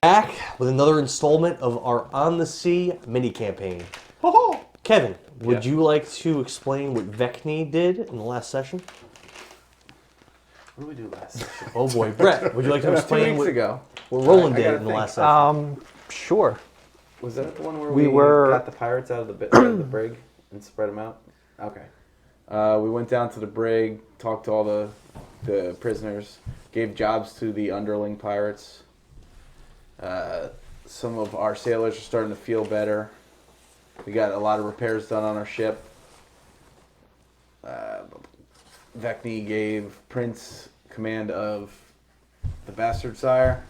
Back with another installment of our On the Sea mini campaign. Kevin, would you like to explain what Vekni did in the last session? What did we do last session? Oh boy, Brett, would you like to explain what Rolan did in the last session? Sure. Was that the one where we got the pirates out of the brig and spread them out? Okay. We went down to the brig, talked to all the prisoners, gave jobs to the underling pirates. Some of our sailors are starting to feel better. We got a lot of repairs done on our ship. Vekni gave Prince command of the Bastard Sire,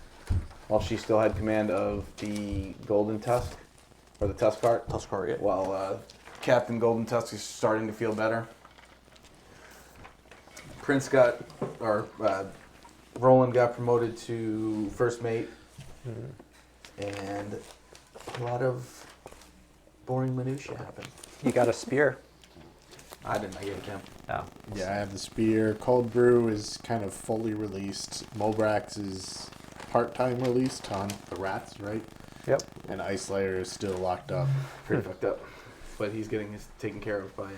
while she still had command of the Golden Tusk, or the Tusk Cart. Tusk Cart, yeah. While Captain Golden Tusk is starting to feel better. Roland got promoted to first mate. And a lot of boring minutia happened. You got a spear. I gave it to him. Oh. Yeah, I have the spear. Cold Brew is kind of fully released. Mobrax is part-time released on the rats, right? Yep. And Ice Slayer is still locked up. Pretty fucked up. But he's getting taken care of by,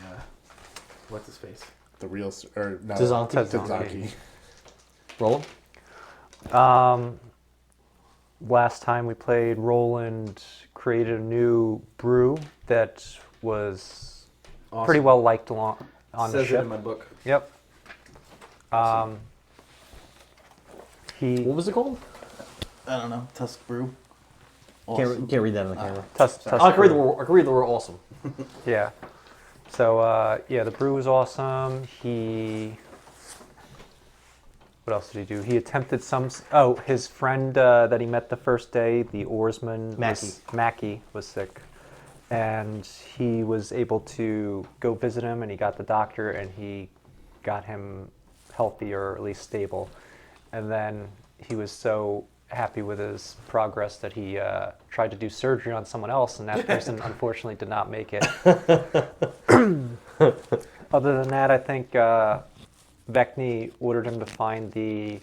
what's his face? The real, or no, Tazanki. Roland? Last time we played, Roland created a new brew that was Awesome. pretty well liked on the Says ship. it in my book. Yep. What was it called? I don't know. Tusk Brew. Can't read that on the camera. Tusk I can read the brew. word. I can read the word awesome. Yeah. So the brew was awesome. What else did he do? He attempted his friend that he met the first day, the oarsman, Mackey, was sick. And he was able to go visit him, and he got the doctor, and he got him healthy, or at least stable. And then he was so happy with his progress that he tried to do surgery on someone else, and that person unfortunately did not make it. Other than that, I think Vekni ordered him to find the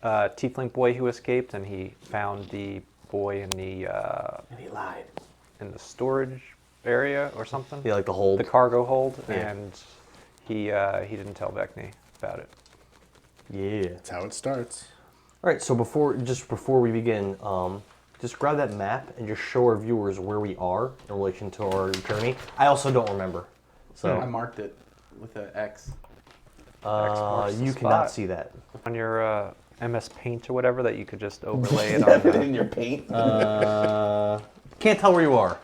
tiefling boy who escaped, and he found the boy in the And he lied. in the storage area or something. Yeah, like the hold. The cargo hold, Yeah. and he didn't tell Vekni about it. Yeah. That's how it starts. All right. So before we begin, just grab that map and just show our viewers where we are in relation to our journey. I also don't remember, so I marked it with an X. marks the you spot. cannot see that. On your MS Paint or whatever, that you could just overlay it on. in your paint. Can't tell where you are.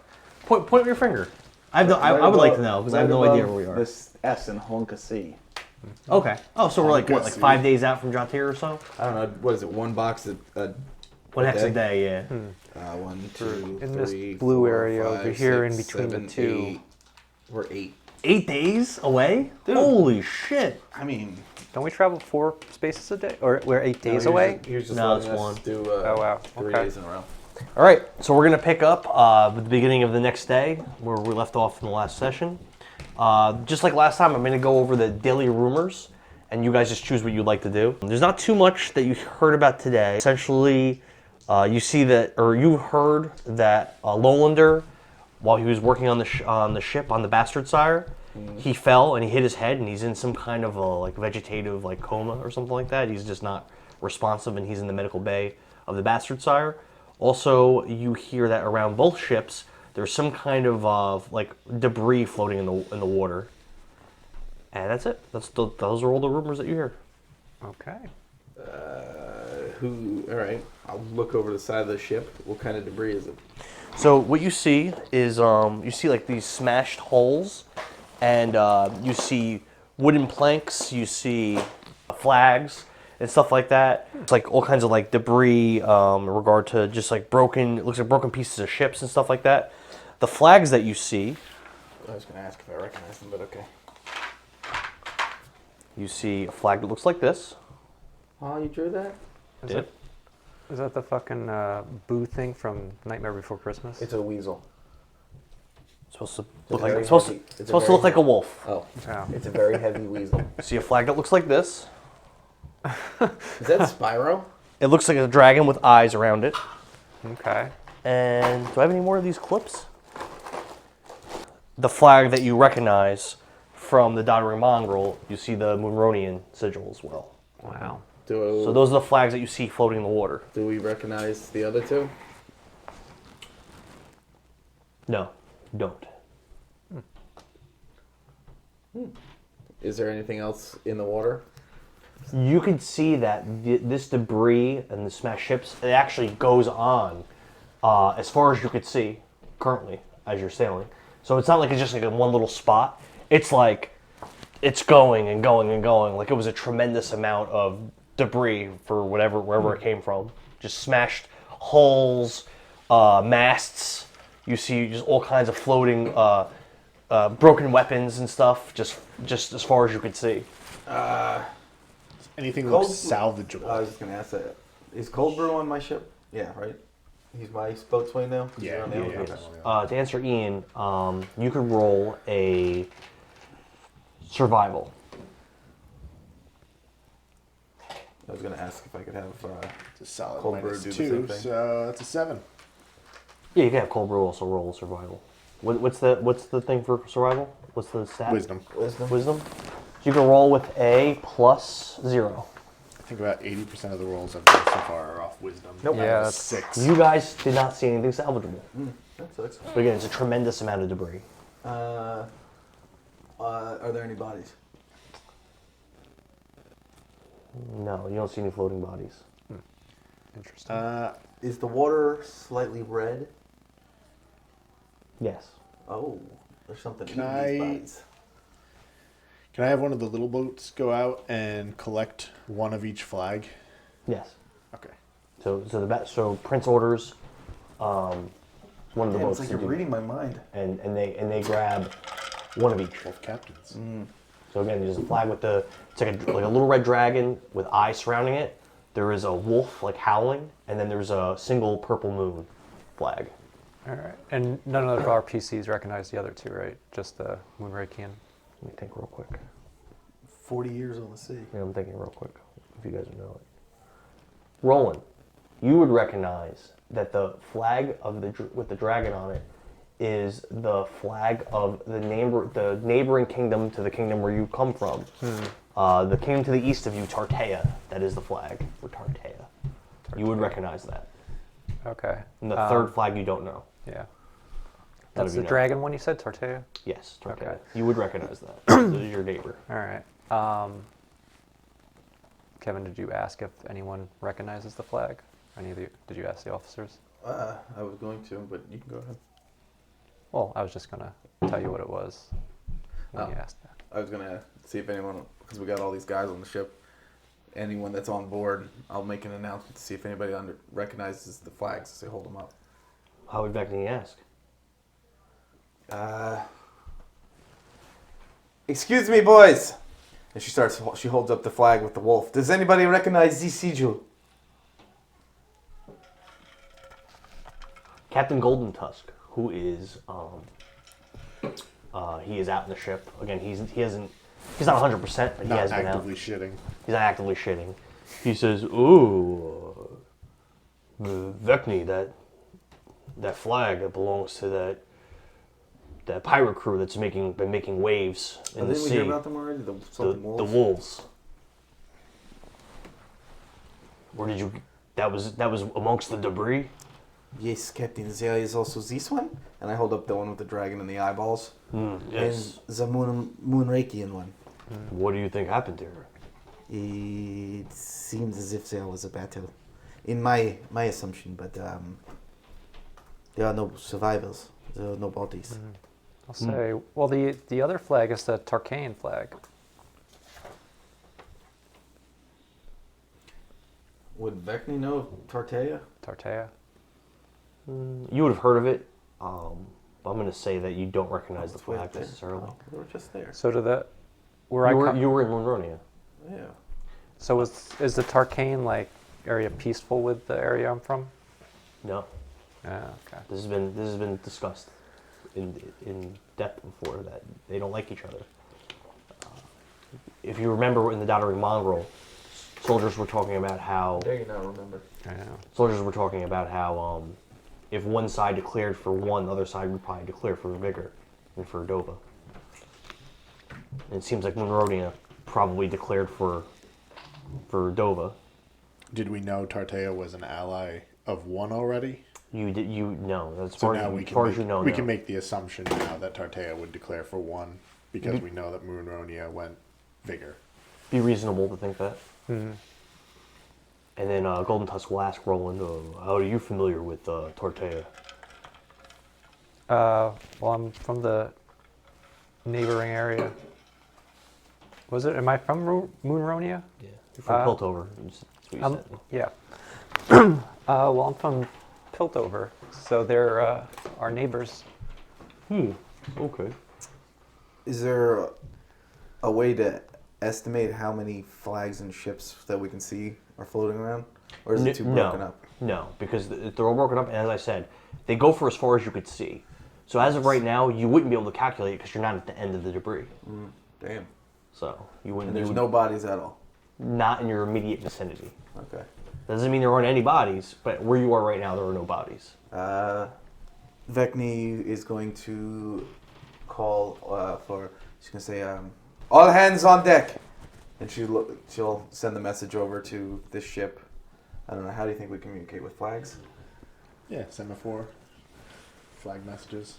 Point with your finger. I would like to know because I have no idea where we are. This S in Honka C. Okay. Oh, so we're like what, like 5 days out from Jatir or so? I don't know. What is it? One box a One hex a day, yeah. 1, 2, In 3, this blue 4, area 5, over here, 6, in between 7, the two. 8. We're 8. 8 days away? Dude. Holy shit! I mean, Don't we travel 4 spaces a day, or we're 8 days no, away? He was just No, letting it's us one. do Oh, wow. 3 Okay. days in a row. All right, so we're gonna pick up at the beginning of the next day where we left off in the last session. Just like last time, I'm gonna go over the daily rumors, and you guys just choose what you'd like to do. There's not too much that you heard about today. Essentially, you see that, or you heard that Lowlander, while he was working on the ship on the Bastard Sire, he fell and he hit his head, and he's in some kind of a like vegetative like coma or something like that. He's just not responsive, and he's in the medical bay of the Bastard Sire. Also, you hear that around both ships, there's some kind of like debris floating in the water. And that's it. Those are all the rumors that you hear. Okay. All right. I'll look over the side of the ship. What kind of debris is it? So what you see is you see like these smashed hulls, and you see wooden planks. You see flags and stuff like that. It's like all kinds of like debris in regard to just like broken. It looks like broken pieces of ships and stuff like that. The flags that you see. I was going to ask if I recognize them, but okay. You see a flag that looks like this. Oh, you drew that? Is that the fucking boo thing from Nightmare Before Christmas? It's a weasel. Supposed to It's look a like very supposed heavy- to it's a supposed to very look like a wolf. Oh, Oh. it's a very heavy weasel. You see a flag that looks like this. Is that Spyro? It looks like a dragon with eyes around it. Okay. And do I have any more of these clips? The flag that you recognize from the Doddering Mongrel, you see the Moonronian sigil as well. Wow. So those are the flags that you see floating in the water. Do we recognize the other two? No, you don't. Is there anything else in the water? You can see that this debris and the smashed ships, it actually goes on as far as you could see currently as you're sailing. So it's not like it's just like in one little spot. It's like it's going and going and going. Like it was a tremendous amount of debris for wherever it came from. Just smashed hulls, masts. You see just all kinds of floating, broken weapons and stuff. Just as far as you could see. Anything Cold- looks salvageable. I was just gonna ask that. Is Cold Brew on my ship? Yeah, right. He's my boatswain now. Is he Yeah, on the yeah, other? yeah. Okay. To answer Ian, you could roll a survival. I was gonna ask if I could have. It's a solid Cold brew minus do the 2, same thing. so that's a 7. Yeah, you can have cold brew also roll survival. What's the thing for survival? What's the stat? Wisdom. Wisdom. So you can roll with a +0. I think about 80% of the rolls I've done so far are off wisdom. Nope. Yeah, I have a that's- 6. You guys did not see anything salvageable. That sucks. But again, it's a tremendous amount of debris. Are there any bodies? No, you don't see any floating bodies. Interesting. Is the water slightly red? Yes. Oh, there's something Can in I- these bodies. Can I have one of the little boats go out and collect one of each flag? Yes. Okay. So Prince orders one of the Damn, boats it's like to you're do, reading my mind. and they grab one of each. Both captains. So again, there's a flag with it's like a little red dragon with eyes surrounding it. There is a wolf like howling, and then there's a single purple moon flag. All right. And none of our PCs recognize the other two, right? Just the Moonrakian. Let me think real quick. 40 years on the sea. Yeah, I'm thinking real quick, if you guys know it. Roland, you would recognize that the flag of with the dragon on it is the flag of the neighboring kingdom to the kingdom where you come from. The kingdom to the east of you, Tartea. That is the flag for Tartea. You would recognize that. Okay. And the third flag you don't know. Yeah. None That's of you the know. dragon one you said, Tortea? Yes, Tartea. Okay. You would recognize that. This is your neighbor. All right. Kevin, did you ask if anyone recognizes the flag? Any of you? Did you ask the officers? I was going to, but you can go ahead. Well, I was just gonna tell you what it was when you asked that. I was gonna see if anyone, because we got all these guys on the ship, anyone that's on board, I'll make an announcement to see if anybody recognizes the flags as they hold them up. How would Vekni ask? Excuse me, boys. And she holds up the flag with the wolf. Does anybody recognize the sigil? Captain Golden Tusk, who is he is out in the ship again. He's not 100%, but he Not has been out. actively shitting. He's not actively shitting. He says, "Ooh, Vekni, that flag that belongs to that pirate crew that's been making waves in the Didn't we sea. hear about them already? The wolves. Where did you? That was amongst the debris. Yes, Captain. There is also this one, and I hold up the one with the dragon and the eyeballs, Yes. and the Moonrakian one. What do you think happened to her? It seems as if there was a battle, in my assumption, but there are no survivors. There are no bodies. I'll say, well, the other flag is the Tarkanian flag. Would Vekni know of Tartea? Tartea. You would have heard of it, but I'm going to say that you don't recognize the flag necessarily. Oh, they were just there. So You were in Monronia. Yeah. So is the Tarkane area peaceful with the area I'm from? No, Yeah. Okay. this has been discussed in depth before that they don't like each other. If you remember in the Doddering Mongrel, soldiers were talking about how There you not remember. I know. soldiers were talking about how if one side declared for one, the other side would probably declare for Vigor and for Dovah. And it seems like Monronia probably declared for Dovah. Did we know Tartea was an ally of one already? You know. As So far now as, we as far as can you know, we no. can make the assumption now that Tartea would declare for one because we know that Moonronia went Vigor. Be reasonable to think that. Mm-hmm. And then Golden Tusk will ask Roland, how are you familiar with Tartea? Well, I'm from the neighboring area. Was it? Am I from Moonronia? Yeah. You're from Piltover. That's what you said. Yeah. Well, I'm from Piltover, so they're our neighbors. Okay. Is there a way to estimate how many flags and ships that we can see are floating around? Or is it too broken up? No, because they're all broken up, and as I said, they go for as far as you could see. So as of right now, you wouldn't be able to calculate because you're not at the end of the debris. Damn. So you wouldn't. And there's you would, no bodies at all. not in your immediate vicinity. Okay. Doesn't mean there aren't any bodies, but where you are right now, there are no bodies. Vekni is going to call for. She's gonna say, "All hands on deck," and she'll send the message over to this ship. I don't know. How do you think we communicate with flags? Yeah, semaphore, flag messages.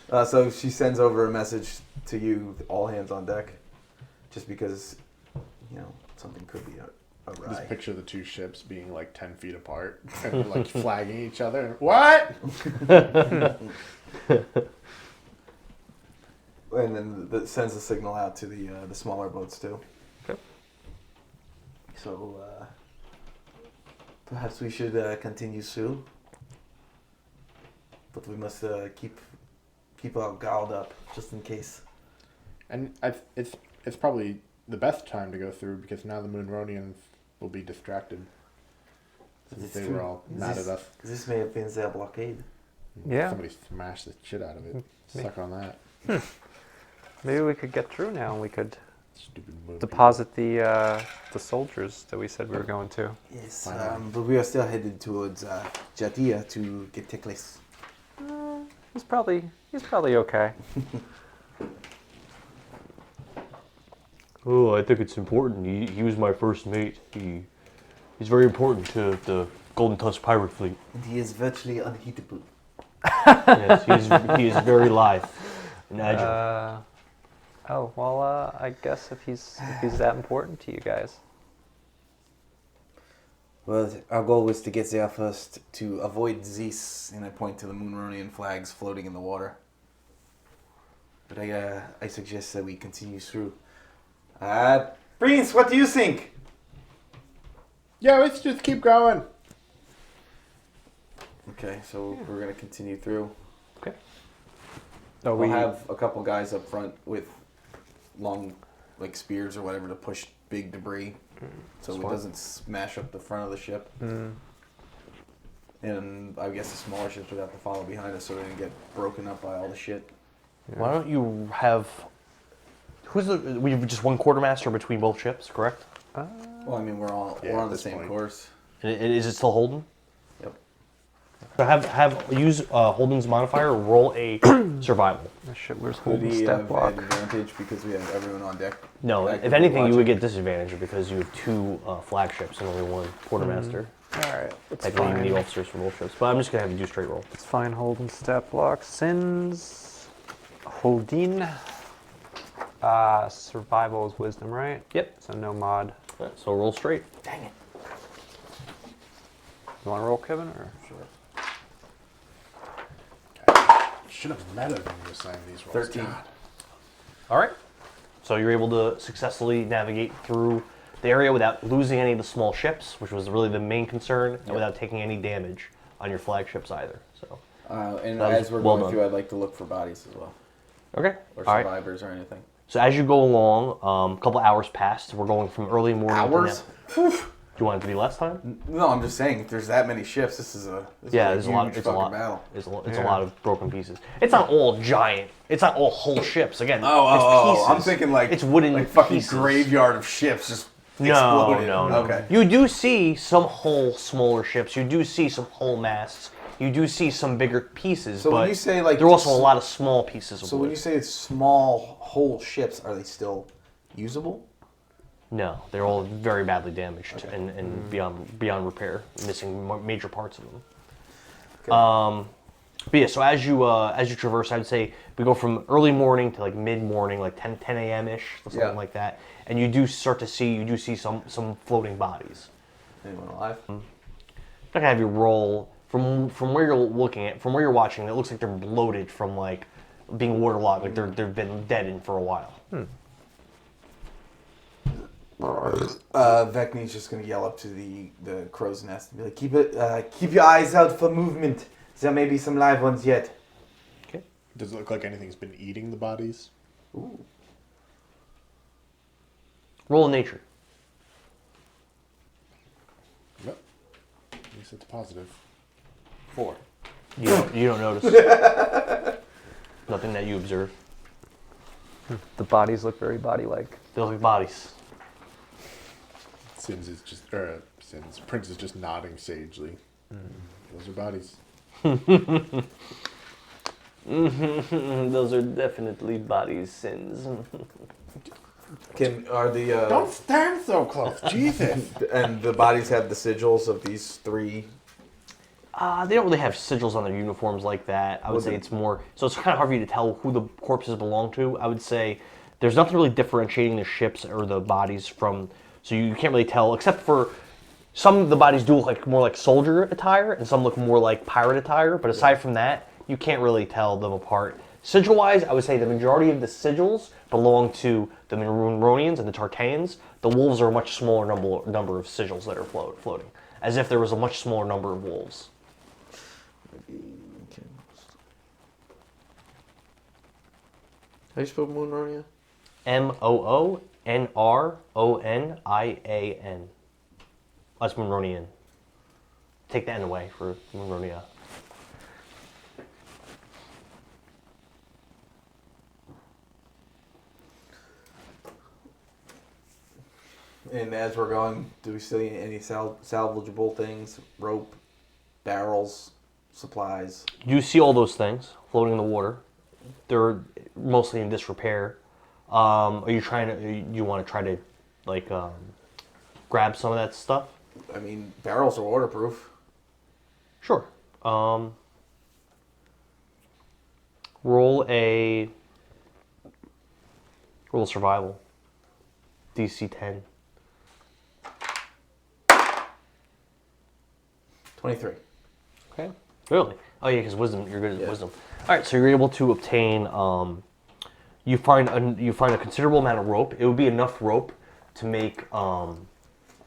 So she sends over a message to you, all hands on deck, just because, something could be awry. Just picture the two ships being like 10 feet apart and like flagging each other. What? And then sends a signal out to the smaller boats too. Okay. So perhaps we should continue soon, but we must keep our guard up just in case. And it's probably the best time to go through because now the Moonronians will be distracted. Since It's they true. were all mad at us. This may have been their blockade. Yeah. Somebody smashed the shit out of it. Suck on that. Maybe we could get through now, and we could Stupid moon deposit the soldiers that we said we were going to. Yes, Finally. but we are still headed towards Jadia to get Ticklis. He's probably okay. Oh, I think it's important. He was my first mate. He's very important to the Golden Tusk Pirate Fleet. And he is virtually unhittable. Yes, he is very lithe and agile. Oh well, I guess if he's that important to you guys. Well, our goal was to get there first to avoid Zeus, and I point to the Moonronian flags floating in the water. But I suggest that we continue through. Prince, what do you think? Yeah, let's just keep going. Okay, so we're gonna continue through. Okay. Oh, We'll have a couple guys up front with long, spears or whatever to push big debris, so Smart. it doesn't smash up the front of the ship. And I guess the smaller ships would have to follow behind us so they didn't get broken up by all the shit. Why don't you have... we have just one quartermaster between both ships, correct? Well, I mean, we're on at the this same point. course. And is it still Holden? Yep. So use Holden's modifier, roll a survival. Oh, shit, where's Could Holden's he step have block? advantage because we have everyone on deck? No, if actively anything, you would watching? get disadvantage because you have two flagships and only one quartermaster. All right, it's Technically, you fine. need officers for both ships, but I'm just gonna have you do straight roll. It's fine. Holden's step block. Sins. Holdin. Survival is wisdom, right? Yep. So no mod. Alright, so roll straight. Dang it. You want to roll, Kevin, or? Should have met it when you were saying these rolls. 13. God. All right. So you're able to successfully navigate through the area without losing any of the small ships, which was really the main concern, and without taking any damage on your flagships either. So. And That was as we're well going done. through, I'd like to look for bodies as well, Okay. or All right. survivors or anything. So as you go along, a couple hours passed. We're going from early morning. Hours? To now. Do you want it to be less time? No, I'm just saying, if there's that many ships, this is There's a lot. huge It's a fucking lot. battle. It's a lot of broken pieces. It's not all giant. It's not all whole ships. Again, it's I'm pieces. thinking like it's wooden like fucking pieces. graveyard of ships just exploded. No. Okay. You do see some whole smaller ships. You do see some whole masts. You do see some bigger pieces. So but when you say, like, there are also a lot of small pieces of So wood. when you say it's small whole ships, are they still usable? No, they're all very badly damaged and beyond repair, missing major parts of them. Okay. But yeah, so as you traverse, I would say we go from early morning to like mid morning, like 10 a.m. ish, something like that, and you do see some floating bodies. Anyone alive? I'm not gonna have you roll from where you're looking at, from where you're watching. It looks like they're bloated from like being waterlogged, like they've been dead for a while. Vekni's just gonna yell up to the crow's nest and be like, keep your eyes out for movement. There may be some live ones yet. Okay. Does it look like anything's been eating the bodies? Ooh. Roll in nature. Yep. At least it's positive. 4. You don't notice. Nothing that you observe. The bodies look very body-like. They look like bodies. Prince is just nodding sagely. Those are bodies. Those are definitely bodies, Sins. Are the Don't stand so close, Jesus! and the bodies have the sigils of these 3? They don't really have sigils on their uniforms like that. I would say it's more... So it's kind of hard for you to tell who the corpses belong to. I would say there's nothing really differentiating the ships or the bodies from... So you can't really tell, except for some of the bodies do look like more like soldier attire, and some look more like pirate attire. But aside from that, you can't really tell them apart. Sigil-wise, I would say the majority of the sigils belong to the Maronians and the Tartans. The wolves are a much smaller number of sigils that are floating, as if there was a much smaller number of wolves. How do you spell Moonronia? Moonronian. That's Moonronian. Take the N away for Moonronia. And as we're going, do we see any salvageable things? Rope, barrels, supplies? You see all those things floating in the water. They're mostly in disrepair. Are you trying to? You want to try to, like, grab some of that stuff? I mean, barrels are waterproof. Sure. Roll survival. DC 10. 23. Okay. Really? Oh yeah, because wisdom. You're good at wisdom. All right, so you're able to obtain. You find a considerable amount of rope. It would be enough rope to make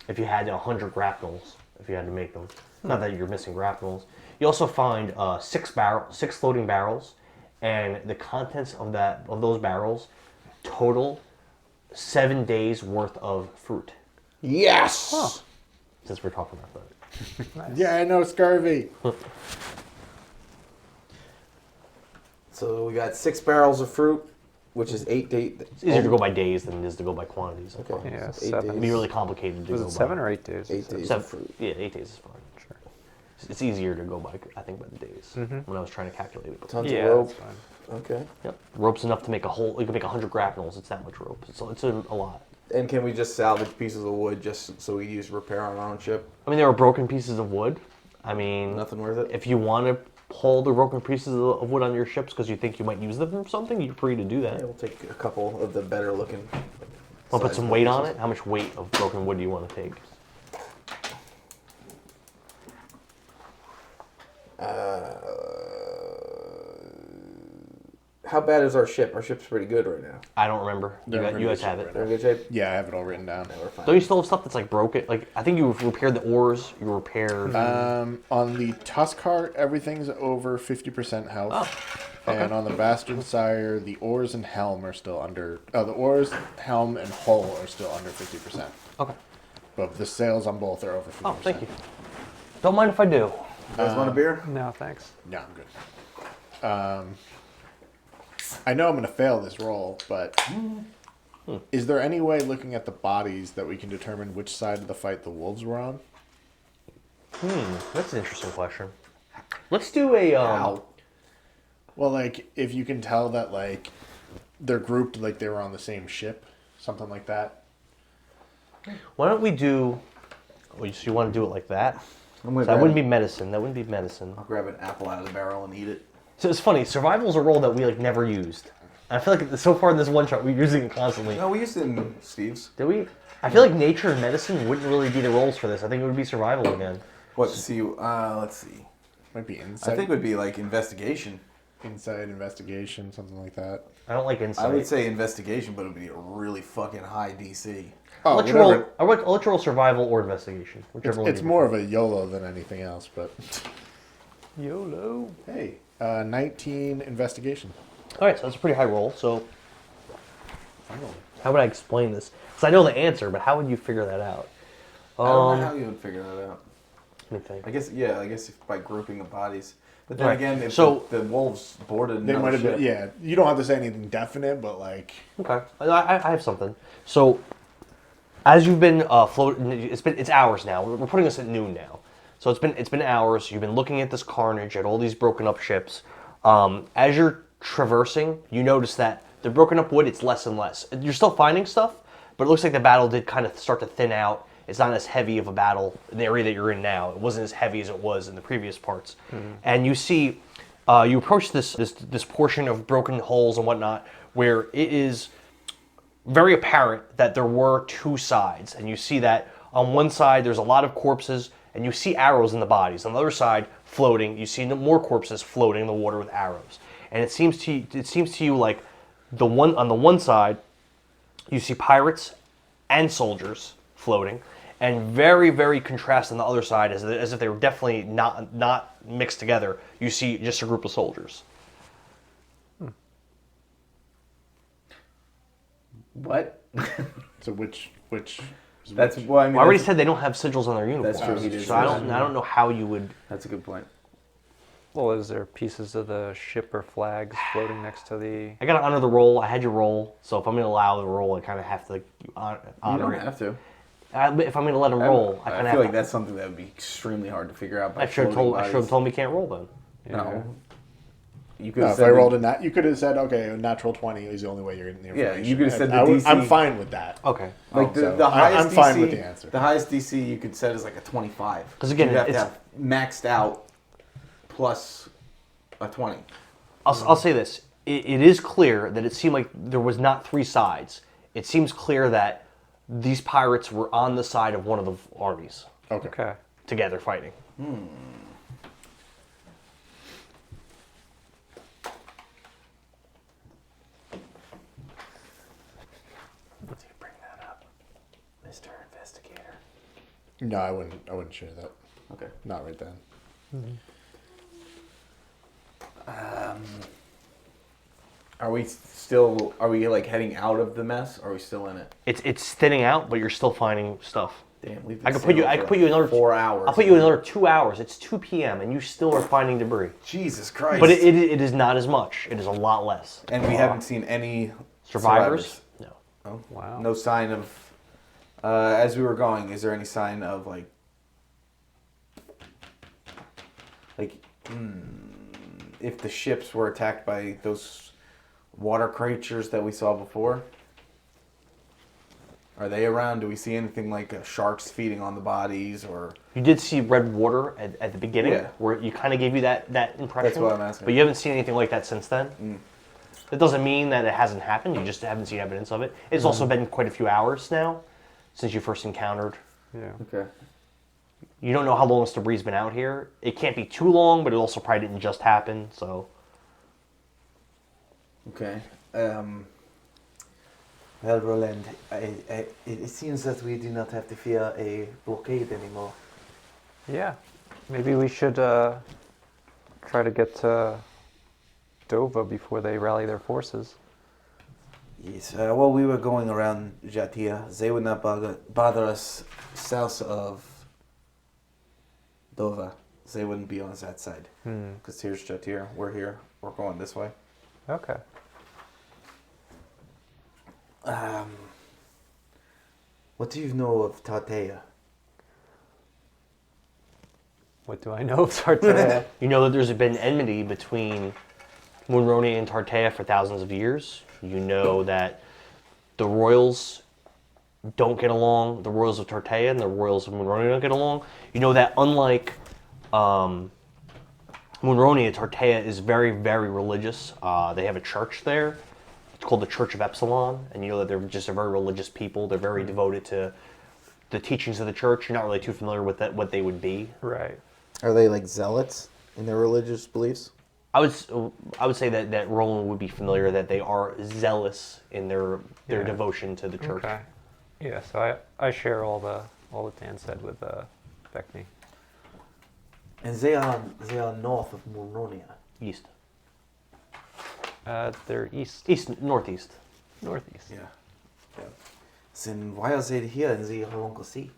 if you had 100 grapnels. If you had to make them. Not that you're missing grapnels. You also find 6 floating barrels, and the contents of those barrels total 7 days worth of fruit. Yes! Huh. Since we're talking about that. Nice. Yeah, I know, scurvy. So we got 6 barrels of fruit, which is 8 days. It's easier to go by days than it is to go by quantities. I find. Yeah, So 8 7. It'd be really complicated to Was go it by. 7 or 8 days? 8 days 7, of fruit. yeah, 8 days is fine. Sure. It's easier to go by, I think, by the days when I was trying to calculate it. Tons Yeah, of rope. that's fine. Okay. Yep. Rope's enough to make a whole. You can make 100 grapnels. It's that much rope. It's a lot. And can we just salvage pieces of wood just so we use repair on our own ship? I mean, there are broken pieces of wood. I mean, Nothing worth it? if you want to pull the broken pieces of wood on your ships because you think you might use them for something, you're free to do that. Yeah, we'll take a couple of the better looking. Want to put some sizable weight on pieces. it? How much weight of broken wood do you want to take? How bad is our ship? Our ship's pretty good right now. I don't remember. You guys have it. We're in good shape? Yeah, I have it all written down. We're fine. Don't you still have stuff that's like broken? Like I think you repaired the oars. You repaired. On the Tusk cart, everything's over 50% health. Oh, okay. And on the Bastard Sire, the oars and helm are still under... the oars, helm, and hull are still under 50%. Okay. But the sails on both are over 50%. Oh, thank you. Don't mind if I do. You guys want a beer? No, thanks. Yeah, I'm good. I know I'm going to fail this roll, but Is there any way, looking at the bodies, that we can determine which side of the fight the wolves were on? That's an interesting question. Let's do a... Well, like, if you can tell that, like, they're grouped like they were on the same ship, something like that. Why don't we do... Oh, so you want to do it like that? I'm gonna So that grab wouldn't be medicine. That wouldn't be medicine. I'll grab an apple out of the barrel and eat it. So it's funny. Survival is a role that we like never used. I feel like so far in this one shot we're using it constantly. No, we used it in Steve's. Did we? I feel like nature and medicine wouldn't really be the roles for this. I think it would be survival again. What? See, let's see. Might be insight. I think it would be like investigation. Insight, investigation, something like that. I don't like insight. I would say investigation, but it would be a really fucking high DC. Oh, I'll let you roll survival or investigation. Whichever one. It's more of a YOLO than anything else, but... YOLO. Hey, 19 investigation. All right, so that's a pretty high roll. So how would I explain this? Because I know the answer, but how would you figure that out? I don't know how you would figure that out. Let me think. I guess if by grouping the bodies. But then Right. again, if So- the wolves boarded They might another have ship. been, yeah. You don't have to say anything definite, but like... Okay, I have something. So, as you've been floating, it's hours now. We're putting this at noon now, so it's been hours. You've been looking at this carnage, at all these broken up ships. As you're traversing, you notice that the broken up wood, it's less and less. You're still finding stuff, but it looks like the battle did kind of start to thin out. It's not as heavy of a battle in the area that you're in now. It wasn't as heavy as it was in the previous parts. And you see, you approach this portion of broken hulls and whatnot, where it is very apparent that there were two sides. And you see that on one side there's a lot of corpses, and you see arrows in the bodies. On the other side, floating, you see more corpses floating in the water with arrows. And it seems to you like on the one side, you see pirates and soldiers floating, and very, very contrast on the other side, as if they were definitely not mixed together. You see just a group of soldiers. What? So which That's well. I mean, Well, I already that's- said they don't have sigils on their uniforms. That's true, he did So say I that. don't know how you would. That's a good point. Well, is there pieces of the ship or flags floating next to the... I gotta honor the roll. I had you roll, so if I'm gonna allow the roll, I kind of have to honor You don't it. have to. If I'm gonna let him roll, I I kind of feel have like to. that's something that would be extremely hard to figure out. By I should have told him he can't roll then. No. You could No, have if said I that- rolled a nat, you could have said, okay, a natural 20 is the only way you're getting the Yeah, information. you could have said the I'm DC fine with that. Okay. Like So, the highest I'm fine DC, with the answer. The highest DC you could set is like a 25. 'Cause again, you'd have to it's- have maxed out plus a 20. I'll say this. It is clear that it seemed like there was not three sides. It seems clear that these pirates were on the side of one of the armies Okay. Okay. together fighting. Let's bring that up, Mr. Investigator. No, I wouldn't share that. Okay. Not right then. Are we like heading out of the mess? Or are we still in it? It's thinning out, but you're still finding stuff. Damn, we've I been could put you. sailing I for could put you another 4 hours. I'll put you another 2 hours. It's 2 p.m. and you still are finding debris. Jesus Christ. But it is not as much. It is a lot less. and we haven't seen any Survivors? No. Oh, Wow. no sign of. As we were going, is there any sign of like, if the ships were attacked by those water creatures that we saw before? Are they around? Do we see anything like sharks feeding on the bodies or? You did see red water at the beginning, Yeah. where you kind of gave you that impression. That's what I'm asking. But you haven't seen anything like that since then. That doesn't mean that it hasn't happened. You just haven't seen evidence of it. It's also been quite a few hours now since you first encountered. Yeah. Okay. You don't know how long this debris's been out here. It can't be too long, but it also probably didn't just happen. So Okay. Well, Roland, it seems that we do not have to fear a blockade anymore. Yeah. Maybe we should try to get to Dovah before they rally their forces. Yes, well, we were going around Jatir. They would not bother us south of Dovah. They wouldn't be on that side. Because here's Jatir. We're here. We're going this way. Okay. What do you know of Tartea? What do I know of Tartea? You know that there's been enmity between Moonroni and Tartea for thousands of years. You know that the royals don't get along. The royals of Tartea and the royals of Moonroni don't get along. You know that unlike Moonroni, Tartea is very, very religious. They have a church there. It's called the Church of Epsilon, and you know that they're just a very religious people. They're very devoted to the teachings of the church. You're not really too familiar with that, what they would be. Right. Are they like zealots in their religious beliefs? I would say that Roland would be familiar that they are zealous in their Yeah. devotion to the church. Okay. Yeah, so I share all that Dan said with Vekni. And they are north of Moonronia. East, They're east. northeast. Northeast. Yeah. Then why are they here in the Holonka Sea?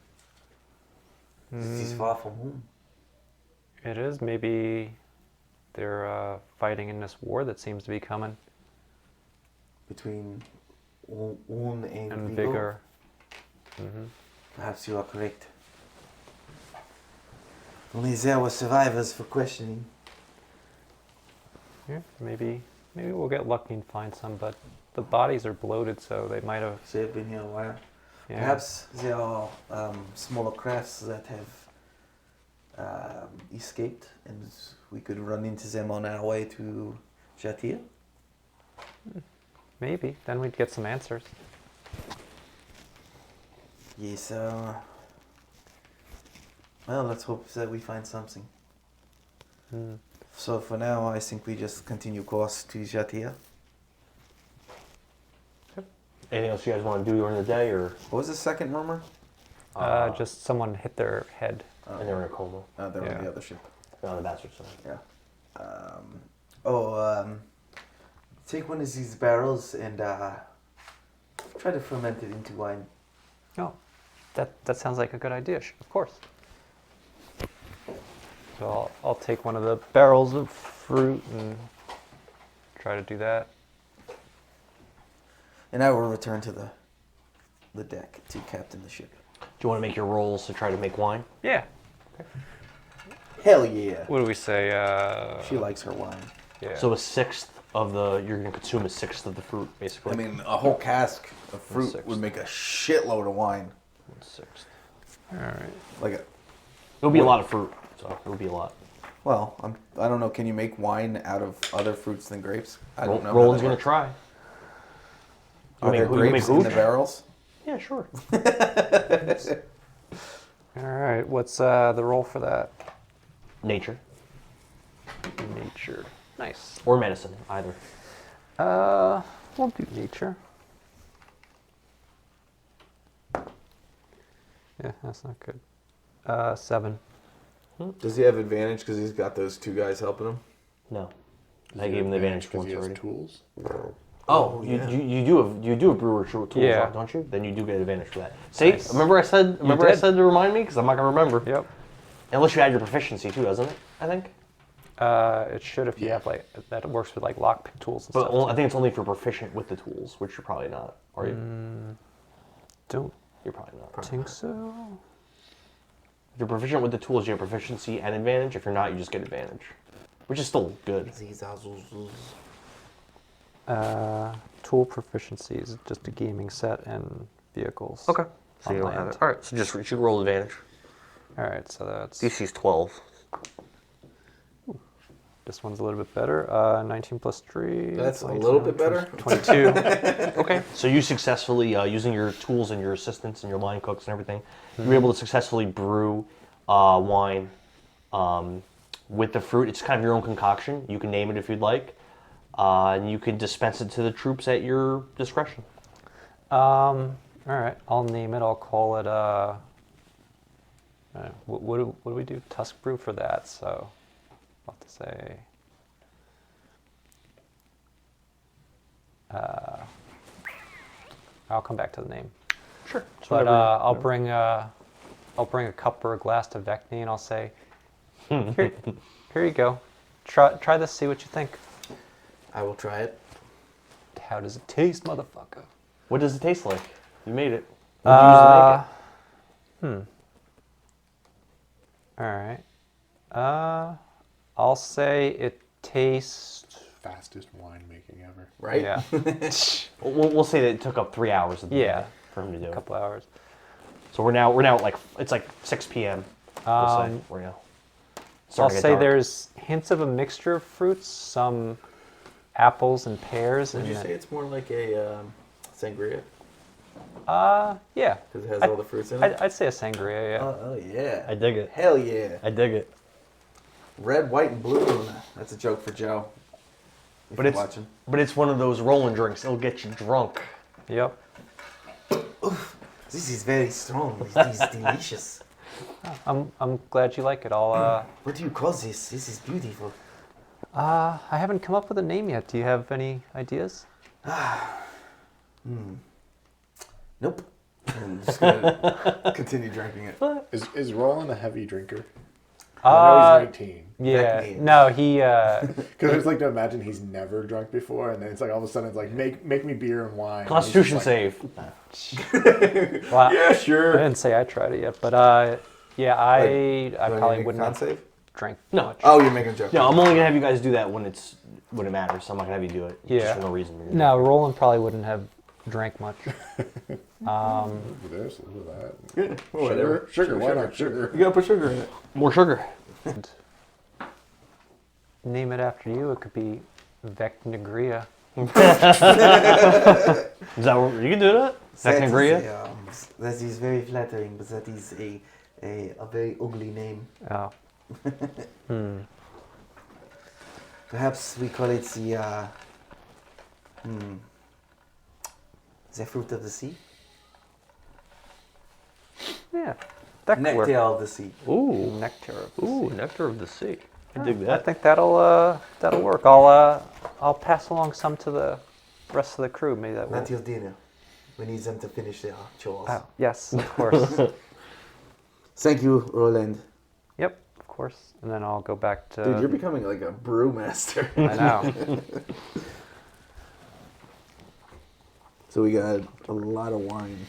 This is far from home. It is. Maybe they're fighting in this war that seems to be coming. Between Un and And Vigo? Vigor. Perhaps you are correct. Only there were survivors for questioning. Yeah, maybe we'll get lucky and find some, but the bodies are bloated, so they might have. They have been here a while. Yeah. Perhaps there are smaller crafts that have escaped, and we could run into them on our way to Jatir. Maybe. Then we'd get some answers. Yes. Well, let's hope that we find something. So for now, I think we just continue course to Jatir. Anything else you guys want to do during the day, or What was the second rumor? Just someone hit their head. and they're in a coma They're Yeah. on the other ship. on the bastard side? Yeah. Take one of these barrels and try to ferment it into wine. Oh, that sounds like a good idea. Of course. So I'll take one of the barrels of fruit and try to do that. And I will return to the deck to captain the ship. Do you want to make your rolls to try to make wine? Yeah. Hell yeah. What do we say? She likes her wine. Yeah. So a sixth of you're going to consume a sixth of the fruit, basically. I mean, a whole cask of fruit Six. would make a shitload of wine. 1/6. all right. Like a, It'll be a lot of fruit, so it'll be a lot. well, I don't know. Can you make wine out of other fruits than grapes? I don't know. how Roland's that going to works. try. Are there you make grapes in the hooch? barrels? Yeah, sure. All right. What's the roll for that? Nature Nature. Nice. or medicine, either. We'll do nature. Yeah, that's not good. 7. Does he have advantage because he's got those two guys helping him? No. I gave him the advantage because once he has already. tools. Oh, yeah. you do have brewer tools, Yeah. don't you? Then you do get advantage for that. See, Nice. remember I said did. to remind me because I'm not gonna remember. Yep. Unless you add your proficiency too, doesn't it? I think. It should if you have like that works with like lockpick tools and But stuff. I think it's only if you're proficient with the tools, which you're probably not. Are you? Don't You're probably not. think so. If you're proficient with the tools, you have proficiency and advantage. If you're not, you just get advantage, which is still good. Tool proficiency is just a gaming set and vehicles. So on you don't have land. it. All right. So just you should roll advantage. All right, so that's DC's 12. this one's a little bit better. 19 plus 3. That's a 22, little bit better. 22. Okay. So you successfully, using your tools and your assistants and your line cooks and everything, you were able to successfully brew wine with the fruit. It's kind of your own concoction. You can name it if you'd like. And you can dispense it to the troops at your discretion. All right, I'll name it. I'll call it. What do we do? Tusk brew for that. So I'll have to say. I'll come back to the name. Sure. But I'll bring a cup or a glass to Vekni, and I'll say, here you go. Try this. See what you think. I will try it. How does it taste, motherfucker? What does it taste like? You made it. What did you use to make it? All right. I'll say it tastes. Fastest winemaking ever. Right? Yeah. We'll say that it took up 3 hours of the Yeah. day for him to do. A couple hours. So we're now at like it's like 6 p.m. We'll say we're now. I'll starting to get say dark. there's hints of a mixture of fruits, some apples and pears. Would and you say it's more like a sangria? Yeah. Because it has all the fruits in it? I'd say a sangria, yeah. Oh, yeah. I dig it. Hell yeah. I dig it. Red, white, and blue. That's a joke for Joe. If But you're it's watching. but it's one of those Roland drinks. It'll get you drunk. Yep. This is very strong. This is delicious. I'm glad you like it. I'll What do you call this? This is beautiful. I haven't come up with a name yet. Do you have any ideas? Nope. I'm just gonna continue drinking it. Is Roland a heavy drinker? Uh, I know he's 19. Yeah. Vekni. No, he Because I just like to imagine he's never drunk before, and then it's like all of a sudden it's like make me beer and wine. And he's Constitution just like, save. well, Yeah, I sure. didn't say I tried it yet, but yeah, I probably wouldn't have save? drank No. much. Oh, you're making a joke. No, I'm only gonna have you guys do that when it matters. I'm not gonna have you do it. Yeah. Just for no reason. No, Roland probably wouldn't have drank much. Look at this, look at that. Yeah, whatever. Sugar, why not sugar? You gotta put sugar in it. More sugar. And name it after you. It could be Vekni Aviumaque. Is that what you can do that? Vekni Aviumaque? That is very flattering, but that is a very ugly name. Oh. Perhaps we call it the fruit of the sea? Yeah. That could Nectar work. of the sea. Ooh. Nectar. of the Ooh, sea. nectar of the sea. I dig I that. think that'll work. I'll pass along some to the rest of the crew. Maybe that will. Not your dinner. We need them to finish their chores. Oh, yes, of course. Thank you, Roland. Yep, of course. And then I'll go back to. Dude, you're becoming like a brewmaster. I know. So we got a lot of wine.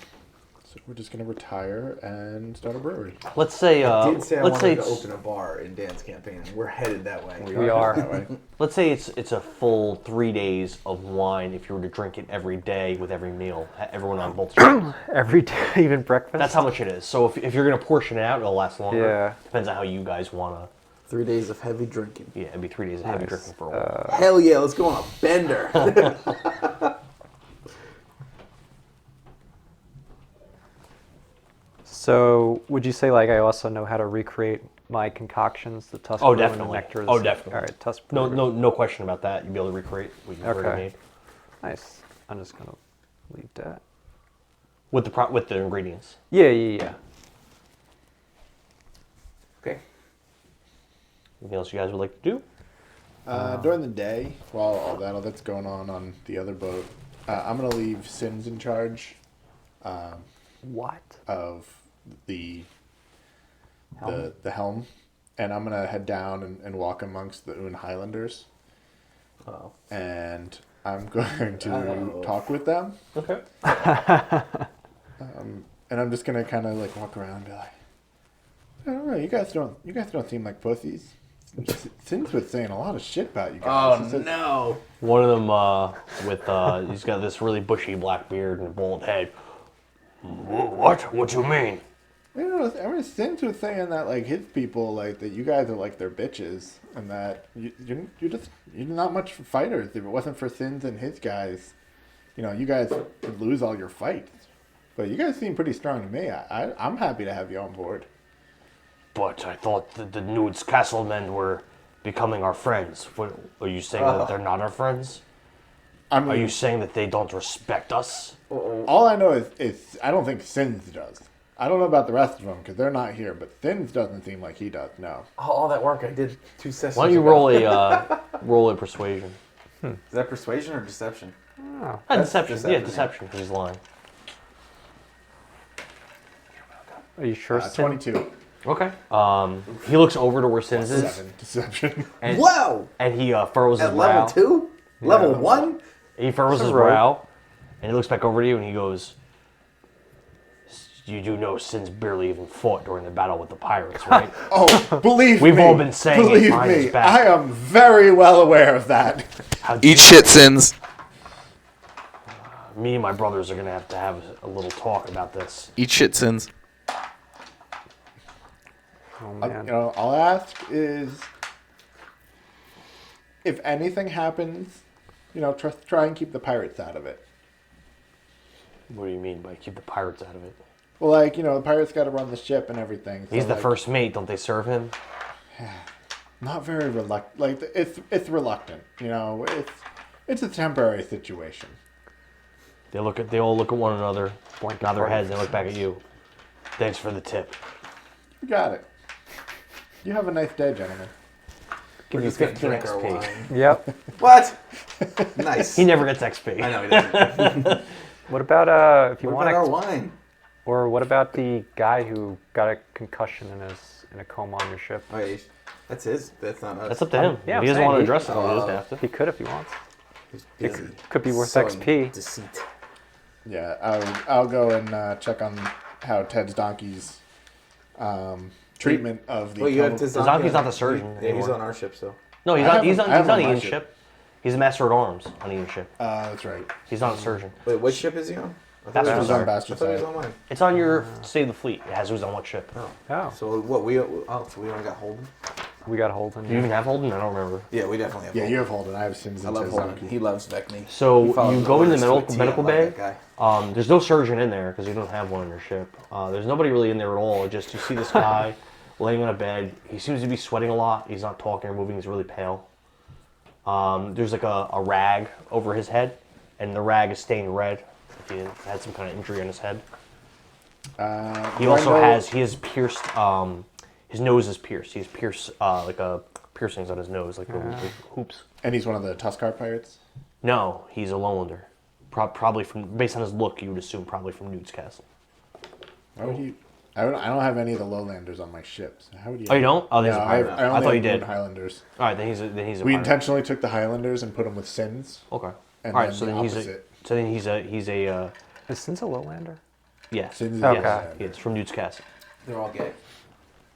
So we're just gonna retire and start a brewery. Let's say I did say I let's say wanted to it's, open a bar in Dan's campaign. We're headed that way. We are. That way. let's say it's a full 3 days of wine if you were to drink it every day with every meal. Everyone on both sides. Every day, even breakfast. That's how much it is. So if you're gonna portion it out, it'll last longer. Yeah. Depends on how you guys wanna. 3 days of heavy drinking. Yeah, it'd be 3 days of heavy Nice. drinking for a while. Hell yeah, let's go on a bender. So, would you say like I also know how to recreate my concoctions, the Tusk Oh, brew and the definitely. nectar? Oh, definitely. All right, Tusk No, brew. no question about that. You'll be able to recreate what you've already Okay. made Nice. I'm just gonna leave that. with the ingredients. Yeah. Okay. Anything else you guys would like to do? During the day, while all that's going on the other boat, I'm gonna leave Sins in charge What? of the helm, and I'm gonna head down and walk amongst the Un Highlanders, Oh. and I'm going to talk with them, Okay. and I'm just gonna kind of like walk around and be like, I don't know, you guys don't seem like pussies. Sins was saying a lot of shit about you guys. Oh He said- no. One of them he's got this really bushy black beard and a bald head. What? What do you mean? You know, I mean, Sins was saying that like his people, like that you guys are like their bitches, and that you're not much fighters. If it wasn't for Sins and his guys, you know, you guys would lose all your fights. But you guys seem pretty strong to me. I'm happy to have you on board. But I thought the Nude's Castle men were becoming our friends. What, are you saying that they're not our friends? I mean, Are you saying that they don't respect us? all I know is I don't think Sins does. I don't know about the rest of them because they're not here. But Sins doesn't seem like he does. No. All that work I did 2 sessions Why don't you ago. roll a persuasion? Is that persuasion or deception? Deception. deception, Yeah, yeah. deception. Because he's lying. Are you sure? Sin? 22. Okay. He looks over to where Sins is, 7 deception. and, Whoa! and he furrows his At brow. level 2? Level 1? He furrows his rogue. brow, And he looks back over to you and he goes, "You do know Sin's barely even fought during the battle with the pirates, right?" Oh, believe We've me. all been saying it believe behind his me, back. I am very well aware of that. Eat shit, Sins. Me and my brothers are going to have a little talk about this. Eat shit, Sins. Oh man. I'll ask is, if anything happens, try and keep the pirates out of it. What do you mean by keep the pirates out of it? Well, the pirates got to run the ship and everything. So He's the first mate. Don't they serve him? Not very reluctant. Like it's reluctant. It's a temporary situation. They all look at one another, Blank nod their party heads, and they look back at you. Thanks for the tip. You got it. You have a nice day, gentlemen. Give you 15 XP. Yep. What? Nice. He never gets XP. I know he doesn't. What about if you What want about our wine? Or what about the guy who got a concussion in a coma on your ship? Oh, yeah, that's his. That's not us. That's up to him. yeah, If he I'm doesn't want to saying address it, he doesn't have to. He could if he wants. He's busy. Could be worth Sowing XP. Deceit. Yeah, I'll go and check on how Ted's donkey's treatment of the. Well, you have coma- Tizanki. Tizanki's not the surgeon Yeah, he's anymore. on our ship, so. No, he's I on have him on Ian's my ship. He's a master at arms on Ian's ship. That's right. He's not a surgeon. Wait, what ship is he on? I That's thought he what was I'm on- I Bastard thought he was side. on mine. It's on your State of the Fleet. It has who's on what ship. Oh, So what we only got Holden? we got Holden. Do you even have Holden? I don't remember. Yeah, we definitely have Yeah, Holden. you have Holden. I have Sins I and love Ted's Holden. donkey. He loves Vekni. So He follows you go in the orders to a T. medical I love bay. that guy. There's no surgeon in there because you don't have one on your ship. There's nobody really in there at all. Just you see this guy laying on a bed. He seems to be sweating a lot. He's not talking or moving. He's really pale. There's like a rag over his head, and the rag is stained red. If he had some kind of injury on his head. He also has pierced. His nose is pierced. He has piercings on his nose, like little hoops. And he's one of the Tuskar pirates. No, he's a lowlander. Probably based on his look, you would assume probably from Newt's Castle. Why would he? I don't have any of the lowlanders on my ships. How would you? Oh, you don't? Oh, No, there's a pirate. I I only thought you have did. Highlanders. All right, then he's a We pirate. intentionally took the Highlanders and put them with Sins. Okay. And All right, then so the then opposite. he's a Is Sin's a Lowlander? yes. Sins is Okay. the Yes, from Newt's Castle. They're all gay.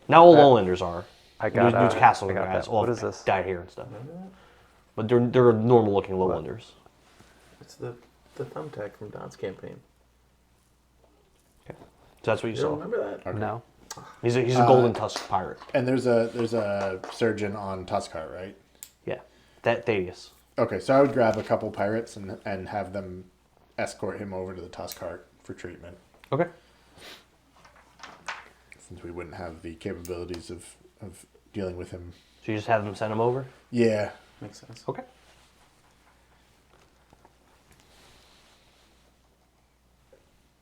Now all lowlanders are. I got Newt's Castle I got guys that. all What is this? died here and stuff. But they're normal looking lowlanders. It's the thumbtack from Don's campaign. So that's what you You don't saw. remember that? No. He's a Golden Tusk pirate. And there's a surgeon on Tuskar, right? Yeah. That Thaddeus. Okay, so I would grab a couple pirates and have them escort him over to the Tuskar for treatment, Okay. since we wouldn't have the capabilities of dealing with him. So you just have them send him over? Yeah. Makes sense. Okay.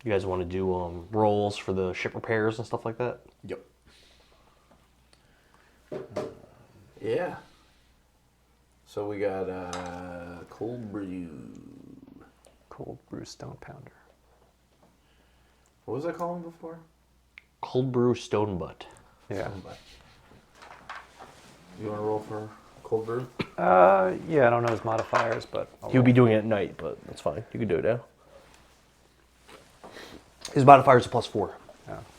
You guys want to do rolls for the ship repairs and stuff like that? Yep. Yeah. So we got cold brew. Cold brew stone pounder. What was I calling before? Cold brew stone butt. Yeah. You want to roll for cold brew? Yeah, I don't know his modifiers, but He would be doing it at night, but that's fine. You can do it now. His modifier is a +4.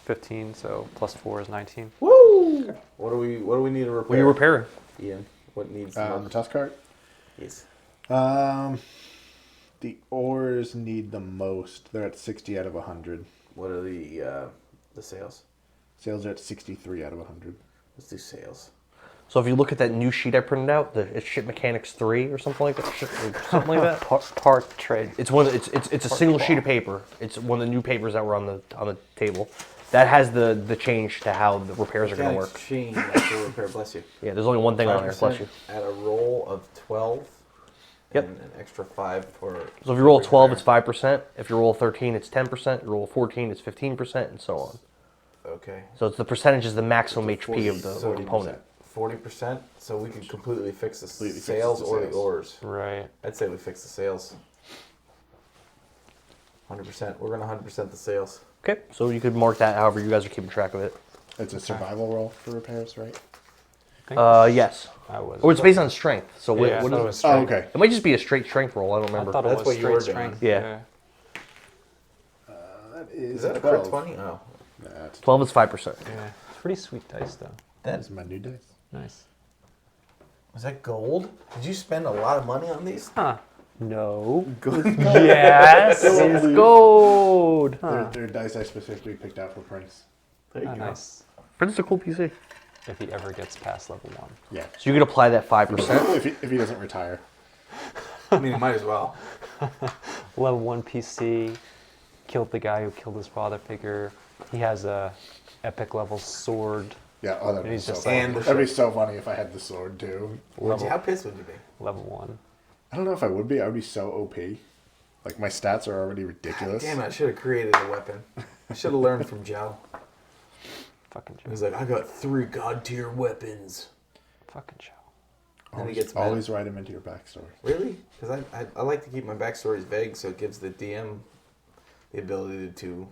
15, so plus 4 is 19. Woo! What do we need to repair? What are you repairing? Ian, what needs The most? Tuskar. Yes. The oars need the most. They're at 60 out of 100. What are the sales? Sails are at 63 out of 100. Let's do sales. So if you look at that new sheet I printed out, it's Ship Mechanics 3 or something like that. Something like that. Part trade. It's one. It's a single sheet of paper. It's one of the new papers that were on the table. That has the change to how the repairs are going to work. Change after repair. Bless you. Yeah, there's only one thing on there. Bless 5% you. At a roll of 12. Yep. And an extra 5 for. So if you roll a repair. 12, it's 5%. If you roll a 13, it's 10%. You roll a 14, it's 15%, and so on. Okay. So it's the percentage is the maximum HP of the 40%. opponent. 40%, so we can completely fix the Completely fix sails the or the sails. oars. Right. I'd say we fix the sails. 100%. We're gonna 100% the sails. Okay, so you could mark that however you guys are keeping track of it. It's a survival roll for repairs, right? Yes. I was. Or it's based on strength. So Yeah, I what thought it is was it? Oh, strength. okay. It might just be a straight strength roll. I don't remember. I thought it That's was what you were straight doing. strength. Yeah. That is, Is that a 12. crit 20? Oh. Nah, it's 12 is 5%. Yeah, it's pretty sweet dice though. that is my new dice. Nice. Was that gold? Did you spend a lot of money on these? Huh? No. Gold. Yes, it's gold. Huh. They're dice I specifically picked out for Prince. There you Oh, go. nice. Prince is a cool PC. If he ever gets past level 1. Yeah. So you could apply that 5%. If he doesn't retire. I mean, might as well. Level 1 PC, killed the guy who killed his father figure. He has a epic level sword. Yeah, oh, that'd And be he's so just funny. like- And the That'd be so funny if I had the sword too. How pissed would you be? Level 1. I don't know if I would be. I would be so OP. Like my stats are already ridiculous. Damn it, I should have created a weapon. I should have learned from Joe. Fucking Joe. He's like, I got 3 god tier weapons. Fucking Joe. And he gets mad. Always write him into your backstory. Really? Because I like to keep my backstories vague so it gives the DM the ability to,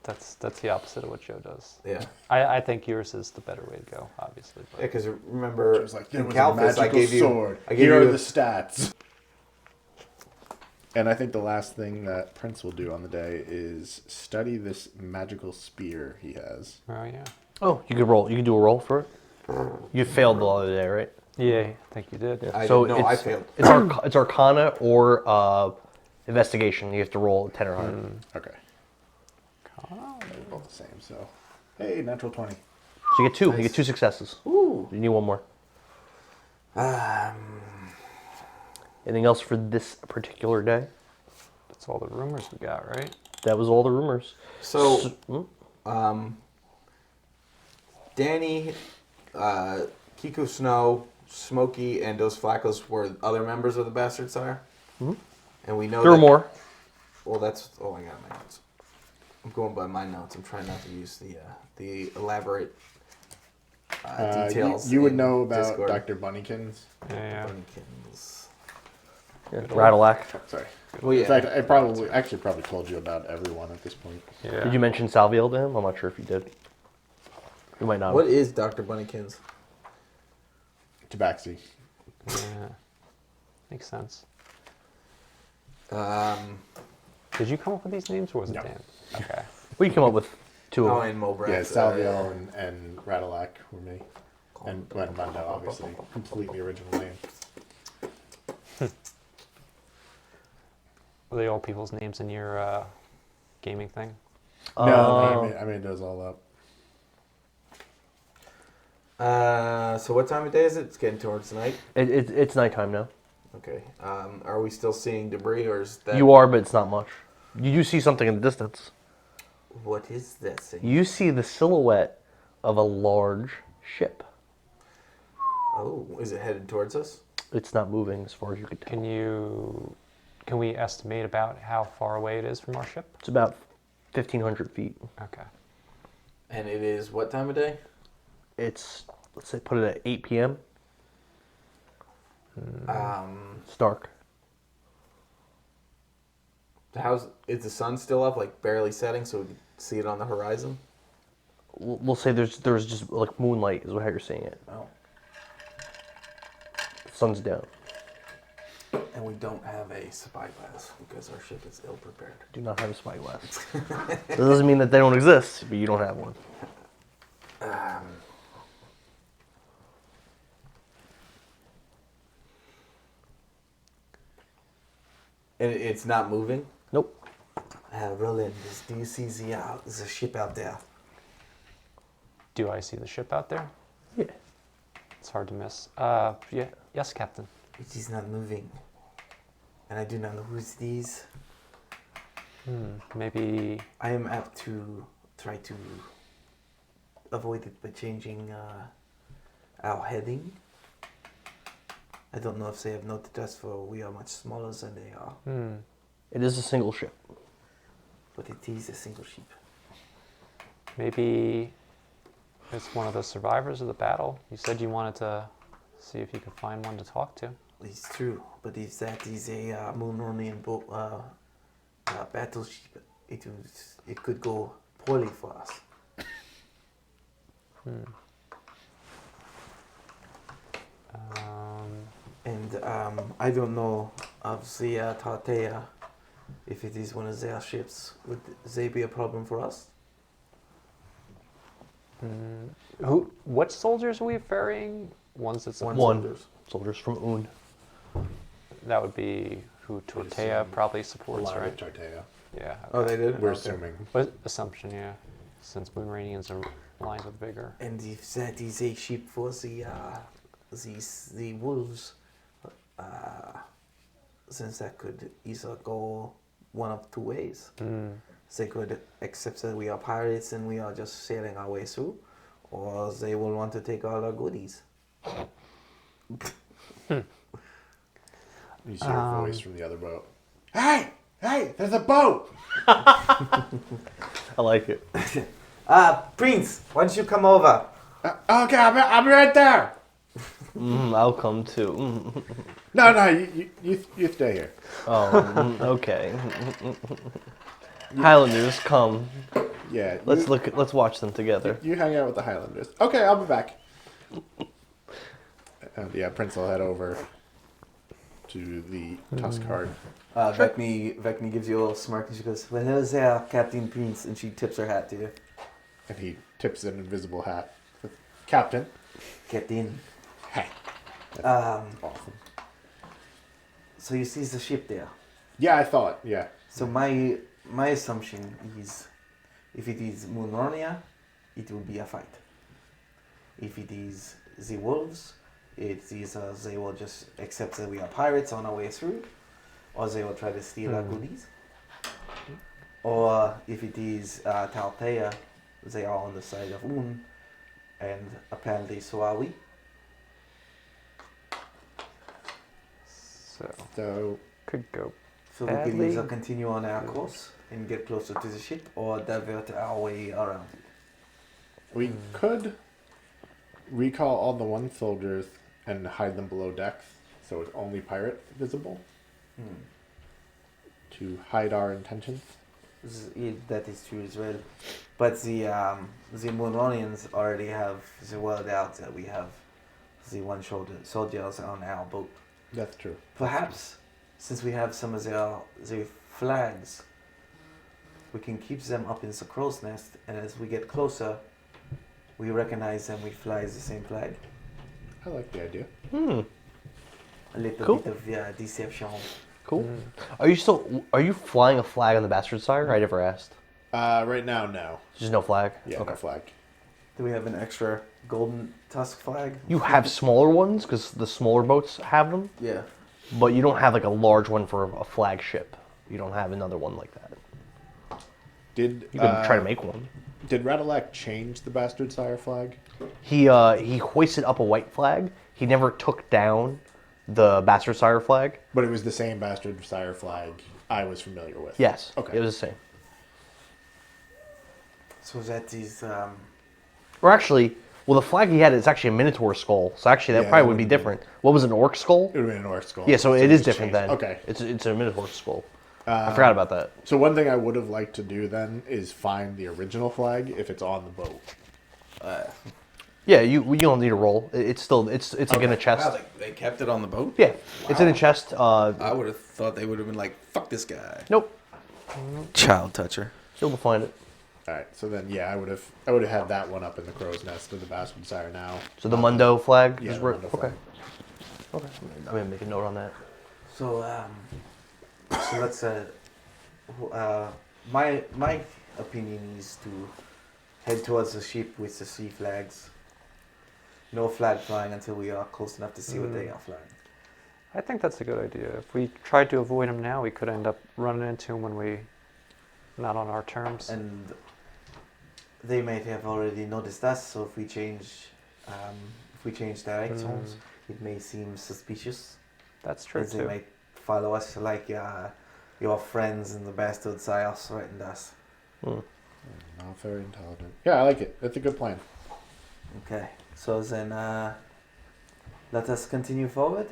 That's the opposite of what Joe does. yeah. I think yours is the better way to go, obviously. Yeah, But because remember, It was like, there in was Calphus, a magical I gave you, sword. I gave Here you are the stats. And I think the last thing that Prince will do on the day is study this magical spear he has. oh yeah. Oh, you could roll. You could do a roll for it. You failed the other day, right? Yeah, I think you did. I so didn't know I it's, failed. it's Arcana or Investigation. You have to roll 10 or higher. Okay. They're both the same, so. Hey, natural 20. So you get 2. You get 2 successes. Ooh. You need one more. Anything else for this particular day? That's all the rumors we got, right? That was all the rumors. So, Hmm? Danny, Kiko Snow, Smokey, and Dos Flacos were other members of the Bastard Sire. Mhm. And we know There were that- more. Well, that's all I got in my notes. I'm going by my notes. I'm trying not to use the elaborate details. You would in know about Discord. Dr. Bunnykins. Yeah. Bunnykins. Yeah. Ratalac. Oh, sorry. Well, yeah. In fact, I probably told you about everyone at this point. Yeah. Did you mention Salviel to him? I'm not sure if you did. You might not. What is Dr. Bunnykins? Tabaxi. Yeah. Makes sense. Um, Did you come up with these names, or was it No. Dan? Okay. We can come up with 2 of oh, them. and Mobrat. Yeah, Salviel and Ratalac were me. And Glenn Bando, obviously. Completely original name. Were they all people's names in your gaming thing? No, I made those all up. So what time of day is it? It's getting towards night. It's nighttime now. Okay. Are we still seeing debris, or is that? You are, but it's not much. You do see something in the distance. What is that thing? You see the silhouette of a large ship. Oh, is it headed towards us? It's not moving as far as you could tell. Can we estimate about how far away it is from our ship? It's about 1,500 feet. Okay. And it is what time of day? It's, let's say, put it at 8 p.m. It's dark. Is the sun still up, like barely setting, so we can see it on the horizon? We'll say there's just like moonlight is how you're seeing it. Oh. The sun's down. And we don't have a spyglass because our ship is ill prepared. Do not have a spyglass. That doesn't mean that they don't exist, but you don't have one. And it's not moving? Nope. Roland, do you see the ship out there? Do I see the ship out there? Yeah. It's hard to miss. Yeah. Yes, Captain. It is not moving. And I do not know who's these. Maybe. I am apt to try to avoid it by changing our heading. I don't know if they have noted us, for we are much smaller than they are. It is a single ship. But it is a single ship. Maybe it's one of the survivors of the battle. You said you wanted to see if you could find one to talk to. It's true, but if that is a Moonronian battleship, it could go poorly for us. And I don't know of the Tartea. If it is one of their ships, would they be a problem for us? What soldiers are we ferrying? Ones that's One One. soldiers. Soldiers from Un. That would be who Tortea probably supports, Aligned right? with Tortea. Yeah. Oh, they did? We're Okay. assuming. What assumption? Yeah, since Moonradians are aligned with Vigor. And if that is a ship for the wolves, since that could either go one of two ways. They could accept that we are pirates and we are just sailing our way through, or they will want to take all our goodies. You see your voice from the other boat. Hey! Hey! There's a boat! I like it. Prince, why don't you come over? Okay, I'm right there! I'll come too. No, you stay here. Okay. Highlanders, come. Yeah. Let's watch them together. You hang out with the Highlanders. Okay, I'll be back. Yeah, Prince will head over to the Tusk Cart. Vekni gives you a little smirk and she goes, "Well, hello there, Captain Prince," and she tips her hat to you. And he tips an invisible hat. Captain. Captain. Hey. Awesome. So you see the ship there. Yeah, I thought. Yeah. So my assumption is, if it is Moonrania, it will be a fight. If it is the wolves, it's either they will just accept that we are pirates on our way through, or they will try to steal our goodies. Or if it is Tortea, they are on the side of Un, and apparently so are we. So could go. So we can Badly. either continue on our course and get closer to the ship, or divert our way around it. We could recall all the one soldiers and hide them below decks, so it's only pirate visible, to hide our intentions. That is true as well. But the Moonronians already have the word out that we have the one soldiers on our boat. That's true. Perhaps, since we have some of their flags, we can keep them up in the crow's nest, and as we get closer, we recognize them, we fly the same flag. I like the idea. A little Cool. bit of deception. Cool. Are you flying a flag on the Bastard Sire? I never asked. Right now, no. Just no flag? Yeah, Okay. no flag. Do we have an extra Golden Tusk flag? You have smaller ones, because the smaller boats have them, Yeah. but you don't have like a large one for a flagship. You don't have another one like that. Did You could try to make one. Did Radalak change the Bastard Sire flag? He hoisted up a white flag. He never took down the Bastard Sire flag. But it was the same Bastard Sire flag I was familiar with. Yes. Okay. It was the same. So that is Or actually, well, the flag he had is actually a Minotaur skull. So actually, that Yeah, probably that would be wouldn't be- different. What was it, an orc skull? It would have been an Orc skull. Yeah, so it it is was different changed. then. Okay. It's a Minotaur skull. I forgot about that. So one thing I would have liked to do then is find the original flag if it's on the boat. Yeah, you don't need a roll. It's still it's like in a chest. Wow, they kept it on the boat? Yeah, it's in a chest. I would have thought they would have been like, fuck this guy. Nope, Child toucher. you'll find it. All right. So then, yeah, I would have had that one up in the crow's nest of the Bastard Sire now. So the Mundo flag Yeah, is the where. Mundo Okay. flag. Okay. I'm gonna make a note on that. So let's my opinion is to head towards the ship with the three flags. No flag flying until we are close enough to see what they are flying. I think that's a good idea. If we tried to avoid him now, we could end up running into him when we not on our terms. And they might have already noticed us, so if we change directions, it may seem suspicious. That's true As they too. might follow us like your friends in the Bastard Sire threatened us. Not very intelligent. Yeah, I like it. That's a good plan. Okay, so then let us continue forward.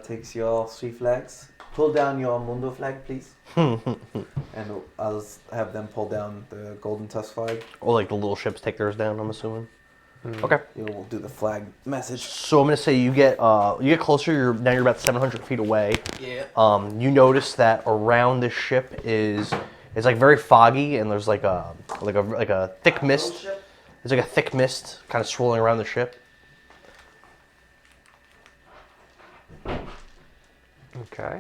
Takes your three flags. Pull down your Mundo flag, please. And I'll have them pull down the Golden Tusk flag. Or like the little ships take theirs down. I'm assuming. Okay. We'll do the flag message. So I'm gonna say you get closer. You're about 700 feet away. Yeah. You notice that around this ship it's like very foggy, and there's like a thick mist. There's like a thick mist kind of swirling around the ship. Okay.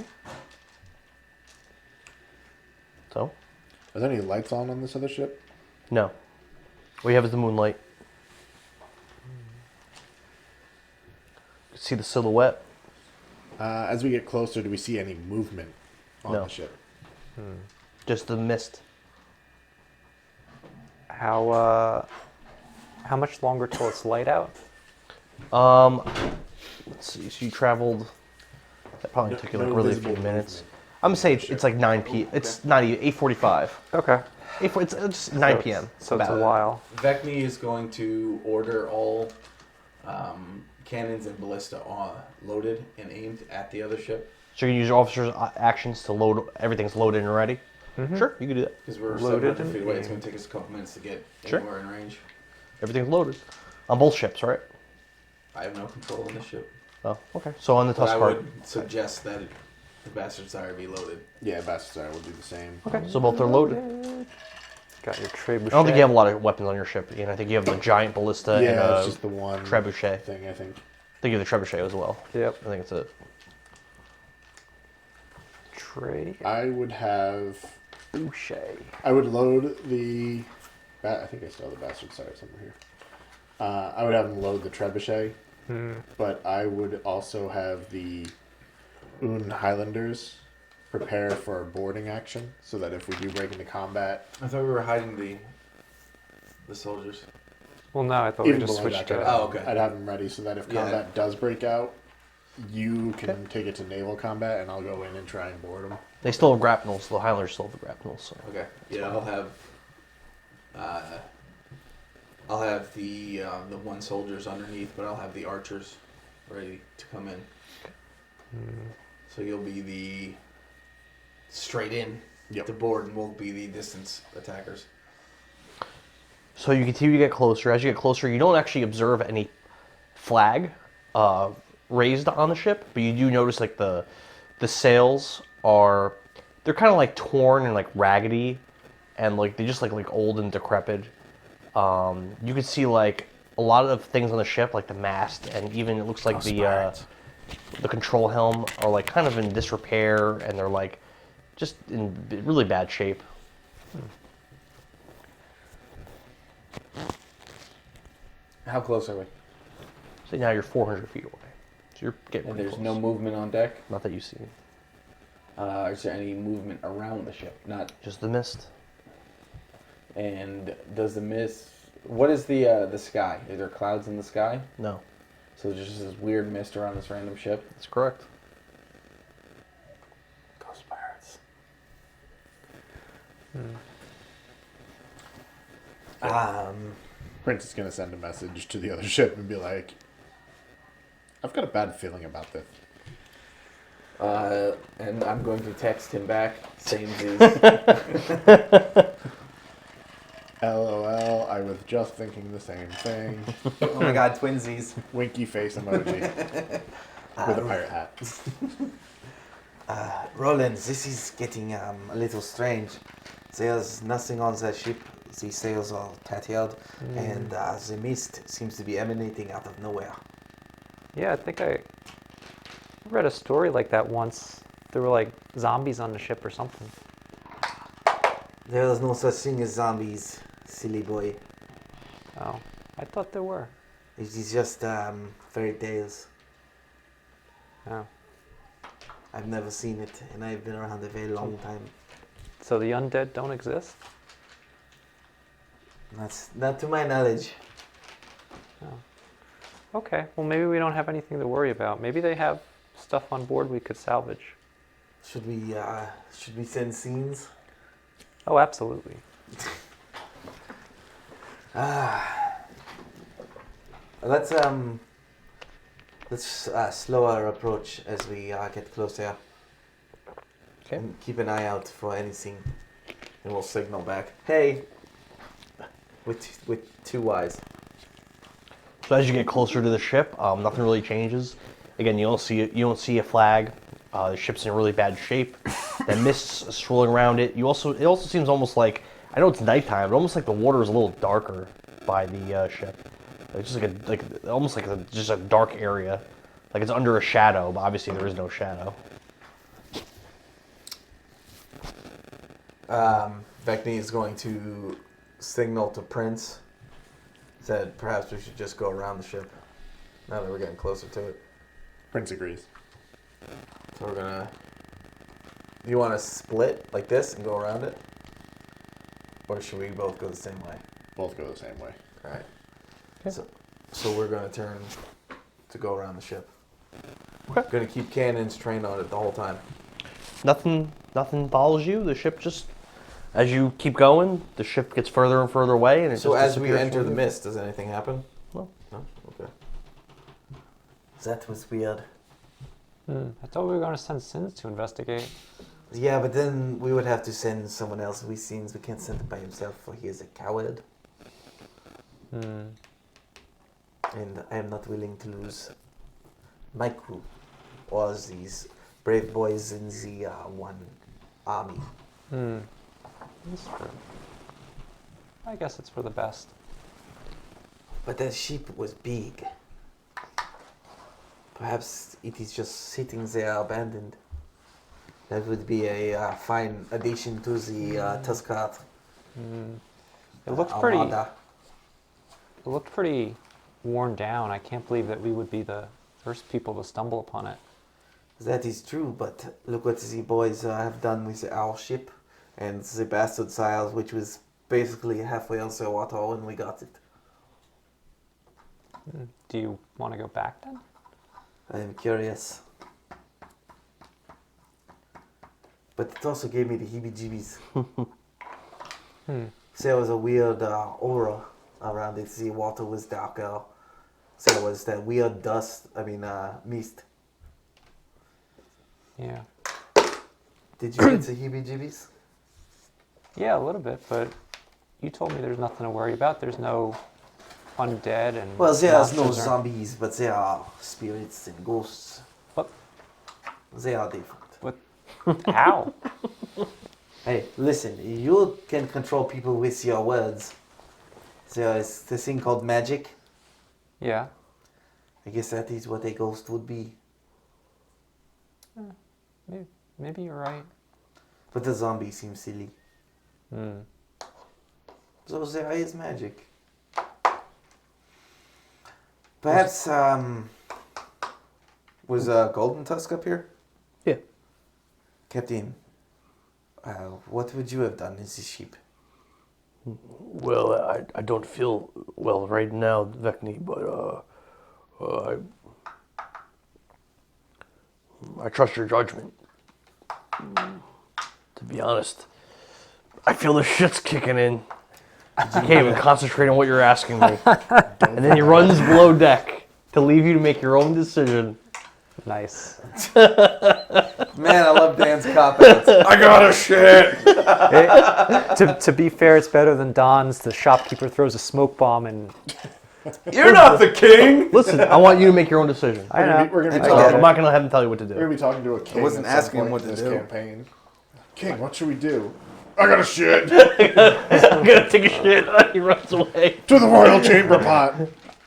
So, Are there any lights on this other ship? no. What you have is the moonlight. You can see the silhouette. As we get closer, do we see any movement on No. the ship? Just the mist. How much longer till it's light out? Let's see. So you traveled. That probably took you like really a few visible minutes. movement. I'm gonna say it's like 9 p. It's not even 8:45. Okay. It's 9 p.m. So it's a about. while. Vekni is going to order all cannons and ballista loaded and aimed at the other ship. So you can use your officers' actions to load. Everything's loaded and ready. Sure, you can do that. Because we're Loaded 700 feet and away, it's aimed. going to take us a couple minutes to get Sure. anywhere in range. Everything's loaded on both ships, right? I have no control on this ship. Oh, okay. So on the But I Tusk would suggest that the Bastard Sire be loaded. Yeah, Bastard will do the same. Okay. So both are loaded. Got your trebuchet. I don't think you have a lot of weapons on your ship, Ian. I think you have the giant ballista Yeah, and it's a just the one trebuchet. thing, I think. I think you have the trebuchet as well. Yep. I think it's it. I would have... Trebuchet. I would load the... I think I still have the Bastard Sire somewhere here. I would have him load the trebuchet, but I would also have the Un Highlanders prepare for a boarding action, so that if we do break into combat... I thought we were hiding the soldiers. Well, no, I thought we Even just below switched that, it. Oh, okay. I'd have them ready so that if Yeah. combat does break out, you can take it to naval combat, and I'll go in and try and board them. They still have grapnels. The Highlanders still have the grapnels. So. Okay. Yeah, I'll have the one soldiers underneath, but I'll have the archers ready to come in. So you'll be the straight in to board, and we'll be the distance attackers. So you continue to get closer. As you get closer, you don't actually observe any flag raised on the ship, but you do notice like the sails they're kind of like torn and like raggedy, and like they just like old and decrepit. You can see like a lot of things on the ship, like the mast, and even it looks like the control helm are like kind of in disrepair, and they're like just in really bad shape. How close are we? So now you're 400 feet away. So you're getting And pretty there's close. no movement on deck? Not that you see. Is there any movement around the ship? Not. Just the mist. And does the mist... What is the sky? Are there clouds in the sky? No. So there's just this weird mist around this random ship? That's correct. Ghost pirates. Prince is going to send a message to the other ship and be like, I've got a bad feeling about this. And I'm going to text him back, same Zeus. LOL, I was just thinking the same thing. Oh my god, twinsies. Winky face emoji. With a pirate hat. Roland, this is getting a little strange. There's nothing on the ship. The sails are tattered, and the mist seems to be emanating out of nowhere. Yeah, I think I read a story like that once. There were like zombies on the ship or something. There is no such thing as zombies, silly boy. Oh, I thought there were. It is just fairy tales. Oh. I've never seen it, and I've been around a very long time. So the undead don't exist? That's not to my knowledge. Okay, well maybe we don't have anything to worry about. Maybe they have stuff on board we could salvage. Should we send scenes? Oh, absolutely. Let's slow our approach as we get closer. Okay. And keep an eye out for anything, and we'll signal back. Hey, with two Y's. So as you get closer to the ship, nothing really changes. Again, you don't see a flag. The ship's in really bad shape. The mist's swirling around it. It also seems almost like, I know it's nighttime, but almost like the water is a little darker by the ship. It's just almost like just a dark area, like it's under a shadow, but obviously there is no shadow. Vekni is going to signal to Prince that perhaps we should just go around the ship now that we're getting closer to it. Prince agrees. So we're gonna. You want to split like this and go around it, or should we both go the same way? Both go the same way. All right. Okay. So we're gonna turn to go around the ship. Okay. Gonna keep cannons trained on it the whole time. Nothing follows you. The ship just, as you keep going, the ship gets further and further away, and So just as we disappears enter from the view. mist, does anything happen? No. No. Okay. That was weird. I thought we were going to send Sins to investigate. Yeah, but then we would have to send someone else. We can't send him by himself, for he is a coward. And I am not willing to lose my crew or these brave boys in the one army. That's true. I guess it's for the best. But that sheep was big. Perhaps it is just sitting there abandoned. That would be a fine addition to the Tusk cart. It looked pretty. Armada. It looked pretty worn down. I can't believe that we would be the first people to stumble upon it. That is true, but look what the boys have done with our ship and the bastard sails, which was basically halfway on the water when we got it. Do you want to go back then? I am curious. But it also gave me the heebie-jeebies. There was a weird aura around it. The water was darker. There was that weird mist. Yeah. Did you get the heebie-jeebies? Yeah, a little bit, but you told me there's nothing to worry about. There's no undead and Well, there's no monsters or- zombies, but there are spirits and ghosts. What? They are different. How? Hey, listen, you can control people with your words. There is this thing called magic. Yeah. I guess that is what a ghost would be. Maybe you're right. But the zombie seems silly. So there is magic. Perhaps, Was Golden Tusk up here? Yeah. Captain, what would you have done as a sheep? Well, I don't feel well right now, Vekni, but I trust your judgment. To be honest, I feel the shit's kicking in. I can't even concentrate on what you're asking me. And then he runs below deck to leave you to make your own decision. Nice. Man, I love Dan's cop-outs. I got a shit! To be fair, it's better than Don's. The shopkeeper throws a smoke bomb and You're not the king! Listen, I want you to make your own decision. I know. We're gonna be So talking. I'm not going to have him tell you what to We're gonna do. be talking to a king. wasn't at some asking him point what in to this do. campaign. King, what should we do? I got a shit I'm going to take a shit. He runs away. to the royal chamber pot.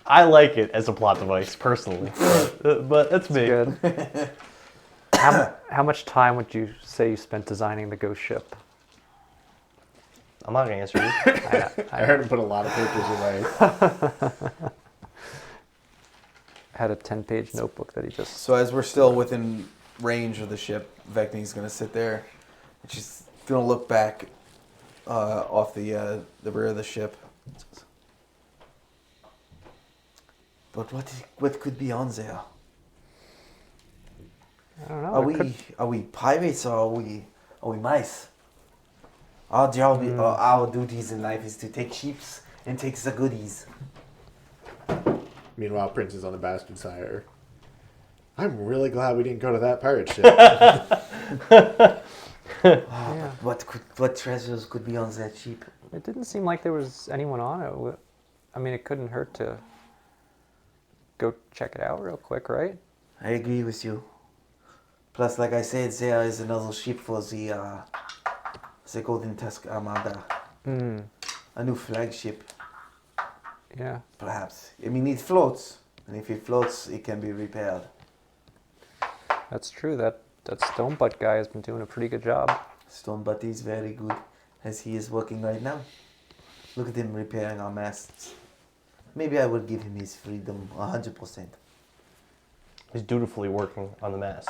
I like it as a plot device, personally. But that's me. Good. How much time would you say you spent designing the ghost ship? I'm not going to answer you. I heard him put a lot of papers away. Had a 10-page notebook that he just... So as we're still within range of the ship, Vekni's gonna sit there, and she's gonna look back off the rear of the ship. But what could be on there? I don't know. Are we pirates or are we mice? Our job, our duties in life is to take sheeps and take the goodies. Meanwhile, Prince is on the bastard sire. I'm really glad we didn't go to that pirate ship. Yeah. What treasures could be on that sheep? It didn't seem like there was anyone on it. I mean, it couldn't hurt to go check it out real quick, right? I agree with you. Plus, like I said, there is another ship for the Golden Tusk Armada. A new flagship, Yeah. perhaps. I mean, it floats, and if it floats, it can be repaired. That's true. That Stonebutt guy has been doing a pretty good job. Stonebutt is very good, as he is working right now. Look at him repairing our masts. Maybe I would give him his freedom 100%. He's dutifully working on the mast.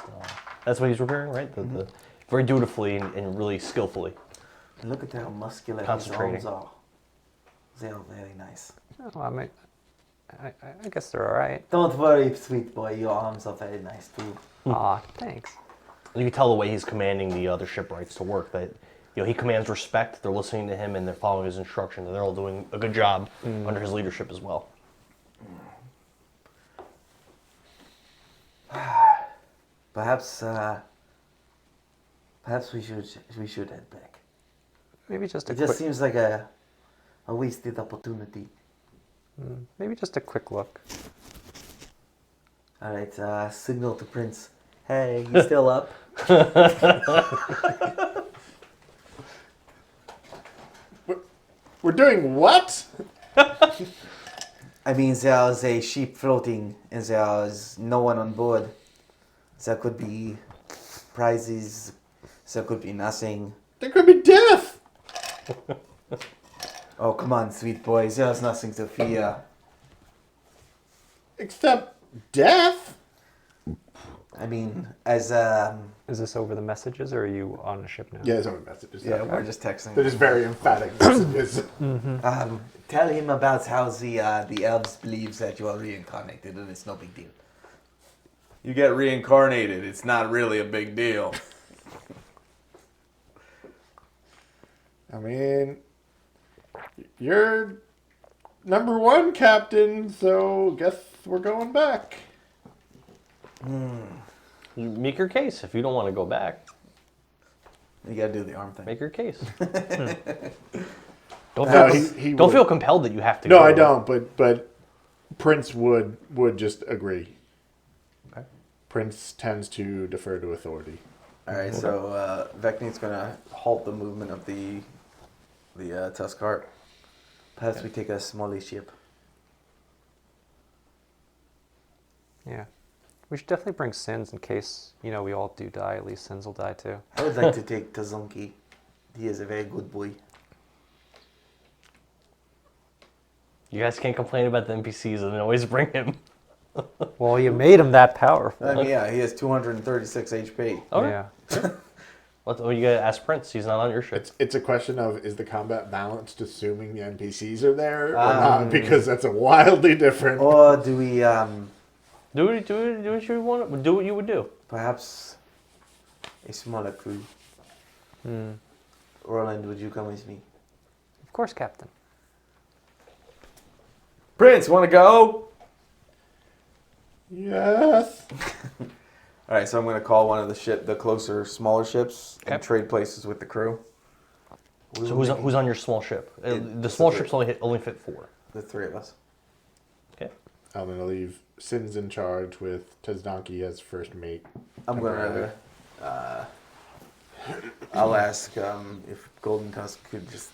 That's what he's repairing, right? The very dutifully and really skillfully. And look at how muscular his Concentrating. arms are. They are very nice. Oh, I guess they're all right. Don't worry, sweet boy. Your arms are very nice too. Aw, thanks. You can tell the way he's commanding the other shipwrights to work that he commands respect. They're listening to him and they're following his instructions. And they're all doing a good job under his leadership as well. Perhaps we should head back. Maybe just a It just quick. seems like a wasted opportunity. Maybe just a quick look. All right, signal to Prince. Hey, you still up? We're doing what? I mean, there's a ship floating and there's no one on board. There could be prizes. There could be nothing. There could be death. Oh, come on, sweet boys. There's nothing to fear. Except death? I mean, as Is this over the messages, or are you on the ship now? Yeah, there's only messages. Yeah, we're just texting. They're just very emphatic messages. tell him about how the elves believe that you are reincarnated, and it's no big deal. You get reincarnated. It's not really a big deal. I mean, you're number one, Captain, so guess we're going back. You make your case. If you don't want to go back, You gotta do the arm thing. make your case. Don't No, feel, he don't would. feel compelled that you have to No, go. I don't, but Prince would just agree. Okay. Prince tends to defer to authority. All right, so Vekni's gonna halt the movement of the Tusk cart. Perhaps we take a smaller ship. Yeah. We should definitely bring Sins in case, we all do die. At least Sins will die too. I would like to take Tazunki. He is a very good boy. You guys can't complain about the NPCs and always bring him. Well, you made him that powerful. I mean, yeah, he has 236 HP. Okay. Yeah. Well, you gotta ask Prince. He's not on your ship. It's a question of, is the combat balanced assuming the NPCs are there or not? Because that's a wildly different... Or do we, Do what you want. Do what you would do. perhaps a smaller crew? Roland, would you come with me? Of course, Captain. Prince, want to go? Yes. All right, so I'm gonna call one of the closer, smaller ships Okay. and trade places with the crew. So who's on your small ship? The it's small the ships only fit 4. The three of us. Okay. I'm going to leave Sins in charge with Tazdanki as first mate. I'm gonna. I'll ask if Golden Tusk could just.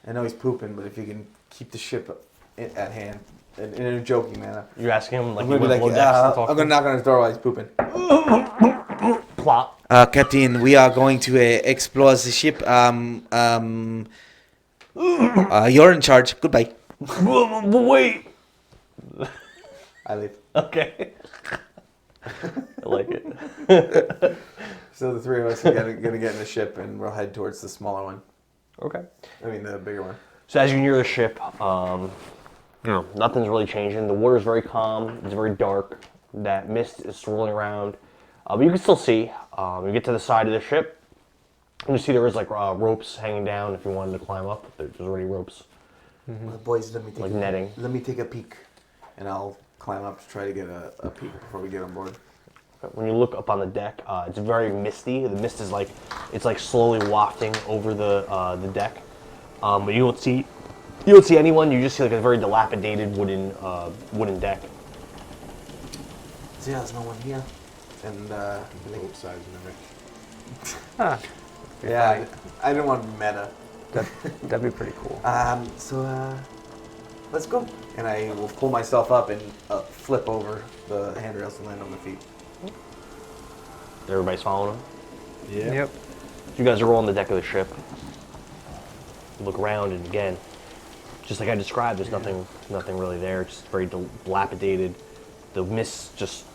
I know he's pooping, but if he can keep the ship at hand in a joking manner. You're asking him like I'm you gonna be went like, below decks to talk I'm to gonna knock on his door while he's pooping. Plop. Captain, we are going to explore the ship. You're in charge. Goodbye. Wait. I leave. Okay. I like it. So the three of us are gonna get in the ship and we'll head towards the smaller one. Okay. I mean the bigger one. So as you near the ship, nothing's really changing. The water's very calm. It's very dark. That mist is swirling around, but you can still see. You get to the side of the ship, and you see there is like ropes hanging down. If you wanted to climb up, there's already ropes, Well, boys, let me take like netting. Let me take a peek. And I'll climb up to try to get a peek before we get on board. When you look up on the deck, it's very misty. The mist is like slowly wafting over the deck, but you don't see anyone. You just see like a very dilapidated wooden deck. there's no one here. And Both sides mimic. Huh. Yeah, I didn't want meta. That'd be pretty cool. so let's go. And I will pull myself up and flip over the handrails and land on my feet. Everybody's following him. Yeah. Yep. You guys are all on the deck of the ship. You look around, and again, just like I described, there's nothing really there. It's just very dilapidated. The mist just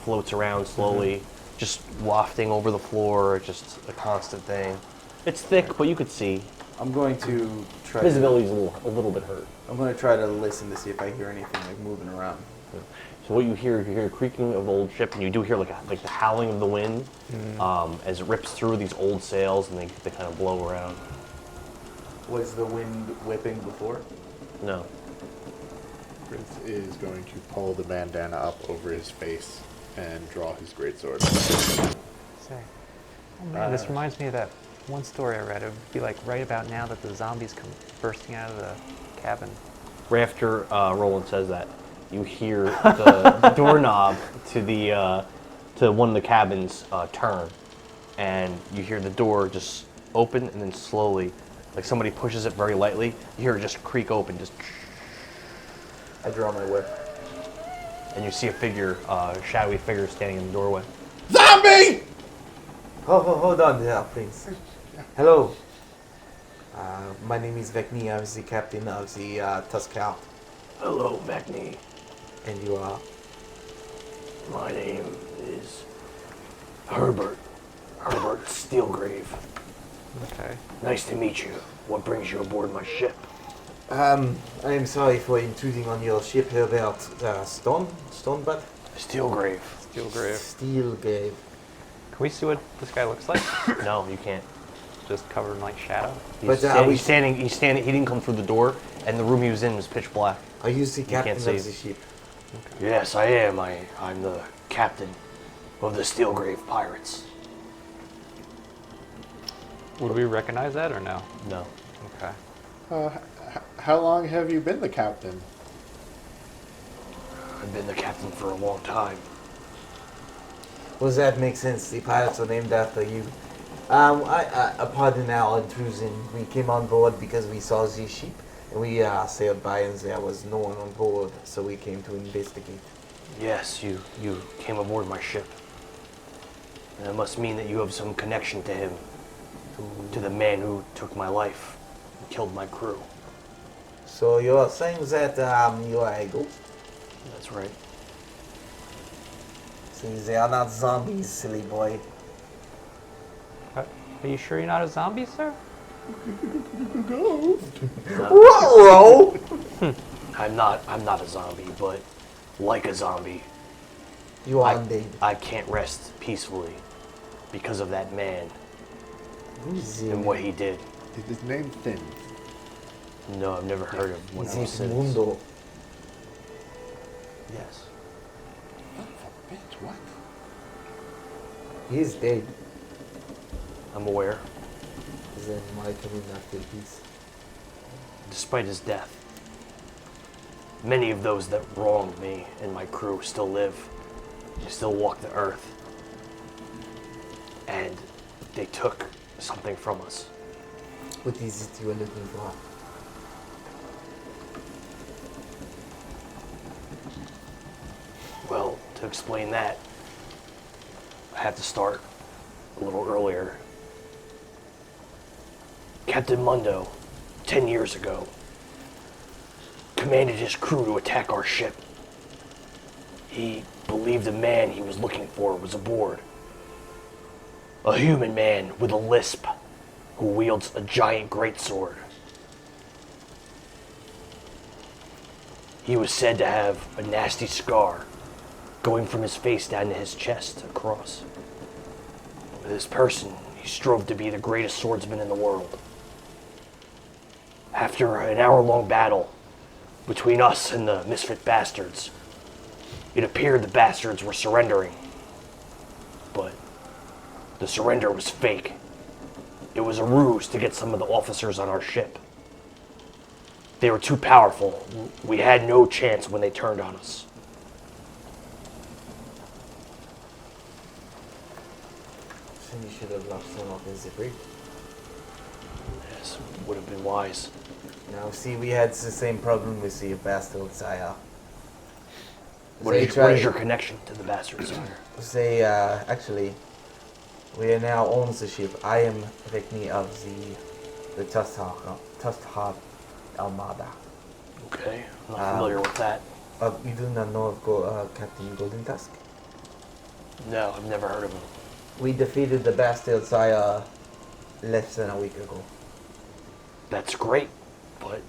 floats around slowly, just wafting over the floor. Just a constant thing. It's thick, but you could see. I'm going to try. Visibility's a little bit hurt. I'm going to try to listen to see if I hear anything like moving around. So what you hear the creaking of the old ship, and you do hear like the howling of the wind as it rips through these old sails, and they kind of blow around. Was the wind whipping before? No. Prince is going to pull the bandana up over his face and draw his greatsword. Say, oh man, this reminds me of that one story I read. It would be like right about now that the zombies come bursting out of the cabin. Right after Roland says that, you hear the doorknob to one of the cabins turn, and you hear the door just open and then slowly, like somebody pushes it very lightly. You hear it just creak open, just. I draw my whip. And you see a figure, shadowy figure, standing in the doorway. Zombie! Hold on there, Prince. Hello. My name is Vekni. I'm the captain of the Tusk Pirate. Hello, Vekni. And you are? My name is Herbert Steelgrave. Okay. Nice to meet you. What brings you aboard my ship? I am sorry for intruding on your ship, Herbert. Stonebutt? Steelgrave. Steelgrave. Can we see what this guy looks like? No, you can't. Just covered in like shadow. He's standing. He didn't come through the door, and the room he was in was pitch black. Are you the captain can't of see. the ship? Yes, I am. I'm the captain of the Steelgrave Pirates. Would we recognize that or no? No. Okay. How long have you been the captain? I've been the captain for a long time. Well, that makes sense. The pirates are named after you. Pardon our intrusion. We came on board because we saw the ship, and we sailed by, and there was no one on board, so we came to investigate. Yes, you came aboard my ship. And it must mean that you have some connection to him, to the man who took my life and killed my crew. So you're saying that you are a ghost? That's right. See, they are not zombies, silly boy. Are you sure you're not a zombie, sir? Whoa! I'm not a zombie, but like a zombie, You are indeed. I can't rest peacefully because of that man Who's and what he did. Is his name Thin? No, I've never heard of one Is of it those. Mundo? Yes. Bitch, what? He's dead. I'm aware. Then why can we not feel peace? Despite his death, many of those that wronged me and my crew still live. They still walk the earth. And they took something from us. What is it you are looking for? Well, to explain that, I have to start a little earlier. Captain Mundo, 10 years ago, commanded his crew to attack our ship. He believed the man he was looking for was aboard. A human man with a lisp who wields a giant greatsword. He was said to have a nasty scar going from his face down to his chest across. This person, he strove to be the greatest swordsman in the world. After an hour-long battle between us and the misfit bastards, it appeared the bastards were surrendering. But the surrender was fake. It was a ruse to get some of the officers on our ship. They were too powerful. We had no chance when they turned on us. then you should have locked some off in the brig. Yes, would have been wise. Now, see, we had the same problem with the bastard sire. What They is tried- your connection to the bastard sire? They, actually, we are now on the ship. I am Vekni of the Tusk Armada. Okay, I'm not familiar with that. You do not know of Captain Golden Tusk? No, I've never heard of him. We defeated the bastard sire less than a week ago. That's great, but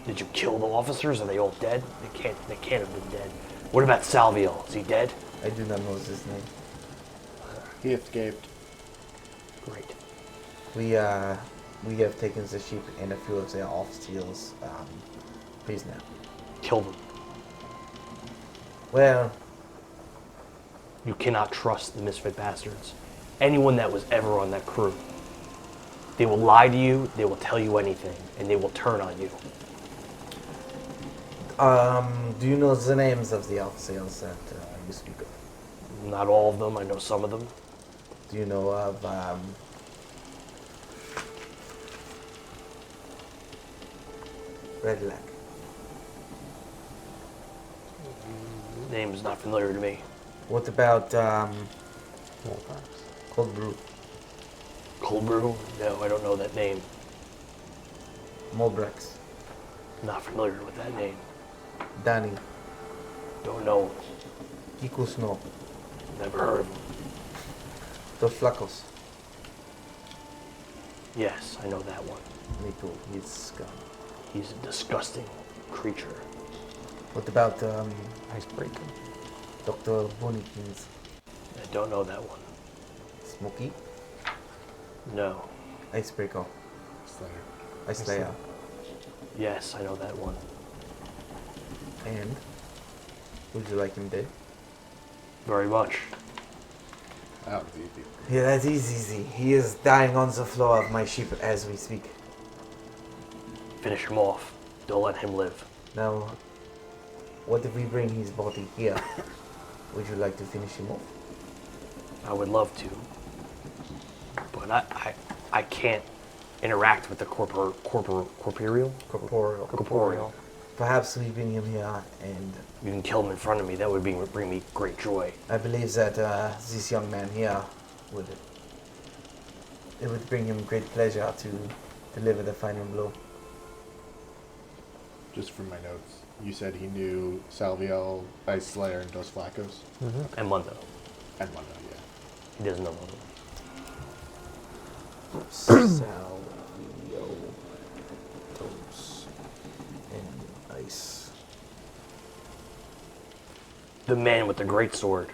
did you kill the officers? Are they all dead? They can't have been dead. What about Salviel? Is he dead? I do not know his name. He escaped. Great. We have taken the ship and a few of their off-steals prisoner. Kill them. Well, You cannot trust the misfit bastards. Anyone that was ever on that crew. They will lie to you, they will tell you anything, and they will turn on you. do you know the names of the off-sales that you speak of? Not all of them, I know some of them. Do you know of Red Lack? Name is not familiar to me. What about Wolfhawks. Cold Brew? Cold Brew? No, I don't know that name. Molbrex? Not familiar with that name. Danny? Don't know. Ikusno? Never heard of him. Dos Flacos? Yes, I know that one. Me too. He's scum. He's a disgusting creature. What about Icebreaker. Dr. Bonikins? I don't know that one. Smokey? No. Icebreaker? Slayer. Ice Slayer? Yes, I know that one. And? Would you like him dead? Very much. That was easy. Yeah, that is easy. He is dying on the floor of my ship as we speak. Finish him off. Don't let him live. Now, what if we bring his body here? Would you like to finish him off? I would love to. But I can't interact with the corporeal? Corporeal. Perhaps we bring him here, and You can kill him in front of me. That would bring me great joy. I believe that this young man here would bring him great pleasure to deliver the final blow. Just from my notes, you said he knew Salviel, Ice Slayer, and Dos Flacos, And Mundo. and Mundo, yeah. He doesn't know Mundo. Salvio, Dos, and Ice. The man with the great sword.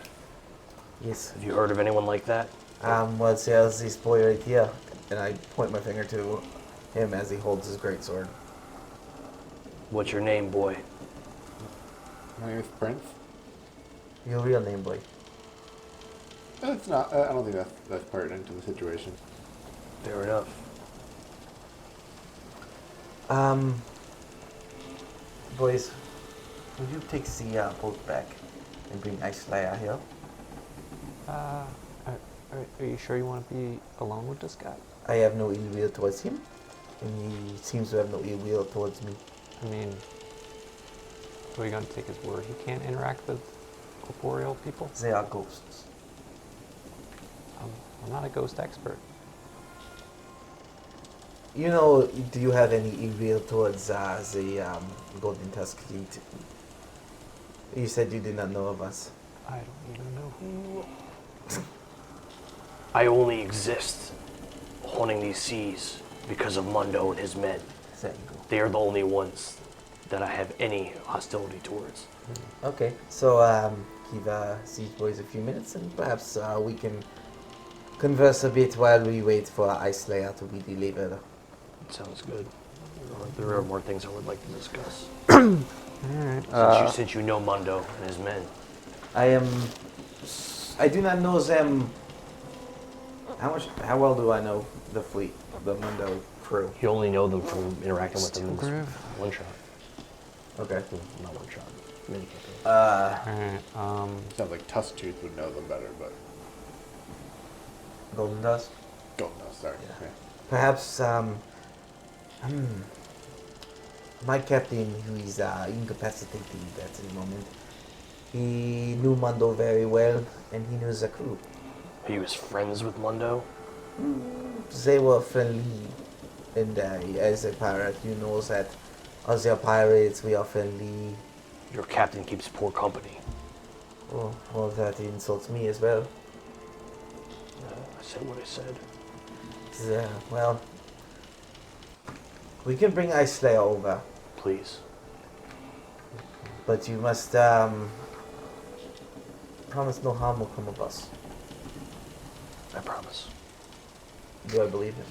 Yes. Have you heard of anyone like that? Well, there's this boy right here, and I point my finger to him as he holds his greatsword. What's your name, boy? My name is Prince. Your real name, boy. It's not. I don't think that's pertinent to the situation. Fair enough. Boys, would you take the boat back and bring Ice Slayer here? Are you sure you want to be alone with this guy? I have no ill will towards him, and he seems to have no ill will towards me. I mean, are you going to take his word? He can't interact with corporeal people? They are ghosts. I'm not a ghost expert. You know, do you have any ill will towards the Golden Tusk Fleet? You said you did not know of us. I don't even know who you are. I only exist haunting these seas because of Mundo and his men. There you go. They are the only ones that I have any hostility towards. Okay, so give these boys a few minutes, and perhaps we can converse a bit while we wait for Ice Slayer to be delivered. Sounds good. There are more things I would like to discuss. Alright. Since you know Mundo and his men. I do not know them. How well do I know the fleet, the Mundo crew? You only know them from interacting with them in Steelgrave? one shot. Okay. Not one shot. Many campaigns. Alright. Sounds like Tusktooth would know them better, but Golden Tusk. Golden Tusk, sorry. Yeah. Okay. Perhaps, my captain, who is incapacitated at the moment, he knew Mondo very well, and he knew the crew. He was friends with Mundo. They were friendly, and as a pirate, you know that as a pirates, we are friendly. Your captain keeps poor company. Oh, well, that insults me as well. I said what I said. Well, we can bring Ice Slayer over, Please. but you must promise no harm will come of us. I promise. Do I believe him?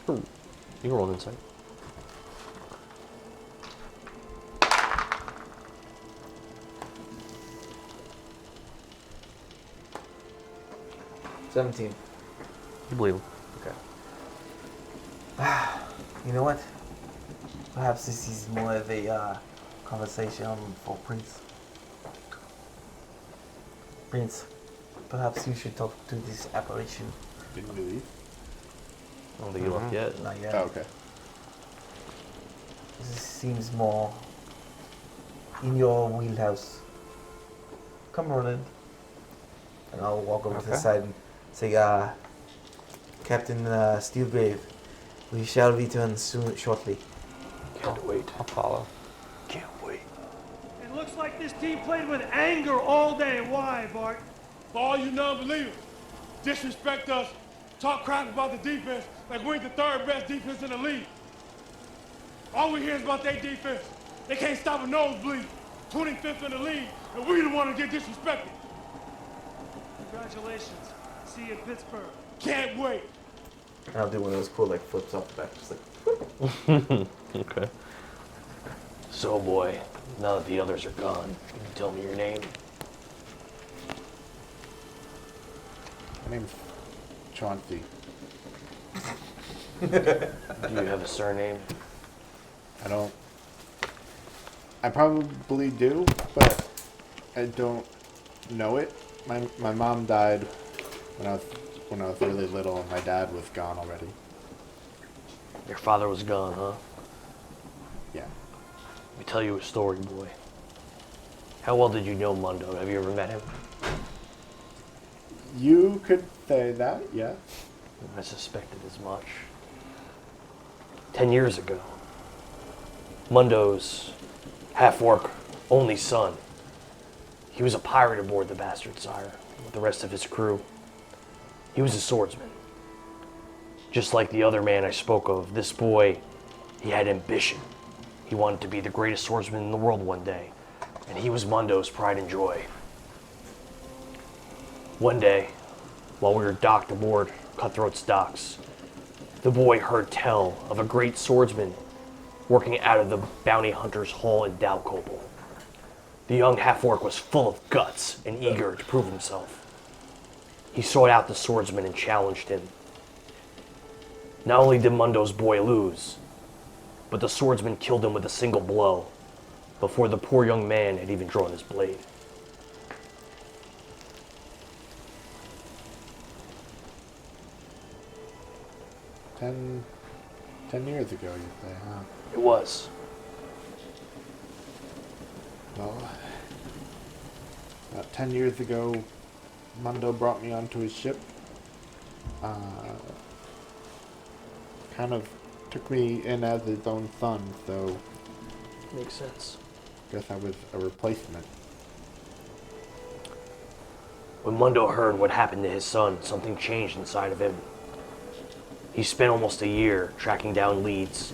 You can roll an insight. $17. You believe him. You know what? Perhaps this is more of a conversation for Prince. Prince, perhaps you should talk to this apparition. Didn't you leave? I don't think you left yet. Not yet. Oh, okay. This seems more in your wheelhouse. Come, Roland. And I'll walk over to the Okay. side and say, Captain Steelgrave, we shall return soon, shortly. Can't wait. I'll follow. Can't wait. It looks like this team played with anger all day. Why, Bart? For all you non-believers, disrespect us, talk crap about the defense like we ain't the third best defense in the league. All we hear is about their defense. They can't stop a nosebleed. 25th in the league, and we the one to get disrespected. Congratulations. See you in Pittsburgh. Can't wait. And I'll do one of those cool, like, flips off the back, just like, Okay. So, boy, now that the others are gone, can you tell me your name? My name's Chauncey. Do you have a surname? I don't. I probably do, but I don't know it. My mom died when I was really little, and my dad was gone already. Your father was gone, huh? Yeah. Let me tell you a story, boy. How well did you know Mundo? Have you ever met him? You could say that, yeah. I suspected as much. 10 years ago, Mundo's half-orc only son, he was a pirate aboard the Bastard Sire with the rest of his crew. He was a swordsman. Just like the other man I spoke of, this boy, he had ambition. He wanted to be the greatest swordsman in the world one day, and he was Mundo's pride and joy. One day, while we were docked aboard Cutthroat's docks, the boy heard tell of a great swordsman working out of the bounty hunter's hall in Dalcopel. The young half-orc was full of guts and eager to prove himself. He sought out the swordsman and challenged him. Not only did Mundo's boy lose, but the swordsman killed him with a single blow before the poor young man had even drawn his blade. Ten years ago, you say, huh? It was. Well, about 10 years ago, Mundo brought me onto his ship. Kind of took me in as his own son, so Makes sense. guess I was a replacement. When Mundo heard what happened to his son, something changed inside of him. He spent almost a year tracking down leads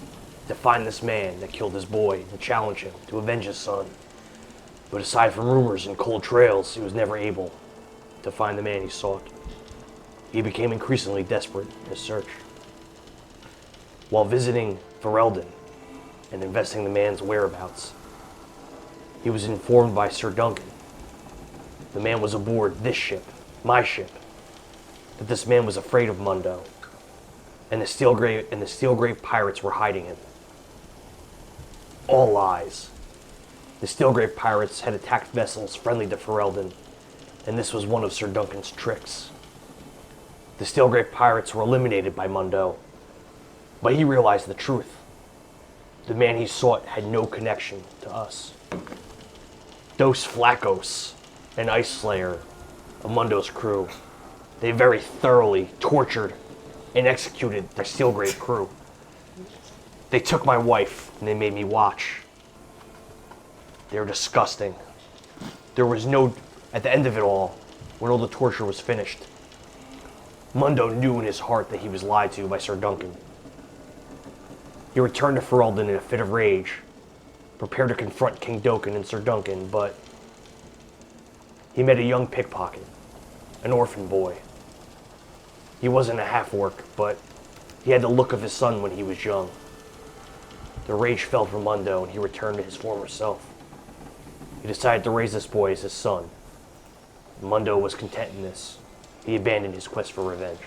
to find this man that killed his boy and challenge him to avenge his son. But aside from rumors and cold trails, he was never able to find the man he sought. He became increasingly desperate in his search. While visiting Ferelden and investing the man's whereabouts, he was informed by Sir Duncan, the man was aboard this ship, my ship, that this man was afraid of Mundo, and the Steelgrave pirates were hiding him. All lies. The Steelgrave pirates had attacked vessels friendly to Ferelden, and this was one of Sir Duncan's tricks. The Steelgrave pirates were eliminated by Mundo, but he realized the truth. The man he sought had no connection to us. Dos Flacos, an ice slayer of Mundo's crew, they very thoroughly tortured and executed their Steelgrave crew. They took my wife and they made me watch. They were disgusting. There was no, at the end of it all, when all the torture was finished, Mundo knew in his heart that he was lied to by Sir Duncan. He returned to Ferelden in a fit of rage, prepared to confront King Dokkan and Sir Duncan, but he met a young pickpocket, an orphan boy. He wasn't a half-orc, but he had the look of his son when he was young. The rage fell from Mundo and he returned to his former self. He decided to raise this boy as his son. Mundo was content in this. He abandoned his quest for revenge.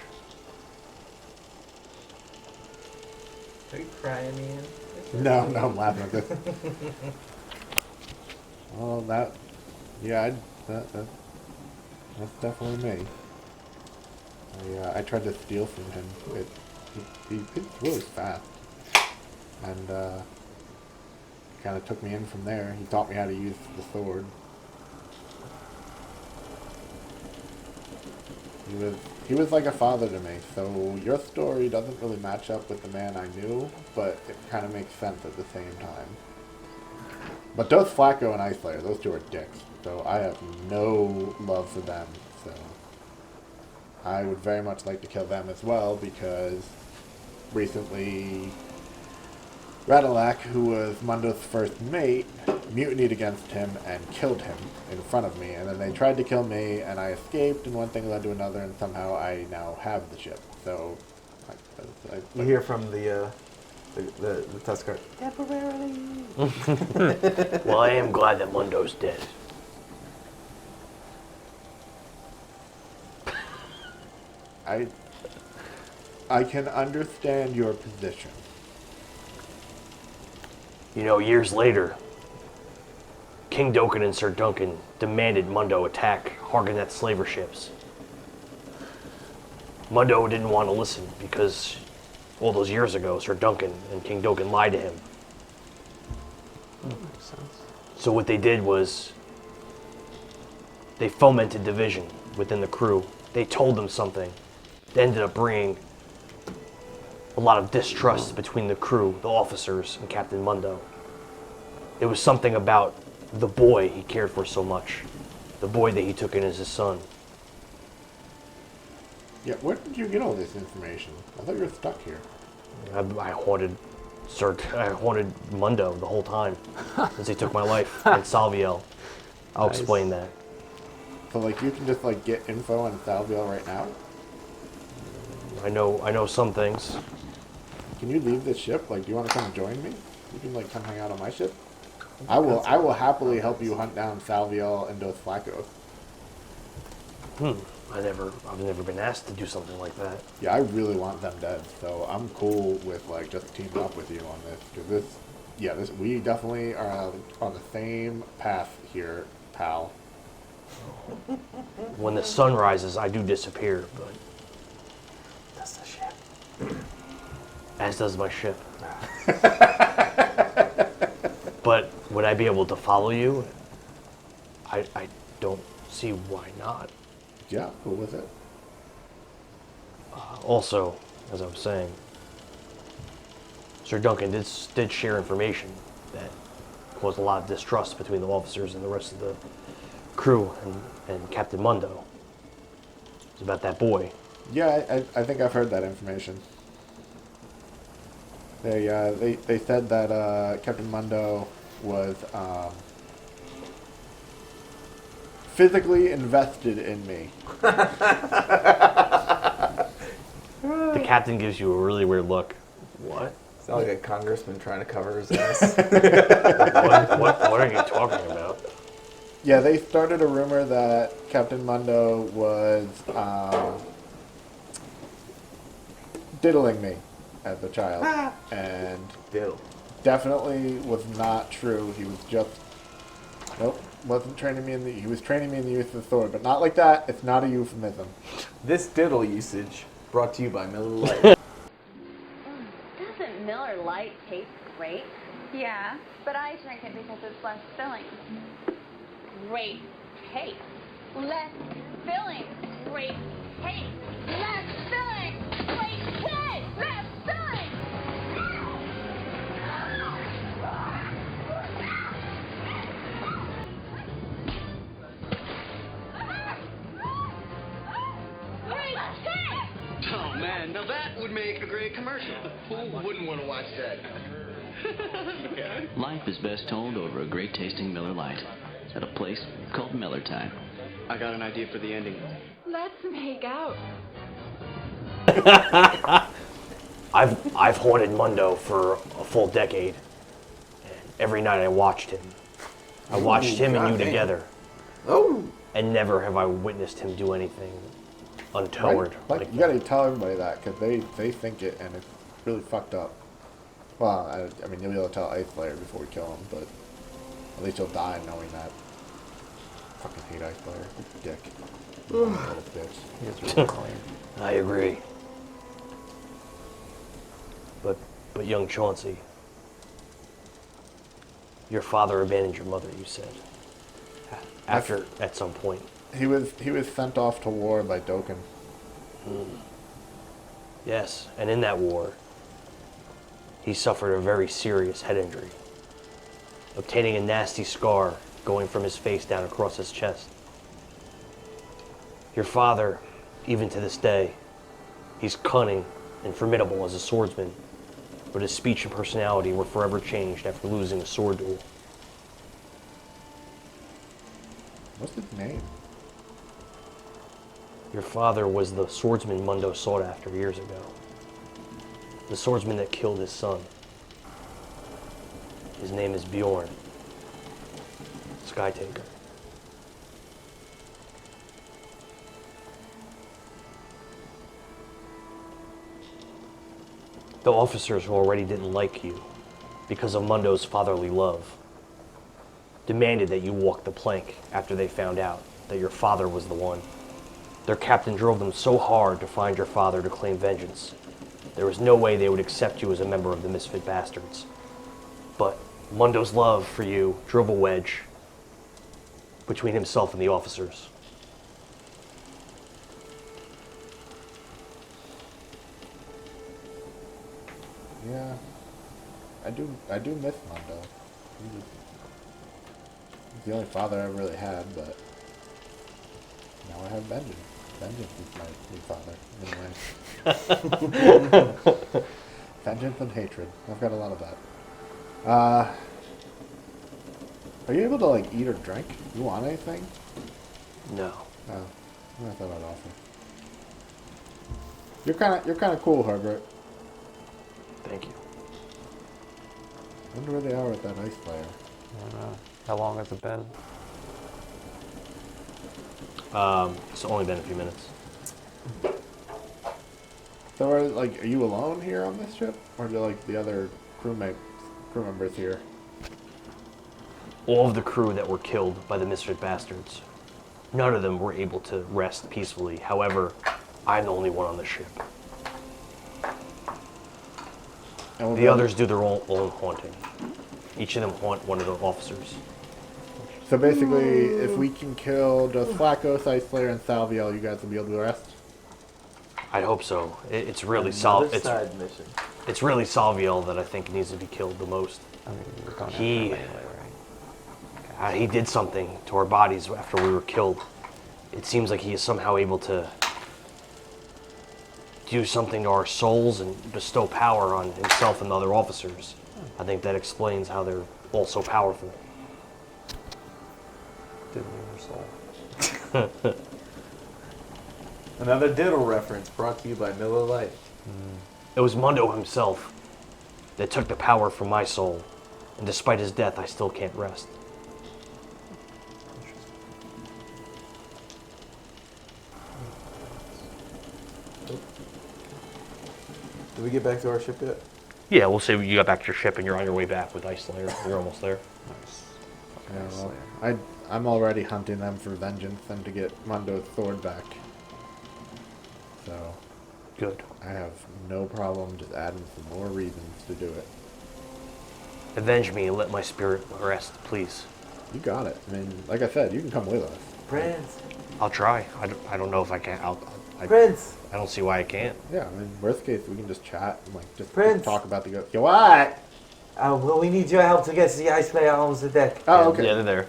Are you crying, Ian? No, I'm laughing at this. Well, that's definitely me. I tried to steal from him. It's really fast, and kind of took me in from there. He taught me how to use the sword. He was like a father to me. So your story doesn't really match up with the man I knew, but it kind of makes sense at the same time. But those Flacco and Ice Slayer, those two are dicks. So I have no love for them. So I would very much like to kill them as well, because recently Radalak, who was Mundo's first mate, mutinied against him and killed him in front of me. And then they tried to kill me, and I escaped, and one thing led to another, and somehow I now have the ship. So You hear from the Tuskar. Temporarily. Well, I am glad that Mundo's dead. I can understand your position. You know, years later, King Dokkan and Sir Duncan demanded Mundo attack Hargonet's slaver ships. Mundo didn't want to listen because all those years ago, Sir Duncan and King Dokkan lied to him. Makes sense. So what they did was they fomented division within the crew. They told them something that ended up bringing a lot of distrust between the crew, the officers, and Captain Mundo. It was something about the boy he cared for so much, the boy that he took in as his son. Yeah, where did you get all this information? I thought you were stuck here. I haunted Mundo the whole time since he took my life in Salviel. I'll Nice. explain that. So, like, you can just, like, get info on Salviel right now? I know some things. Can you leave this ship? Like, do you want to come join me? You can, like, come hang out on my ship. I will happily help you hunt down Salviel and Dos Flacos. I've never been asked to do something like that. Yeah, I really want them dead, so I'm cool with, like, just teaming up with you on this. Because we definitely are on the same path here, pal. When the sun rises, I do disappear, but That's the ship. as does my ship. But would I be able to follow you? I don't see why not. Yeah, cool with it. Also, as I was saying, Sir Duncan did share information that caused a lot of distrust between the officers and the rest of the crew and Captain Mundo. It's about that boy. Yeah, I think I've heard that information. They said that Captain Mundo was physically invested in me. The captain gives you a really weird look. What? Sound like a congressman trying to cover his ass. What are you talking about? Yeah, they started a rumor that Captain Mundo was diddling me as a child, and Diddle. definitely was not true. He was just Nope, wasn't training me in the. He was training me in the use of the sword, but not like that. It's not a euphemism. This diddle usage brought to you by Miller Lite. Doesn't Miller Lite taste great? Yeah, but I drink it because it's less filling. Great taste. Less filling. Great taste. Less filling. Great taste. Less filling. Great taste. Oh man, now that would make a great commercial. Who wouldn't want to watch that? Life is best told over a great tasting Miller Lite at a place called Miller Time. I got an idea for the ending. Let's make out. I've haunted Mundo for a full decade. And every night I watched him. I watched him and you together. Oh! And never have I witnessed him do anything untoward. Right? Like, you gotta tell everybody that, because they think it, and it's really fucked up. Well, I mean, you'll be able to tell Ice Slayer before we kill him, but at least you'll die knowing that. Fucking hate Ice Slayer. Dick. Little bitch. He is really annoying. I agree. But young Chauncey, your father abandoned your mother, you said. At some point. He was sent off to war by Dokkan. Yes, and in that war, he suffered a very serious head injury, obtaining a nasty scar going from his face down across his chest. Your father, even to this day, he's cunning and formidable as a swordsman, but his speech and personality were forever changed after losing a sword duel. What's his name? Your father was the swordsman Mundo sought after years ago. The swordsman that killed his son. His name is Bjorn Skytaker. The officers who already didn't like you because of Mundo's fatherly love demanded that you walk the plank after they found out that your father was the one. Their captain drove them so hard to find your father to claim vengeance. There was no way they would accept you as a member of the Misfit Bastards. But Mundo's love for you drove a wedge between himself and the officers. Yeah, I do miss Mundo. He's the only father I really had, but now I have Vengeance. Vengeance is my new father, in a way. Vengeance and hatred. I've got a lot of that. Are you able to like eat or drink? You want anything? No. Oh, I thought I'd offer. You're kind of cool, Herbert. Thank you. I wonder where they are with that ice player. I don't know. How long has it been? It's only been a few minutes. So are you alone here on this ship? Or do like the other crew members here? All of the crew that were killed by the Misfit Bastards, none of them were able to rest peacefully. However, I'm the only one on the ship. The others do their own haunting. Each of them haunt one of the officers. So basically, if we can kill just Flacos, Ice Slayer, and Salviel, you guys will be able to rest? I'd hope so. It's really Side mission. It's really Salviel that I think needs to be killed the most. I mean, we're going He- after him anyway, right? He did something to our bodies after we were killed. It seems like he is somehow able to do something to our souls and bestow power on himself and the other officers. I think that explains how they're all so powerful. Didn't leave your soul. Another diddle reference brought to you by Miller Lite. It was Mundo himself that took the power from my soul, and despite his death, I still can't rest. Did we get back to our ship yet? Yeah, we'll say you got back to your ship and you're on your way back with Ice Slayer. You're almost there. Nice. Yeah, well, I'm already hunting them for vengeance and to get Mundo's sword back. So, Good. I have no problem just adding some more reasons to do it. Avenge me and let my spirit rest, please. You got it. I mean, like I said, you can come with us. Prince. I'll try. I don't know if I can. Prince. I don't see why I can't. Yeah, I mean, worst case, we can just chat and like just Prince. talk about the go. Yo, what? Well, we need your help to get the ice player on the deck. Oh, okay. Yeah, they're there.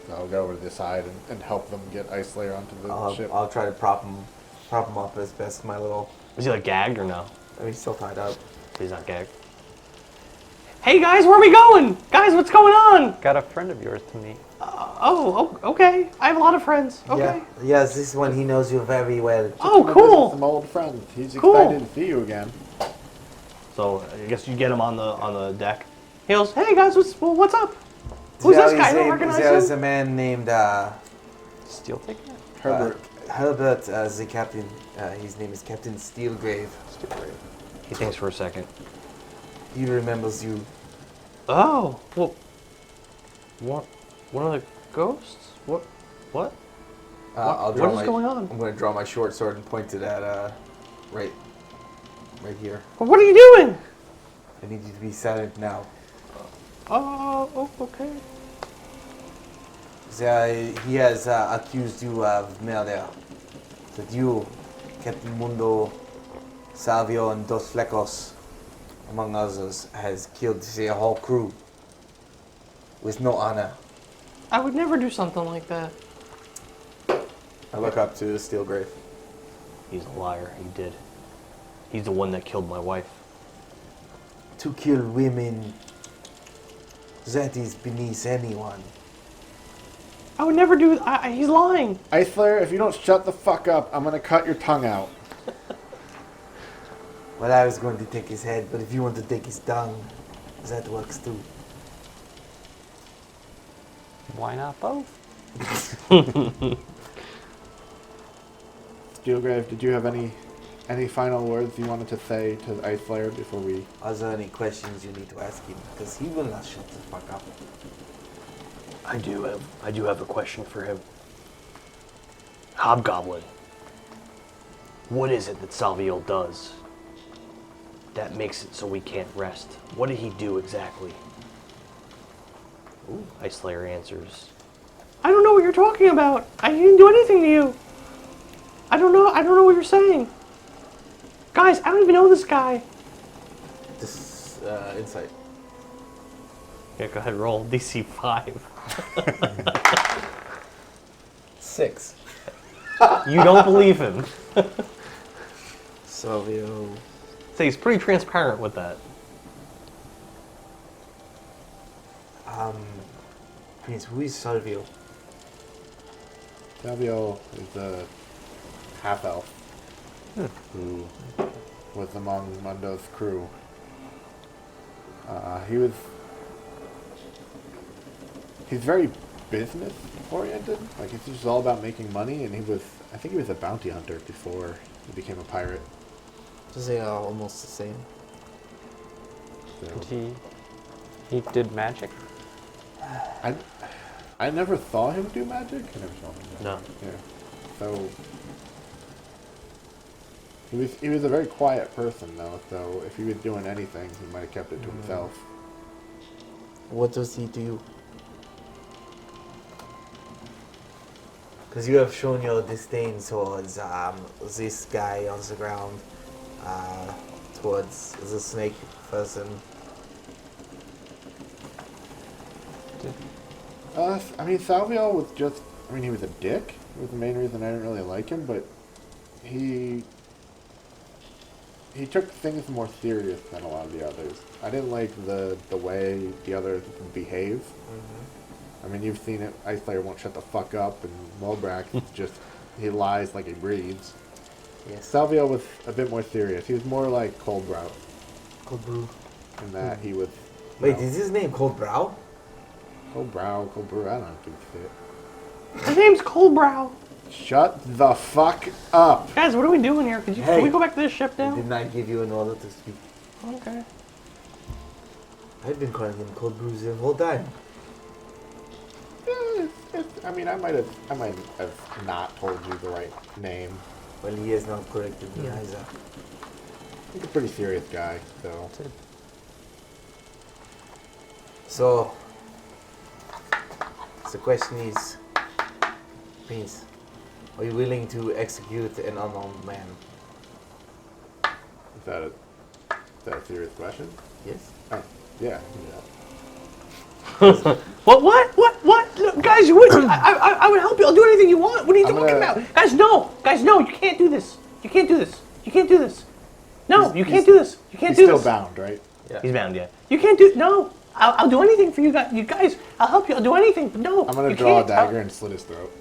So I'll go over to the side and help them get Ice Slayer onto the ship. I'll try to prop him up as best my little. Is he like gagged or no? He's still tied up. He's not gagged. Hey guys, where are we going? Guys, what's going on? Got a friend of yours to meet. Okay. I have a lot of friends. Okay. Yeah. Yes, this one he knows you very well. Oh, cool. Some old friends. He's Cool. excited to see you again. So I guess you get him on the deck. He goes, "Hey guys, what's up? Who's this guy? I don't recognize him." There's a man named Steeltaker? Herbert. Herbert, the captain. His name is Captain Steelgrave. He thinks for a second. He remembers you. Oh, well, what? One of the ghosts? What? What is going on? I'm going to draw my short sword and point it at right here. Well, what are you doing? I need you to be silent now. Oh, okay. He has accused you of murder. That you, Captain Mundo, Savio, and Dos Flecos, among others, has killed the whole crew with no honor. I would never do something like that. I look up to Steelgrave. He's a liar. He did. He's the one that killed my wife. To kill women, that is beneath anyone. I would never do. He's lying. Ice Slayer, if you don't shut the fuck up, I'm gonna cut your tongue out. Well, I was going to take his head, but if you want to take his tongue, that works too. Why not both? Steelgrave, did you have any final words you wanted to say to Ice Slayer before we... Are there any questions you need to ask him? Because he will not shut the fuck up. I do have a question for him. Hobgoblin. What is it that Salviel does that makes it so we can't rest? What did he do exactly? Ooh, Ice Slayer answers. I don't know what you're talking about. I didn't do anything to you. I don't know what you're saying. Guys, I don't even know this guy. This insight. Yeah, go ahead, roll DC 5. 6. You don't believe him. Salvio. So he's pretty transparent with that. Prince, who is Salvio? Salvio is a half-elf who was among Mundo's crew. He's very business-oriented. Like, it's just all about making money, and I think he was a bounty hunter before he became a pirate. So they are almost the same. So, He did magic? I never saw him do magic. I never saw him do No. magic. Yeah. So he was a very quiet person though. So if he was doing anything, he might have kept it to himself. What does he do? Because you have shown your disdain towards this guy on the ground, towards the snake person. I mean, Salvio was just... I mean, he was a dick. It was the main reason I didn't really like him, but he took things more serious than a lot of the others. I didn't like the way the others behave. I mean, you've seen it. Ice Slayer won't shut the fuck up, and Mulbrack just... he lies like he breathes. Yes. Salvio was a bit more serious. He was more like Cold Brow. Cold Brew. In that he was... Wait, is his name Cold Brow? Cold Brew, I don't know if it's fit. His name's Coldbrow. Shut the fuck up! Guys, what are we doing here? Can we go back to this ship now? I did not give you an order to speak. Okay. I've been calling him Cold Brew the whole time. I mean, I might have not told you the right name. Well, he has not corrected me either. He's a pretty serious guy, so. So, the question is, Prince, are you willing to execute an unarmed man? Is that a serious question? Yes. Oh, yeah. What? Look, guys, I would help you. I'll do anything you want. What are you talking about? Guys, no, you can't do this. You can't do this. You can't do this. No, you can't do this. You can't do this. He's still bound, right? Yeah. He's bound, yeah. You can't do. No, I'll do anything for you guys. You guys, I'll help you. I'll do anything. But no, I'm gonna draw a dagger and slit his throat.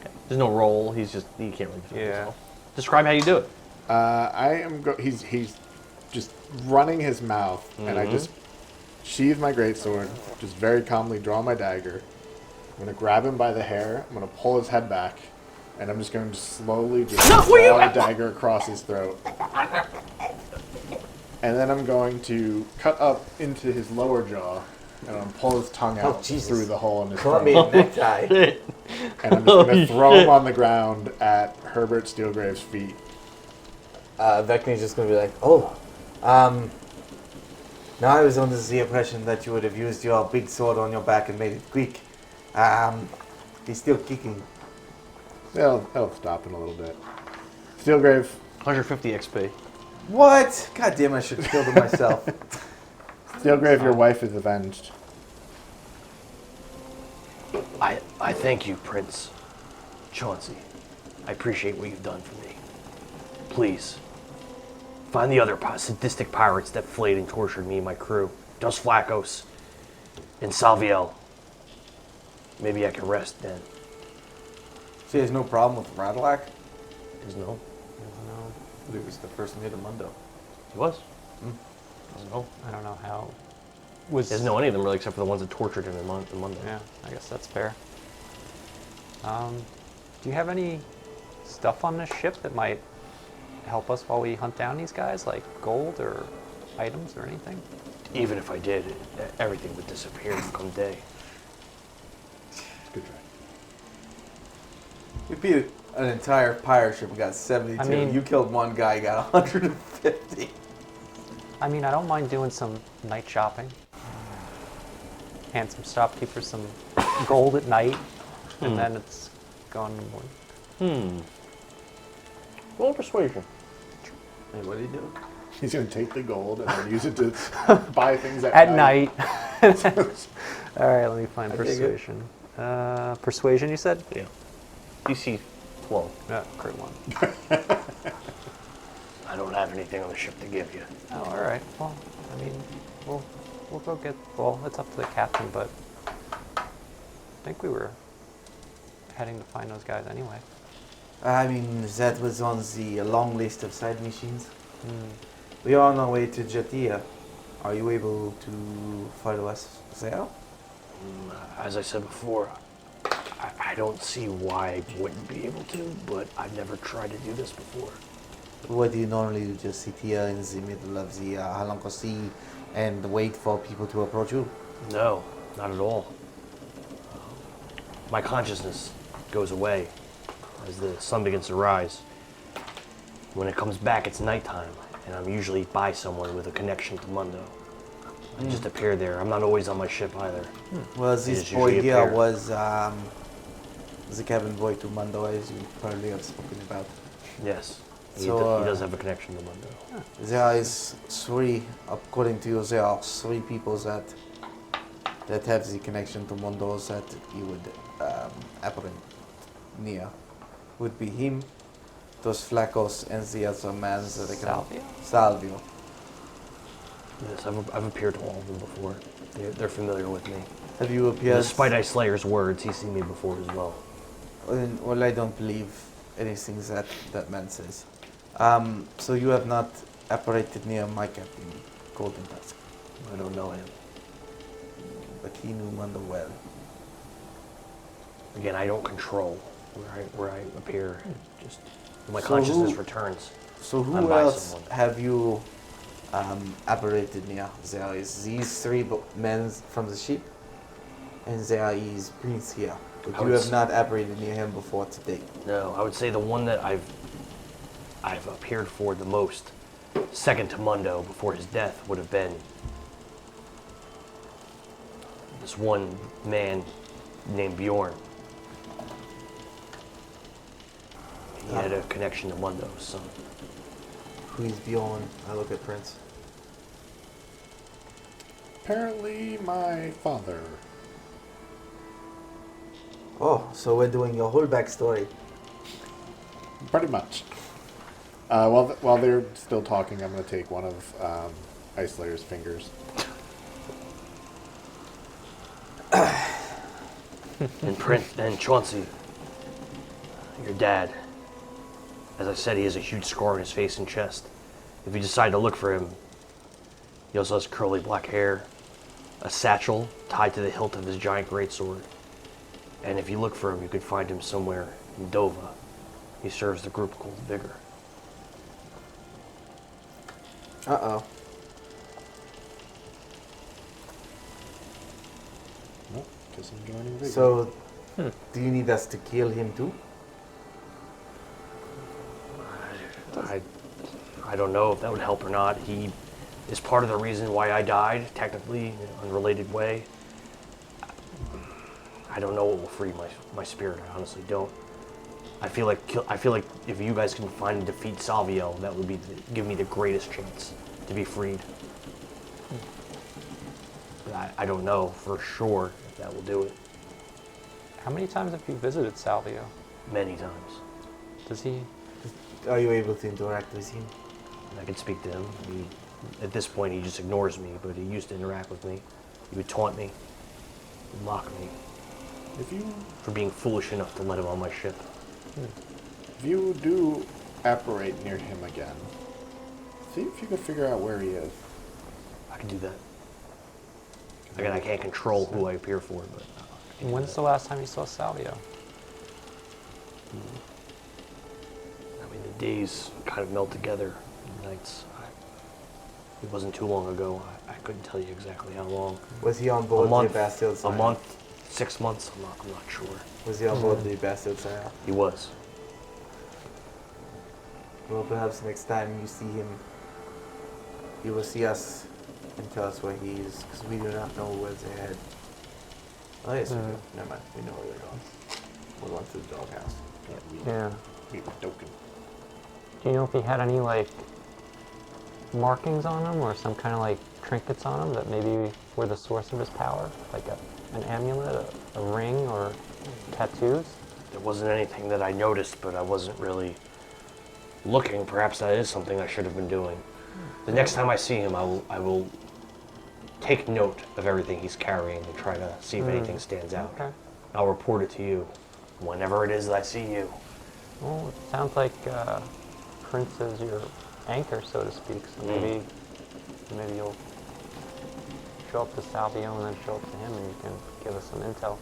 Okay. There's no roll. He can't really do himself. Describe how you do it. He's just running his mouth, and I just sheathe my greatsword, just very calmly draw my dagger. I'm gonna grab him by the hair. I'm gonna pull his head back, and I'm just going to slowly just draw the dagger across his throat. And then I'm going to cut up into his lower jaw, and I'm gonna pull his tongue out through the hole in his throat. Call me a necktie. And I'm just gonna throw him on the ground at Herbert Steelgrave's feet. Vekni's just gonna be like, now I was under the impression that you would have used your big sword on your back and made it quick. He's still kicking. That'll stop in a little bit. Steelgrave. 150 XP. What? God damn, I should have killed him myself. Steelgrave, your wife is avenged. I thank you, Prince. Chauncey, I appreciate what you've done for me. Please, find the other sadistic pirates that flayed and tortured me and my crew. Dos Flacos and Salviel. Maybe I can rest then. She has no problem with Radlac? There's no. He was the first mid of Mundo. He was? Doesn't know. I don't know how. He doesn't know any of them really, except for the ones that tortured him in Mundo. Yeah, I guess that's fair. Do you have any stuff on this ship that might help us while we hunt down these guys, like gold or items or anything? Even if I did, everything would disappear come day. Good try. We beat an entire pirate ship and got 72. I mean, you killed one guy, got 150. I mean, I don't mind doing some night shopping. Hand some shopkeepers some gold at night, and then it's gone in the morning. Roll persuasion. Hey, what are you doing? He's going to take the gold and then use it to buy things at night. All right, let me find persuasion. Persuasion, you said? Yeah. DC 12. Yeah, crit 1. I don't have anything on the ship to give you. Oh, all right. Well, I mean, we'll go get. Well, it's up to the captain, but I think we were heading to find those guys anyway. I mean, that was on the long list of side missions. We are on our way to Jatia. Are you able to follow us there? As I said before, I don't see why I wouldn't be able to, but I've never tried to do this before. What do you normally do? Just sit here in the middle of the Halanko Sea and wait for people to approach you? No, not at all. My consciousness goes away as the sun begins to rise. When it comes back, it's nighttime, and I'm usually by someone with a connection to Mundo. I just appear there. I'm not always on my ship either. Well, this boy here was the cabin boy to Mundo, as you probably have spoken about. Yes. He So, does have a connection to Mundo. There is three, according to you, there are three people that have the connection to Mundo that you would apprehend near. Would be him, Dos Flacos, and the other man that I can... Salvio. Yes, I've appeared to all of them before. They're familiar with me. Have you appeared... Despite I Slayer's words, he's seen me before as well. Well, I don't believe anything that man says. So you have not operated near my captain, Golden Tusk. I don't know him. But he knew Mundo well. Again, I don't control where I appear. Just when my consciousness returns. So who else have you operated near? There is these three men from the ship? And there is Prince here. But I you would have not operated near him before today. No, I would say the one that I've appeared for the most, second to Mundo before his death, would have been this one man named Bjorn. He had a connection to Mundo's son. Who is Bjorn? I look at Prince. Apparently, my father. Oh, so we're doing your whole backstory. Pretty much. While they're still talking, I'm going to take one of Ice Slayer's fingers. And Prince and Chauncey, your dad. As I said, he has a huge scar on his face and chest. If you decide to look for him, he also has curly black hair, a satchel tied to the hilt of his giant greatsword. And if you look for him, you could find him somewhere in Dovah. He serves the group called Vigor. Uh-oh. Well, guess I'm joining Vigor. So, do you need us to kill him too? I don't know if that would help or not. He is part of the reason why I died, technically, in an unrelated way. I don't know what will free my spirit. I honestly don't. I feel like if you guys can find and defeat Salvio, that would give me the greatest chance to be freed. But I don't know for sure if that will do it. How many times have you visited Salvio? Many times. Does he? Are you able to interact with him? I can speak to him. At this point, he just ignores me, but he used to interact with me. He would taunt me, mock me, for being foolish enough to let him on my ship. If you do apparate near him again, see if you can figure out where he is. I can do that. Again, I can't control who I appear for, but... When's the last time you saw Salvio? I mean, the days kind of melt together, the nights. It wasn't too long ago. I couldn't tell you exactly how long. Was he on board the Bastille Sire? A month, 6 months, I'm not sure. Was he on board the Bastille Sire? He was. Well, perhaps next time you see him, you will see us and tell us where he is, because we do not know where they're headed. Oh, yes, we do. Never mind. We know where they're going. We're going to the doghouse. Yeah. We were token. Do you know if he had any, like, markings on him or some kind of, like, trinkets on him that maybe were the source of his power? Like an amulet, a ring, or tattoos? There wasn't anything that I noticed, but I wasn't really looking. Perhaps that is something I should have been doing. The next time I see him, I will take note of everything he's carrying and try to see if anything stands out. Okay. I'll report it to you whenever it is that I see you. Well, it sounds like Prince is your anchor, so to speak. So maybe you'll show up to Salvio and then show up to him, and you can give us some intel.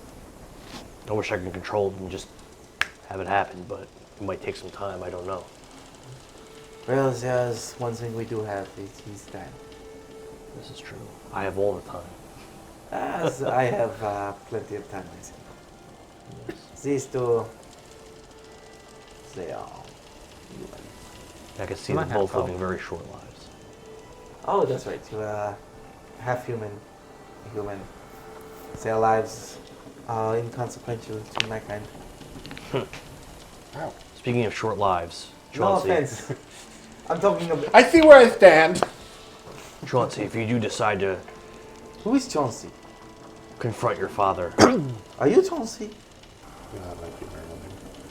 I wish I could control it and just have it happen, but it might take some time. I don't know. Well, there's one thing we do have, is his time. This is true. I have all the time. As I have plenty of time myself. These two, they are human. I can see them both living very short lives. Oh, that's right. You are half human, Their lives are inconsequential to my kind. Wow. Speaking of short lives, No Chauncey, offense. I'm talking about... I see where I stand. Chauncey, if you do decide to Who is Chauncey? confront your father, Are you Chauncey? That might be Marilyn.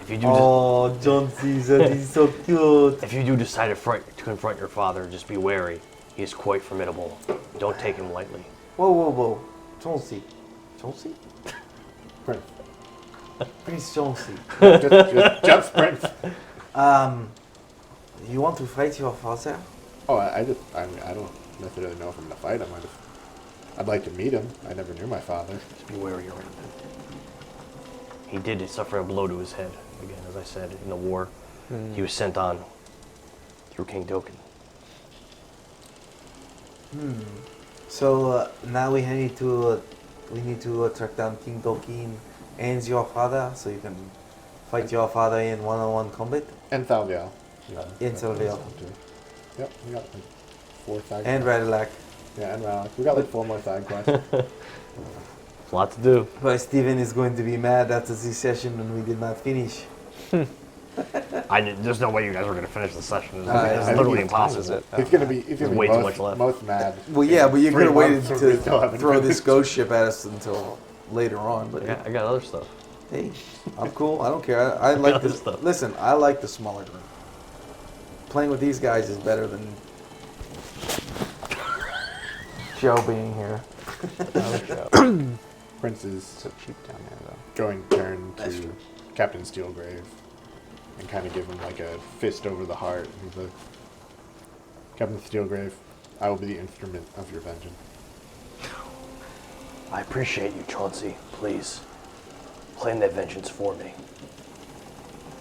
if you do, Oh, Chauncey, that is so cute. if you do decide to confront your father, just be wary. He is quite formidable. Don't take him lightly. Whoa. Chauncey. Chauncey? Prince. Prince Chauncey. just Prince. You want to fight your father? Oh, I don't necessarily know if I'm gonna fight him. I'd like to meet him. I never knew my father. Just be wary around him. He did suffer a blow to his head, again, as I said, in the war. He was sent on through King Doken. So now we need to We need to track down King Tolkien and your father so you can fight your father in one-on-one combat. And Thalviel. In Thalviel. Yep, we got like 4 side And quests. Radilak. Yeah, and Radilak. We got like 4 more side quests. A lot to do. But Steven is going to be mad after this session when we did not finish. There's no way you guys were going to finish the session. It's I literally think impossible. He's gonna be way too much left. most mad. Well, yeah, but you could have 3 waited months to so we still haven't throw this finished. ghost ship at us until later on. But I got other stuff. hey, I'm cool. I don't care. I like other this. stuff. Listen, I like the smaller group. Playing with these guys is better than Joe being here. Prince is So cheap down there, though. going to turn to Captain Steelgrave and kind of give him like a fist over the heart. He's like, Captain Steelgrave, I will be the instrument of your vengeance. I appreciate you, Chauncey. Please, claim that vengeance for me.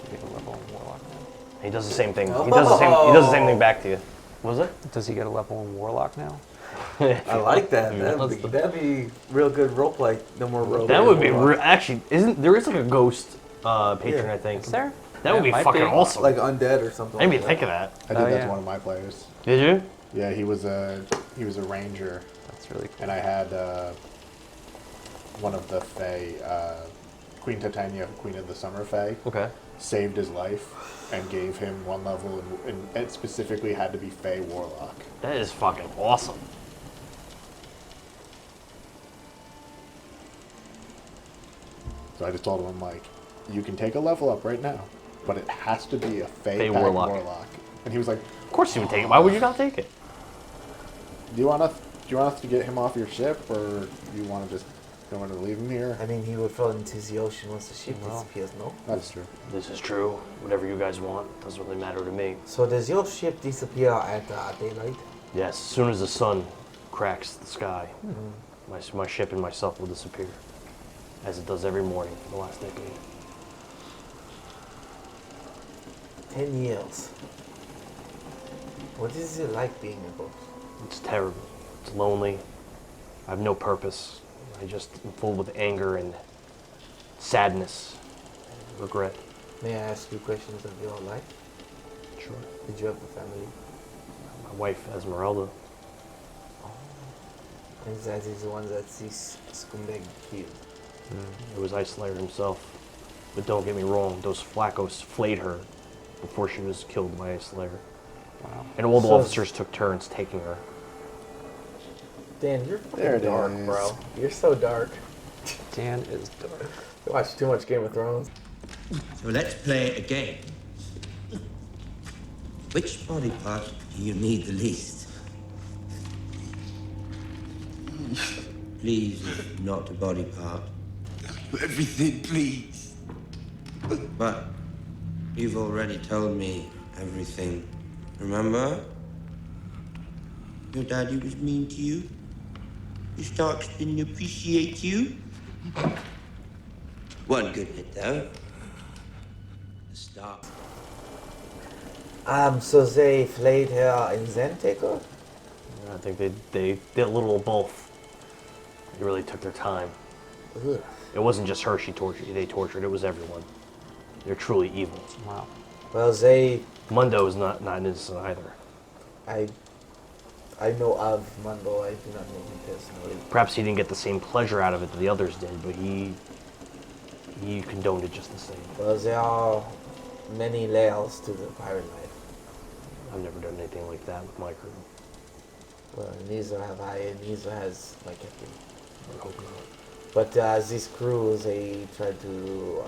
You get a level in Warlock now. He does the same thing. He does the same. He does the same thing back to you. What was it? Does he get a level in Warlock now? I like that. Yeah, That'd be real good roleplay. No more roleplay. That would be actually. There is like a ghost patron, Yeah. I think. Is there? That would be might fucking be. awesome. Like undead or something. I didn't even like think of that. I did Oh, that yeah. to one of my players. Did you? Yeah, he was a ranger, That's really cool. and I had one of the Fae, Queen Titania, Queen of the Summer Fae, Okay. saved his life and gave him 1 level, and it specifically had to be Fae Warlock. That is fucking awesome. So I just told him, I'm like, you can take a level up right now, but it has to be a Fae Fae pack Warlock. Warlock. And he was like, Of course you would take it. Why would you not take it? do you want us to get him off your ship, or you want to just leave him here? I mean, he would fall into the ocean once the ship Well. disappears, no? That's true. This is true. Whatever you guys want doesn't really matter to me. So does your ship disappear at daylight? Yes, as soon as the sun cracks the sky, my ship and myself will disappear, as it does every morning for the last decade. 10 years. What is it like being a ghost? It's terrible. It's lonely. I have no purpose. I just am full with anger and sadness and regret. May I ask you questions of your life? Sure. Did you have a family? My wife, Esmeralda. And that is the one that this scumbag killed. It was Icelayer himself. But don't get me wrong, those Flaccos flayed her before she was killed by Icelayer. Wow. And all the So- officers took turns taking her. Dan, you're There fucking it dark, is. bro. You're so dark. Dan is dark. You watch too much Game of Thrones. So let's play a game. Which body part do you need the least? Please, not a body part. Everything, please. But you've already told me everything. Remember? Your daddy was mean to you? Your Starks didn't appreciate you? One good hit, though. The Stark. So they flayed her and then take her? I think they did a little of both. They really took their time. Ugh. It wasn't just her they tortured, it was everyone. They're truly evil. Wow. Well, they... Mundo is not innocent either. I know of Mundo. I do not know him personally. Perhaps he didn't get the same pleasure out of it that the others did, but he condoned it just the same. Well, there are many layers to the pirate life. I've never done anything like that with my crew. Well, neither have I, and neither has my captain. I hope not. But this crew, they try to...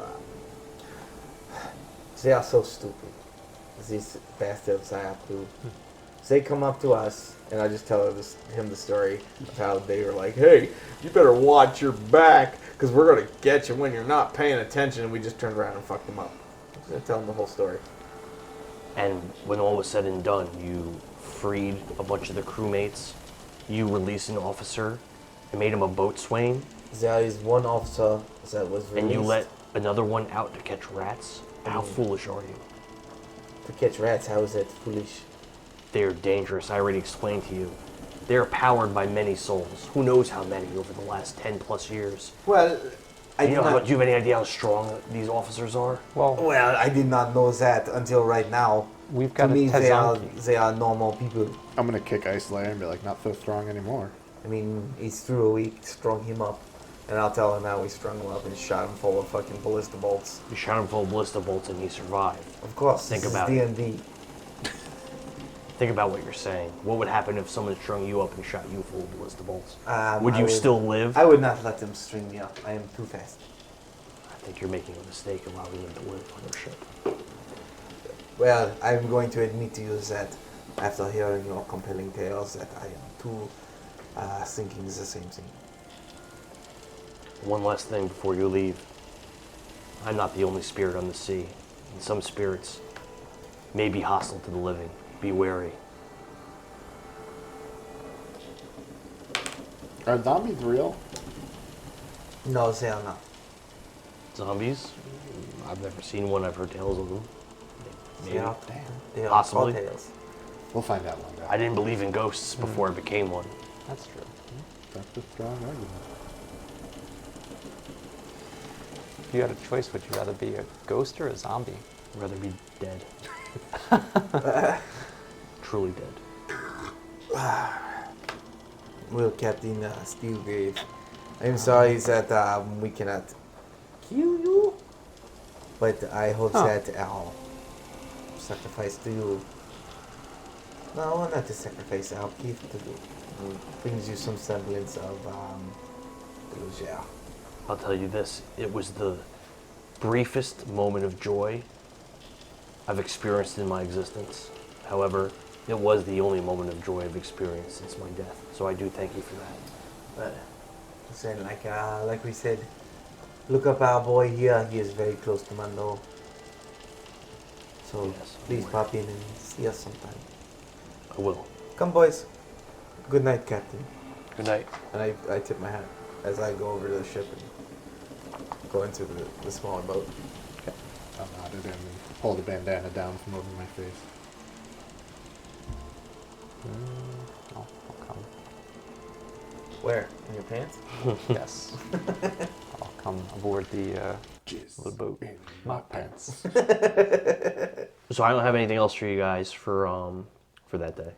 they are so stupid. These bastards I have to... They come up to us, and I just tell him the story of how they were like, hey, you better watch your back, because we're going to get you when you're not paying attention, and we just turned around and fucked them up. I tell him the whole story. And when all was said and done, you freed a bunch of the crewmates, you released an officer, and made him a boatswain, There is one officer that was released. and you let another one out to catch rats? How foolish are you? To catch rats, how is that foolish? They are dangerous. I already explained to you. they're powered by many souls. Who knows how many over the last 10 plus years. Well, do you have any idea how strong these officers are? Well, I did not know that until right now. We've got to a me, Tezanki. they are normal people. I'm gonna kick Ice Slayer and be like, not so strong anymore. I mean, he's through a week, strung him up. And I'll tell him how we strung him up and shot him full of fucking ballista bolts. You shot him full of ballista bolts and he survived. Of course, Think this about is it. D&D. Think about what you're saying. What would happen if someone strung you up and shot you full of ballista bolts? Would I you still live? I would not let them string me up. I am too fast. I think you're making a mistake allowing them to live on your ship. Well, I'm going to admit to you that after hearing your compelling tales that I am too thinking the same thing. One last thing before you leave. I'm not the only spirit on the sea. And some spirits may be hostile to the living. Be wary. Are zombies real? No, they are not. Zombies? I've never seen one. I've heard tales of them. They are, they are Possibly. tall tales. We'll find out one day. I didn't believe in ghosts before I became one. That's true. That's a strong argument. If you had a choice, would you rather be a ghost or a zombie? I'd rather be dead. Truly dead. Well, Captain Steelgrave, I'm sorry that we cannot kill you, but I hope that our sacrifice to you, no, not the sacrifice, our gift to you, brings you some semblance of closure. I'll tell you this, it was the briefest moment of joy I've experienced in my existence. However, it was the only moment of joy I've experienced since my death. So I do thank you for that. But saying like we said, look up our boy here. He is very close to Mando. So Yes, please pop in and see us sometime. I will. Come, boys. Good night, Captain. Good night. And I tip my hat as I go over to the ship and go into the smaller boat. Okay. I'll nod it in and hold the bandana down from over my face. I'll come. Where? In your pants? Yes. I'll come aboard the little boat. In my pants. So I don't have anything else for you guys for that day.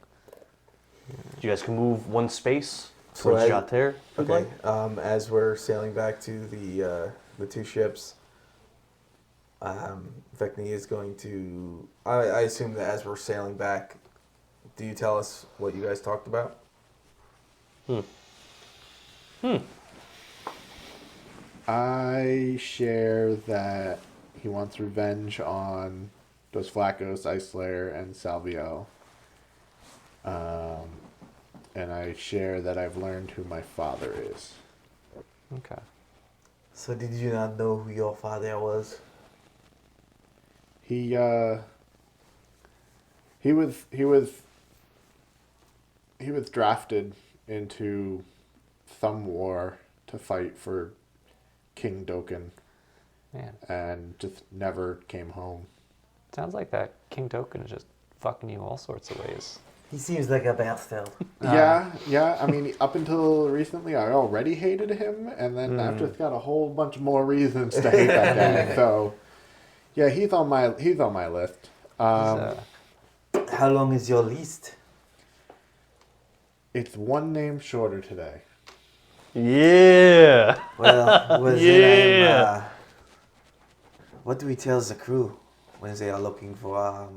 You guys can move one space towards Jater. Okay. As we're sailing back to the two ships, Vekni is going to. I assume that as we're sailing back, do you tell us what you guys talked about? I share that he wants revenge on Dos Flacos, Ice Slayer, and Salvio. And I share that I've learned who my father is. Okay. So did you not know who your father was? He was drafted into some war to fight for King Dokkan. Man. And just never came home. Sounds like that King Dokkan is just fucking you all sorts of ways. He seems like a bastard. Yeah. I mean, up until recently, I already hated him, and then I've just got a whole bunch more reasons to hate that guy. So, yeah, he's on my list. How long is your list? It's one name shorter today. Yeah. Well yeah. What do we tell the crew when they are looking for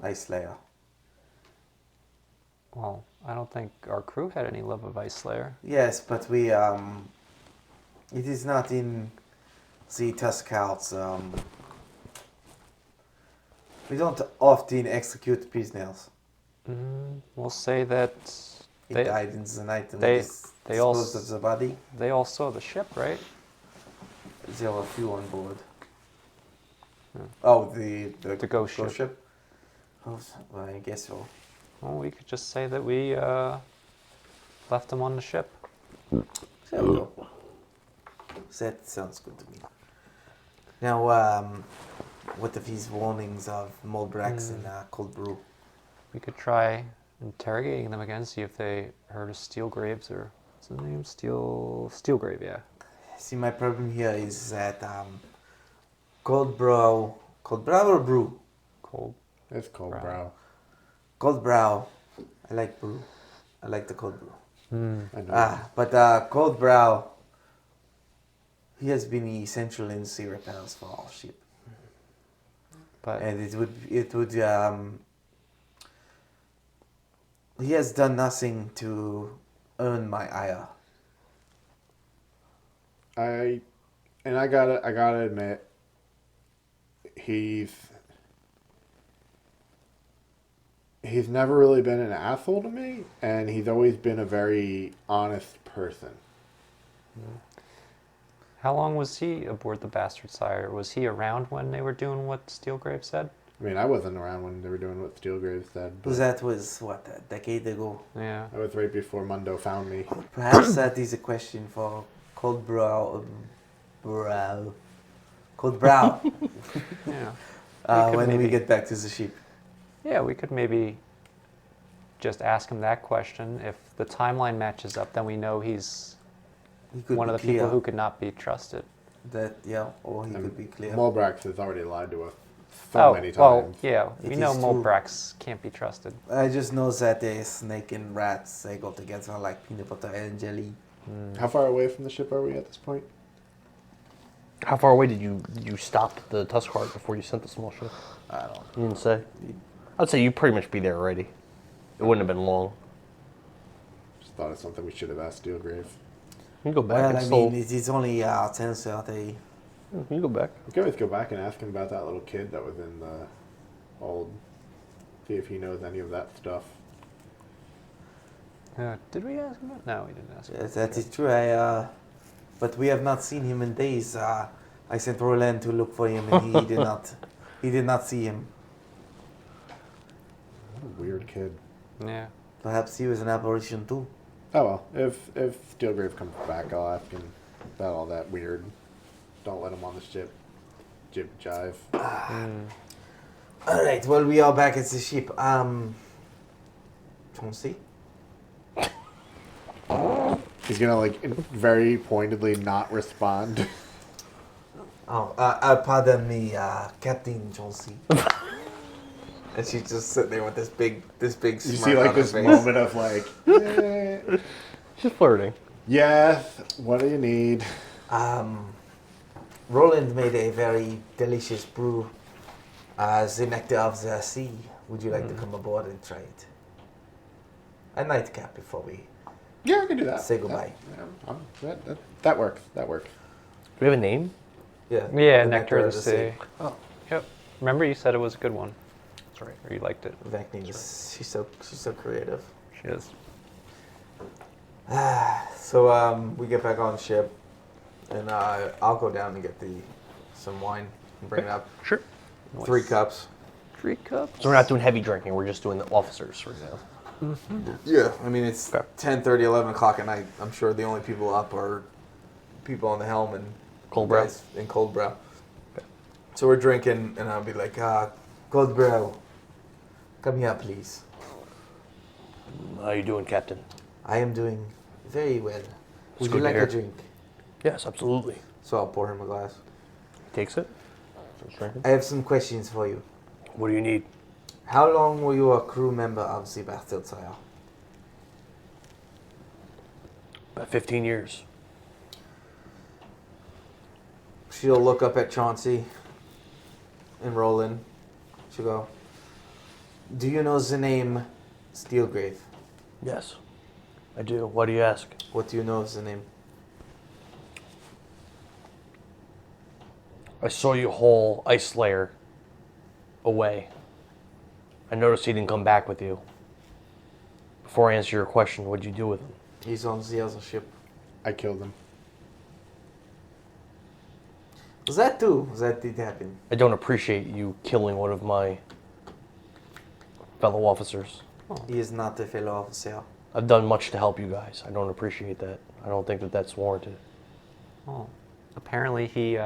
Ice Slayer? Well, I don't think our crew had any love of Ice Slayer. Yes, but we it is not in the Tusk House. We don't often execute prisoners. We'll say that He they died in the night and they all disposed of the body. They all saw the ship, right? There were a few on board. Oh, the ghost ship. Oh, well, I guess so. Well, we could just say that we left them on the ship. There we go. That sounds good to me. Now, what if these warnings of Molbrax and cold brew? We could try interrogating them again, see if they heard of Steelgraves or what's his name? Steelgrave, yeah. See, my problem here is that cold brow or brew? Cold. It's cold brow. Cold brow. I like brew. I like the cold brew. I know. But cold brow. He has been essential in sea repairs for our ship. But and it would he has done nothing to earn my ire. I gotta admit, he's never really been an asshole to me, and he's always been a very honest person. how long was he aboard the Bastard Sire? Was he around when they were doing what Steelgrave said? I mean, I wasn't around when they were doing what Steelgrave said. But That was, what, a decade ago? Yeah. that was right before Mundo found me. Perhaps that is a question for Cold Brow. Cold Brow. Yeah. When we get back to the ship. Yeah, we could maybe just ask him that question. If the timeline matches up, then we know he's one of the people who could not be trusted. Or he could be clear. Mulbrax has already lied to us so many times. Well, yeah, we It know is true. Mulbrax can't be trusted. I just know that a snake and rats, they go together like peanut butter and jelly. How far away from the ship are we at this point? How far away did you stop the Tusk cart before you sent the small ship? I don't know. You didn't say? I'd say you'd pretty much be there already. It wouldn't have been long. Just thought of something we should have asked Steelgrave. You can go back Well, and I mean, it is only 10:30. You can go back. We can always go back and ask him about that little kid that was in the old. See if he knows any of that stuff. Did we ask him that? No, we didn't ask him. Yes, that is true. But we have not seen him in days. I sent Rolan to look for him, and he did not. He did not see him. What a weird kid. Yeah. Perhaps he was an apparition too. Oh well, if Steelgrave comes back, I'll ask him about all that weird. Don't let him on the ship. Jib jive. All right. Well, we are back at the ship. Chauncey. He's gonna like very pointedly not respond. Pardon me, Captain Chauncey. And she's just sitting there with this big You smirk see like on her this face. moment of like, eh. She's flirting. Yes. What do you need? Roland made a very delicious brew, the nectar of the sea. Would you like to come aboard and try it? A nightcap before we Yeah, I can do that. say goodbye. That works. That works. Do we have a name? Yeah. Yeah, the Nectar of the Sea. Oh. Yep. Remember you said it was a good one. That's right. Or you liked it. Vekni is she's so creative. She is. So we get back on ship, and I'll go down and get some wine and bring it up. Sure. 3 cups. 3 cups? So we're not doing heavy drinking. We're just doing the officers right now. Yeah, I mean it's 10:30, 11 o'clock at night. I'm sure the only people up are people on the helm and Cold Brow. guys in Cold Brow. So we're drinking, and I'll be like, Cold Brow, come here, please. How you doing, Captain? I am doing very well. Would good you to like hear. a drink? Yes, absolutely. So I'll pour him a glass. Takes it. Starts drinking. I have some questions for you. What do you need? How long were you a crew member of the Bastard Sire? About 15 years. She'll look up at Chauncey and Roland. She'll go, do you know the name Steelgrave? Yes, I do. Why do you ask? What do you know of the name? I saw you haul Ice Slayer away. I noticed he didn't come back with you. Before I answer your question, what'd you do with him? He's on the other ship. I killed him. That did happen. I don't appreciate you killing one of my fellow officers. He is not a fellow officer. I've done much to help you guys. I don't appreciate that. I don't think that that's warranted. Oh. Apparently he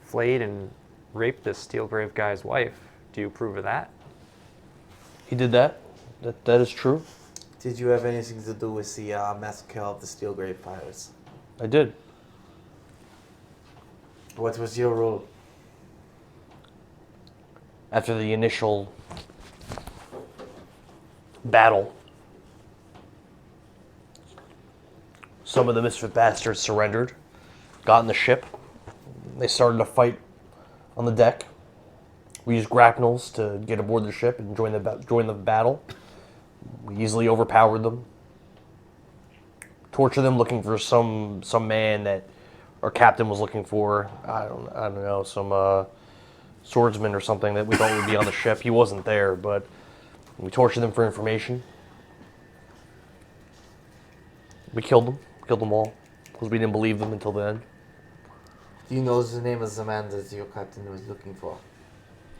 flayed and raped this Steelgrave guy's wife. Do you approve of that? He did that? That is true. Did you have anything to do with the massacre of the Steelgrave pirates? I did. What was your role? After the initial battle, some of the misfit bastards surrendered, got in the ship. They started a fight on the deck. We used grapnels to get aboard the ship and join the battle. We easily overpowered them. Tortured them, looking for some man that our captain was looking for. I don't know, some swordsman or something that we thought would be on the ship. He wasn't there, but we tortured them for information. We killed them all, because we didn't believe them until the end. Do you know the name of the man that your captain was looking for?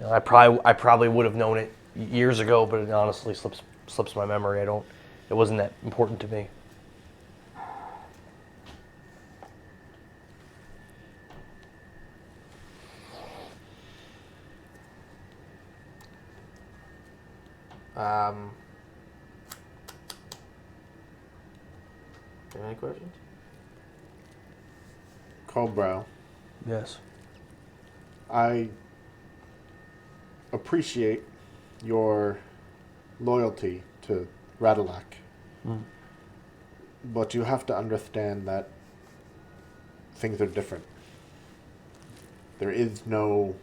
I probably would have known it years ago, but it honestly slips my memory. It wasn't that important to me. Any questions? Cobra, Yes. I appreciate your loyalty to Radalak. But you have to understand that things are different. There is no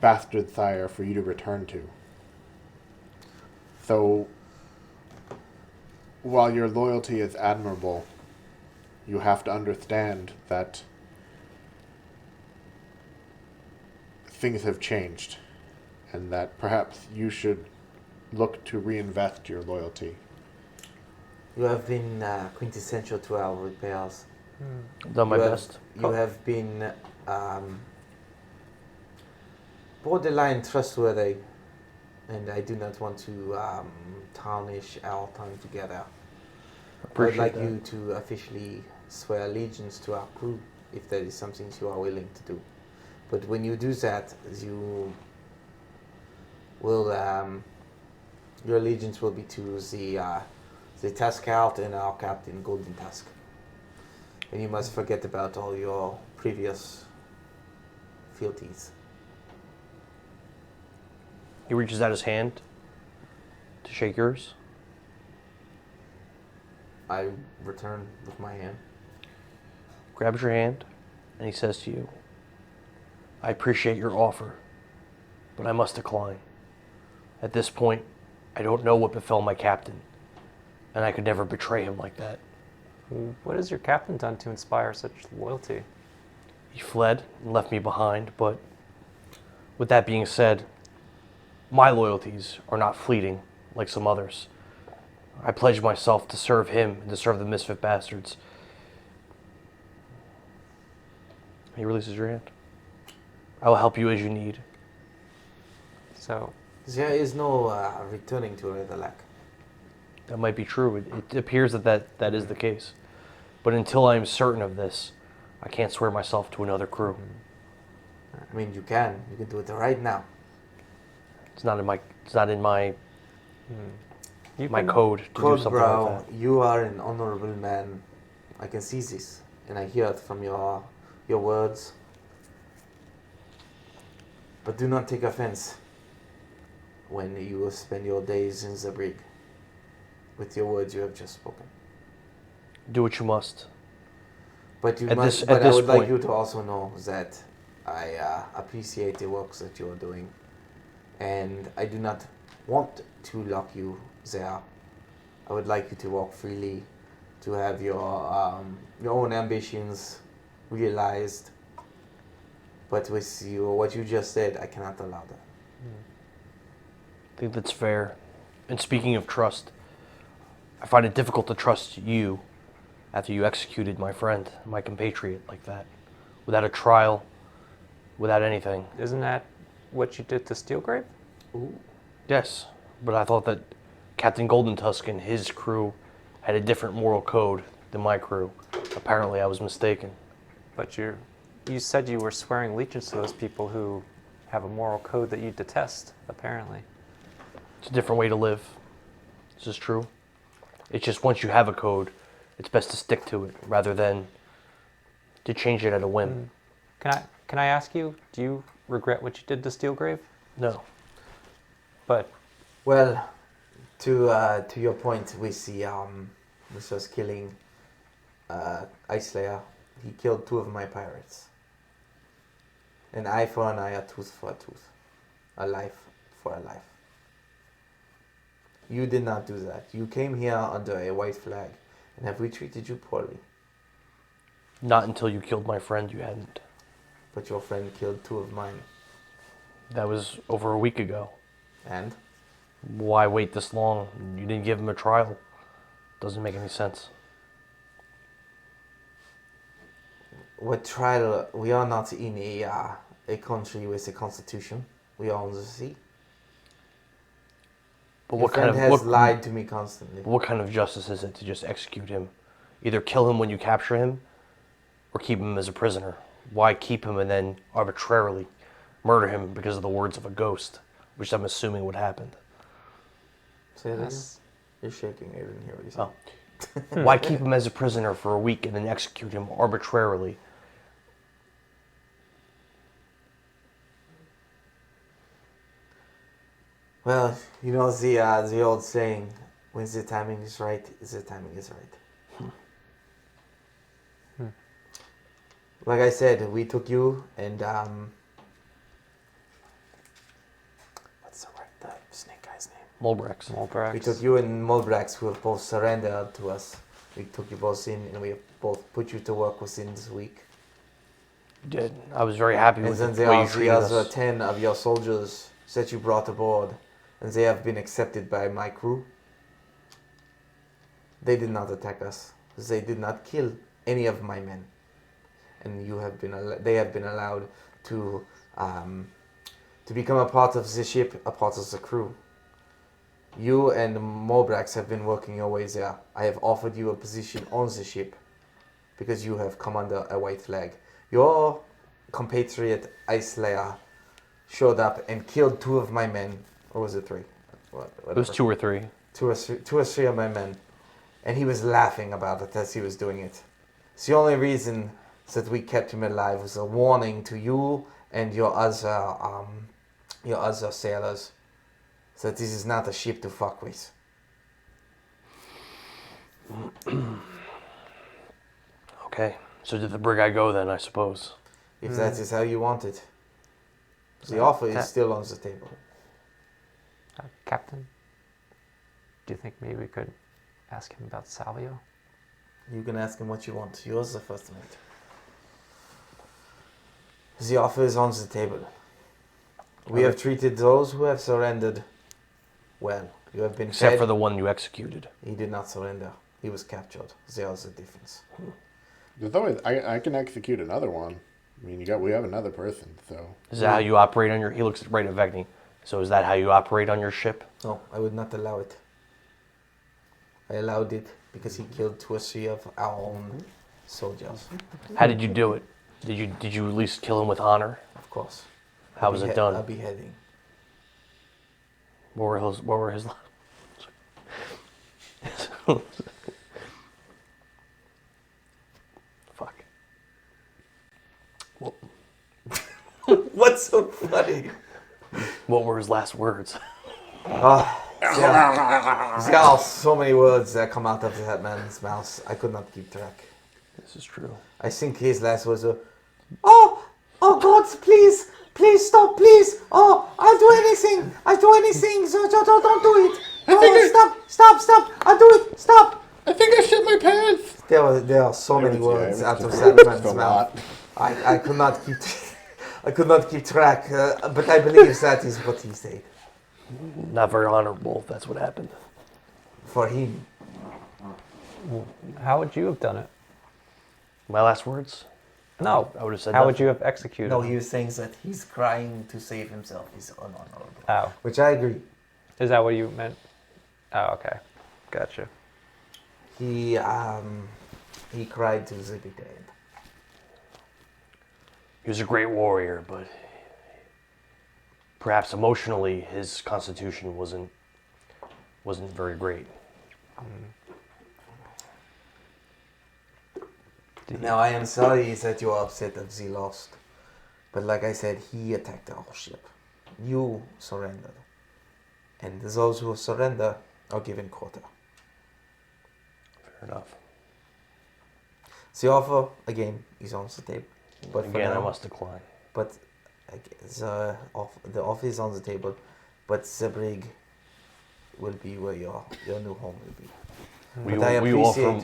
bastard sire for you to return to. So, while your loyalty is admirable, you have to understand that things have changed, and that perhaps you should look to reinvest your loyalty. You have been quintessential to our repairs. I've done my best. You have been borderline trustworthy, and I do not want to tarnish our time together. I would like you to officially swear allegiance to our crew, if that is something you are willing to do. But when you do that, you will your allegiance will be to the Tusk Out and our Captain Golden Tusk. And you must forget about all your previous fealties. He reaches out his hand to shake yours. I return with my hand. Grabs your hand, and he says to you, I appreciate your offer, but I must decline. At this point, I don't know what befell my captain, and I could never betray him like that. What has your captain done to inspire such loyalty? He fled and left me behind, but with that being said, my loyalties are not fleeting like some others. I pledge myself to serve him and to serve the misfit bastards. He releases your hand. I will help you as you need. So, there is no returning to Radalak. That might be true. It appears that is the case. But until I am certain of this, I can't swear myself to another crew. I mean, you can. You can do it right now. It's not in my my code to do something like that. You are an honorable man. I can see this, and I hear it from your words. But do not take offense when you spend your days in the brig with your words you have just spoken. Do what you must. But you At must. this- But at I this would like point- you to also know that I appreciate the work that you are doing, and I do not want to lock you there. I would like you to walk freely, to have your own ambitions realized. But with what you just said, I cannot allow that. I think that's fair. And speaking of trust, I find it difficult to trust you after you executed my friend, my compatriot, like that. Without a trial, without anything. Isn't that what you did to Steelgrave? Ooh. Yes, but I thought that Captain Golden Tusk and his crew had a different moral code than my crew. Apparently I was mistaken. But you said you were swearing allegiance to those people who have a moral code that you detest, apparently. It's a different way to live. This is true. It's just once you have a code, it's best to stick to it rather than to change it at a whim. Can I ask you, do you regret what you did to Steelgrave? No. But Well, to your point, we see this was killing Ice Slayer. He killed 2 of my pirates. An eye for an eye, a tooth for a tooth. A life for a life. You did not do that. You came here under a white flag, and have we treated you poorly? Not until you killed my friend, you hadn't. But your friend killed 2 of mine. That was over a week ago. And? Why wait this long? You didn't give him a trial. Doesn't make any sense. What trial? We are not in a country with a constitution. We are on the sea. But Your what kind friend of has what, lied to me constantly. What kind of justice is it to just execute him? Either kill him when you capture him, or keep him as a prisoner. Why keep him and then arbitrarily murder him because of the words of a ghost, which I'm assuming would happen? Say that again? You're shaking. I didn't hear what you said. Oh. Why keep him as a prisoner for a week and then execute him arbitrarily? Well, you know the old saying, when the timing is right, the timing is right. Like I said, we took you and what's the snake guy's name? Molbrax. We took you and Molbrax, who have both surrendered to us. We took you both in, and we have both put you to work within this week. You did. I was very happy with and the then way there you are treated the other us. 10 of your soldiers that you brought aboard, and they have been accepted by my crew. They did not attack us. They did not kill any of my men. And you have been they have been allowed to become a part of the ship, a part of the crew. You and Molbrax have been working your way there. I have offered you a position on the ship because you have come under a white flag. Your compatriot Ice Slayer showed up and killed 2 of my men. Or was it 3? It was 2 or 3. 2 or 3 of my men. And he was laughing about it as he was doing it. It's the only reason that we kept him alive was a warning to you and your other sailors that this is not a ship to fuck with. Okay, so did the brig I go then, I suppose? If that is how you want it. The offer is still on the table. Captain, do you think maybe we could ask him about Salvio? You can ask him what you want. You're the first mate. The offer is on the table. We have treated those who have surrendered well. You have been Except fed. for the one you executed. He did not surrender. He was captured. There's the difference. There's always I can execute another one. I mean, we have another person, so. Is that how you operate on your... He looks right at Vekni. So is that how you operate on your ship? No, I would not allow it. I allowed it because he killed 2 or 3 of our own soldiers. How did you do it? Did you at least kill him with honor? Of course. How was it done? A beheading. What were his Fuck. What's so funny? What were his last words? There are so many words that come out of that man's mouth. I could not keep track. This is true. I think his last words were, "Oh God, please stop, please. Oh, I'll do anything. So don't do it. Stop. I'll do it. Stop." I think I shit my pants. There are so many words out of that man's mouth. I could not keep. I could not keep track, but I believe that is what he said. Not very honorable, if that's what happened. For him. How would you have done it? My last words? No. I would have said How nothing. would you have executed No, him? he was saying that he's crying to save himself. He's unhonorable. Oh. Which I agree. Is that what you meant? Oh, okay. Gotcha. He cried to the bitter end. He was a great warrior, but perhaps emotionally his constitution wasn't wasn't very great. Now, I am sorry that you are upset that he lost. But like I said, he attacked our ship. You surrendered. And those who surrender are given quota. Fair enough. The offer, again, is on the table. But for Again, I now, must decline. But the offer is on the table. But the brig will be where your new home will be.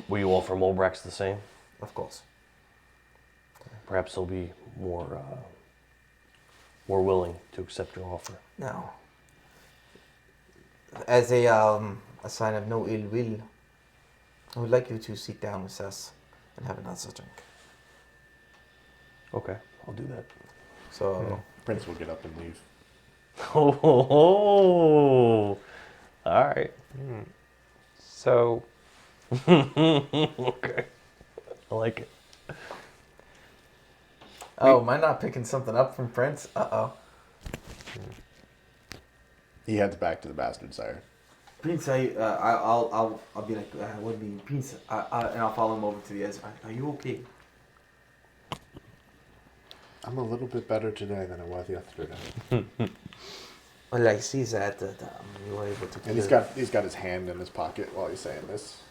Will you offer Molbrax the same? Of course. Perhaps they'll be more willing to accept your offer. Now, as a sign of no ill will, I would like you to sit down with us and have another drink. Okay, I'll do that. So Prince will get up and leave. Oh, all right. So, okay, I like it. Oh, am I not picking something up from Prince? Uh-oh. He heads back to the bastard sire. Prince, I'll be like, what do you mean, Prince? And I'll follow him over to the edge. Are you okay? I'm a little bit better today than I was yesterday. Well, I see that you were able to. And he's got his hand in his pocket while he's saying this.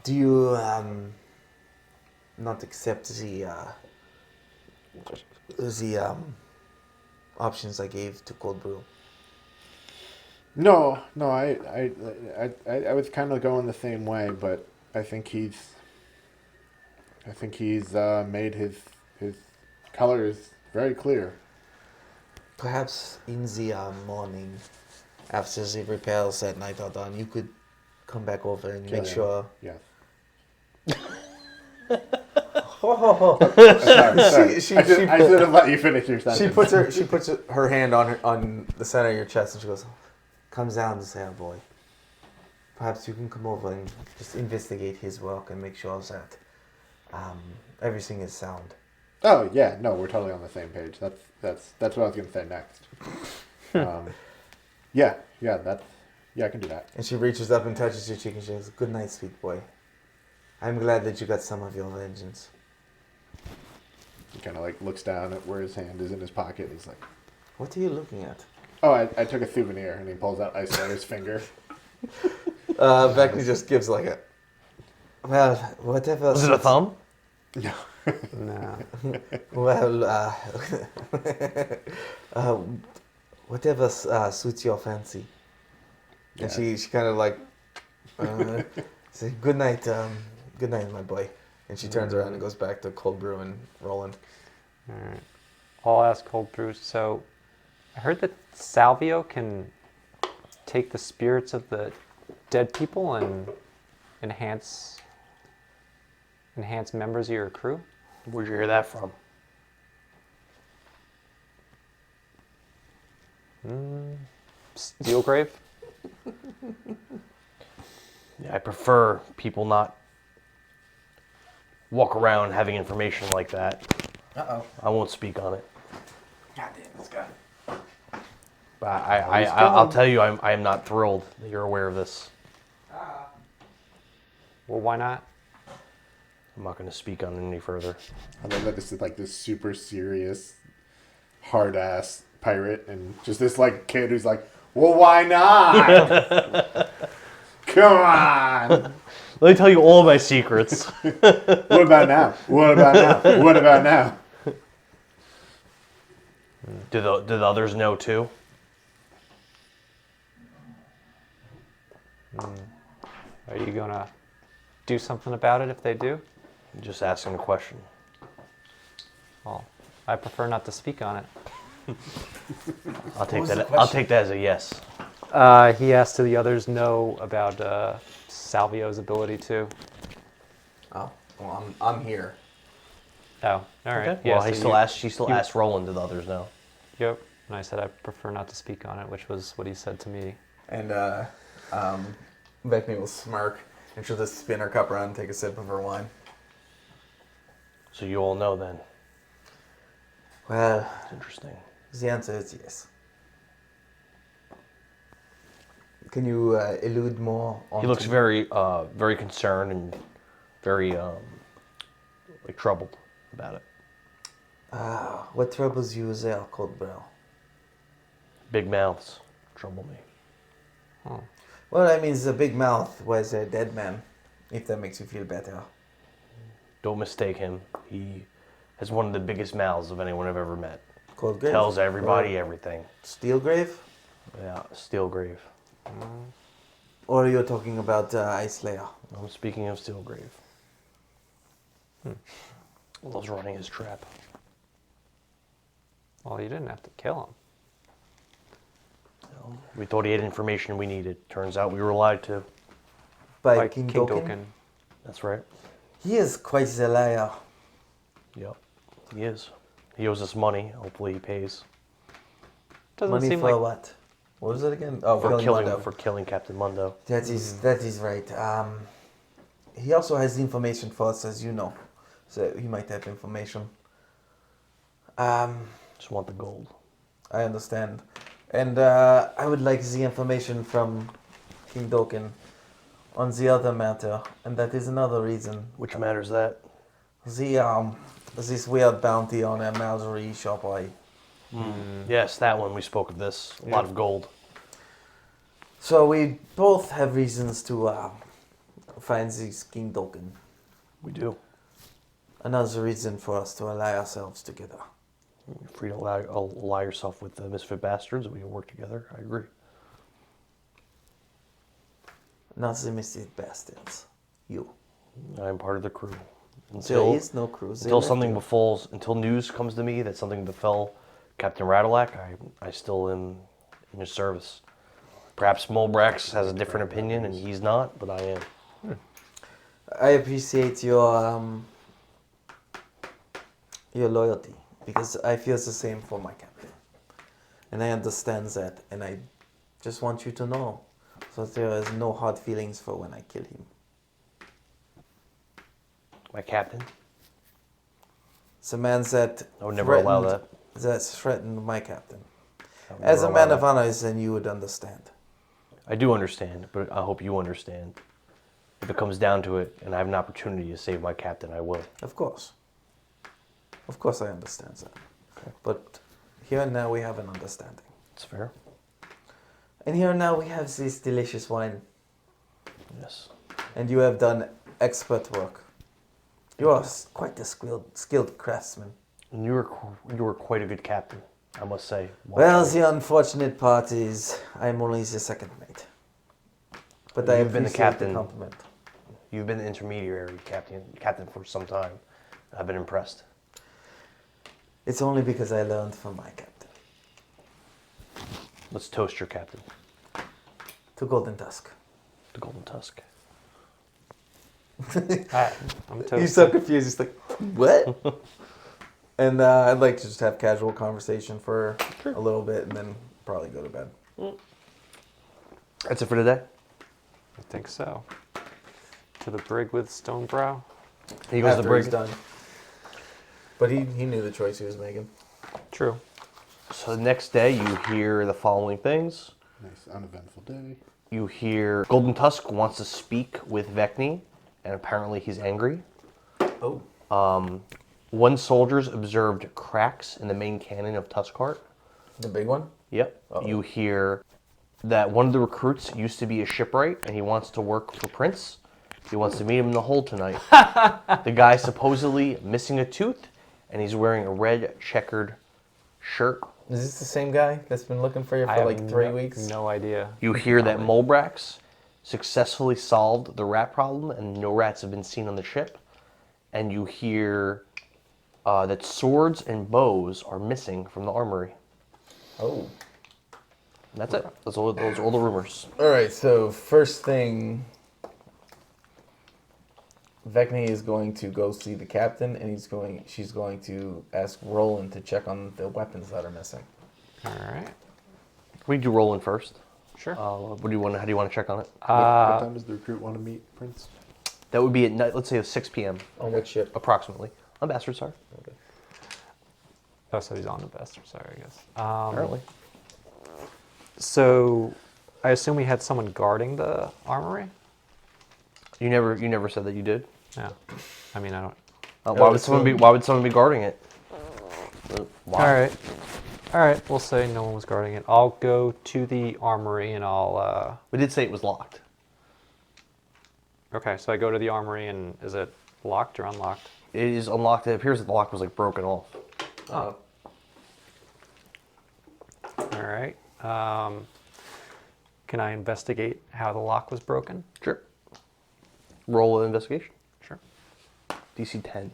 Do you not accept the options I gave to cold brew? No, I was kind of going the same way, but I think he's made his colors very clear. Perhaps in the morning, after the repairs that night are done, you could come back over and make sure. Yeah. Sorry. I should have let you finish your sentence. She puts her hand on the center of your chest and she goes, comes down to say, oh boy, perhaps you can come over and just investigate his work and make sure that everything is sound. Oh yeah, no, we're totally on the same page. That's what I was gonna say next. I can do that. And she reaches up and touches your cheek and she goes, good night, sweet boy. I'm glad that you got some of your vengeance. He kind of like looks down at where his hand is in his pocket and he's like, what are you looking at? oh, I took a souvenir, and he pulls out Icelander's finger. Vekni just gives like a, well, whatever. Was it a thumb? No. no. Well, whatever suits your fancy. And she kind of like, say, good night, my boy. And she turns around and goes back to cold brew and Rolan. All right. I'll ask cold brew. So, I heard that Salvio can take the spirits of the dead people and enhance members of your crew. Where'd you hear that from? Steelgrave? Yeah, I prefer people not walk around having information like that. Uh-oh. I won't speak on it. God damn this guy. But I'll tell you, I am not thrilled that you're aware of this. Well, why not? I'm not going to speak on it any further. I love that this is like this super serious, hard-ass pirate, and just this like kid who's like, well, why not? Come on. Let me tell you all my secrets. What about now? What about now? What about now? Do the others know too? Are you going to do something about it if they do? I'm just asking a question. Well, I prefer not to speak on it. I'll take that as a yes. He asked, do the others know about Salvio's ability to? Oh, well, I'm here. Oh, all right. Okay. Yeah, Well, she still asked Roland, do the others know? Yep. And I said I prefer not to speak on it, which was what he said to me. And Vekni will smirk and she'll just spin her cup around and take a sip of her wine. So you all know then. Well, It's interesting. the answer is yes. Can you allude more on? He looks very, very concerned and very, like troubled about it. What troubles you there, Coldbrow? Big mouths trouble me. Well, I mean, the big mouth was a dead man, if that makes you feel better. Don't mistake him. He has one of the biggest mouths of anyone I've ever met. Coldgrave? Tells everybody everything. Steelgrave? Yeah, Steelgrave. Or you're talking about Ice Slayer? I'm speaking of Steelgrave. Loves running his trap. Well, you didn't have to kill him. We thought he had information we needed. Turns out we were lied to. By King Doken? That's right. He is quite the liar. Yep, he is. He owes us money. Hopefully he pays. Money for what? What was it again? Oh, for killing Captain Mundo. That is right. He also has information for us, as you know. So he might have information. Just want the gold. I understand. And I would like the information from King Doken on the other matter, and that is another reason. Which matter is that? This weird bounty on a Mallory shop. Yes, that one. We spoke of this. A lot of gold. So we both have reasons to find this King Doken. We do. Another reason for us to ally ourselves together. You're free to ally yourself with the misfit bastards. We can work together. I agree. Not the misfit bastards. You. I'm part of the crew. There is no crew. Until something befalls, until news comes to me that something befell Captain Rattleack, I still am in his service. Perhaps Molbrax has a different opinion and he's not, but I am. I appreciate your loyalty, because I feel the same for my captain. And I understand that, and I just want you to know so that there is no hard feelings for when I kill him. My captain? The man that I would never allow that. That threatened my captain. As a man of honor, then you would understand. I do understand, but I hope you understand. If it comes down to it, and I have an opportunity to save my captain, I will. Of course. Of course I understand that. Okay. But here and now we have an understanding. It's fair. And here and now we have this delicious wine. Yes. And you have done expert work. You are quite a skilled craftsman. And you were quite a good captain, I must say. Well, the unfortunate part is I'm only the second mate. But I You've been the appreciate captain. the compliment. You've been the intermediary captain for some time. I've been impressed. It's only because I learned from my captain. Let's toast your captain. To Golden Tusk. To Golden Tusk. I'm toasting. He's so confused. He's like, what? And I'd like to just have casual conversation for a little bit and then probably go to bed. That's it for today? I think so. To the brig with Stonebrow. He goes to the brig. He's done. But he knew the choice he was making. True. So the next day you hear the following things. Nice, uneventful day. You hear Golden Tusk wants to speak with Vekni, and apparently he's angry. Oh. One soldier's observed cracks in the main cannon of Tuskheart. The big one? Yep. Uh-oh. You hear that one of the recruits used to be a shipwright, and he wants to work for Prince. He wants to meet him in the hold tonight. The guy's supposedly missing a tooth, and he's wearing a red checkered shirt. Is this the same guy that's been looking for you for like 3 weeks? No idea. You hear that Molbrax successfully solved the rat problem, and no rats have been seen on the ship. And you hear that swords and bows are missing from the armory. Oh. And that's it. Those are all the rumors. All right, so first thing, Vekni is going to go see the captain, and she's going to ask Rolan to check on the weapons that are missing. All right. We do Roland first. Sure. How do you want to check on it? What time does the recruit want to meet Prince? That would be at night. Let's say at 6 p.m. On what ship? Approximately. On Bastard Star. Okay. Oh, so he's on the best. Sorry, I guess. Apparently. So, I assume we had someone guarding the armory. You never said that you did. No, I mean I don't. Why would someone be guarding it? Why? All right. We'll say no one was guarding it. I'll go to the armory and I'll. We did say it was locked. Okay, so I go to the armory and is it locked or unlocked? It is unlocked. It appears that the lock was like broken off. Oh. All right. Can I investigate how the lock was broken? Sure. Roll an investigation. Sure. DC 10.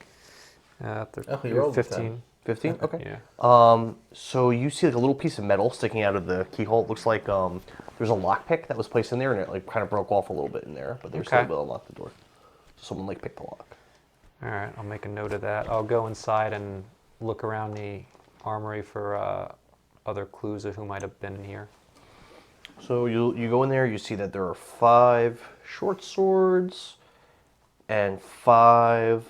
You rolled 15. 15? Okay. Yeah. So you see like a little piece of metal sticking out of the keyhole. It looks like there's a lockpick that was placed in there, and it like kind of broke off a little bit in there, but they were still able to unlock the door. So someone like picked the lock. All right, I'll make a note of that. I'll go inside and look around the armory for other clues of who might have been in here. So you go in there, you see that there are 5 short swords and 5...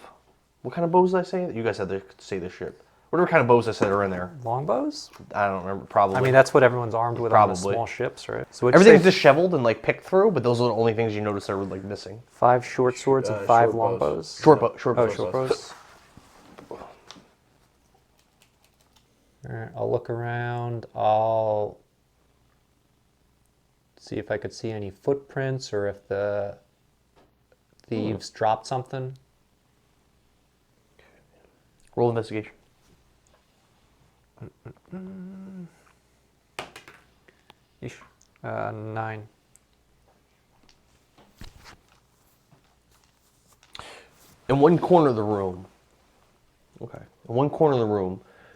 What kind of bows did I say? You guys had to say this shit. Whatever kind of bows I said are in there. Longbows? I don't remember. Probably. I mean, that's what everyone's armed with on the small ships, right? So everything's disheveled and like picked through, but those are the only things you notice that were like missing. 5 short swords and 5 longbows. Short bows. Short bows. All right, I'll look around. I'll see if I could see any footprints or if the thieves dropped something. Roll investigation. 9. In one corner of the room,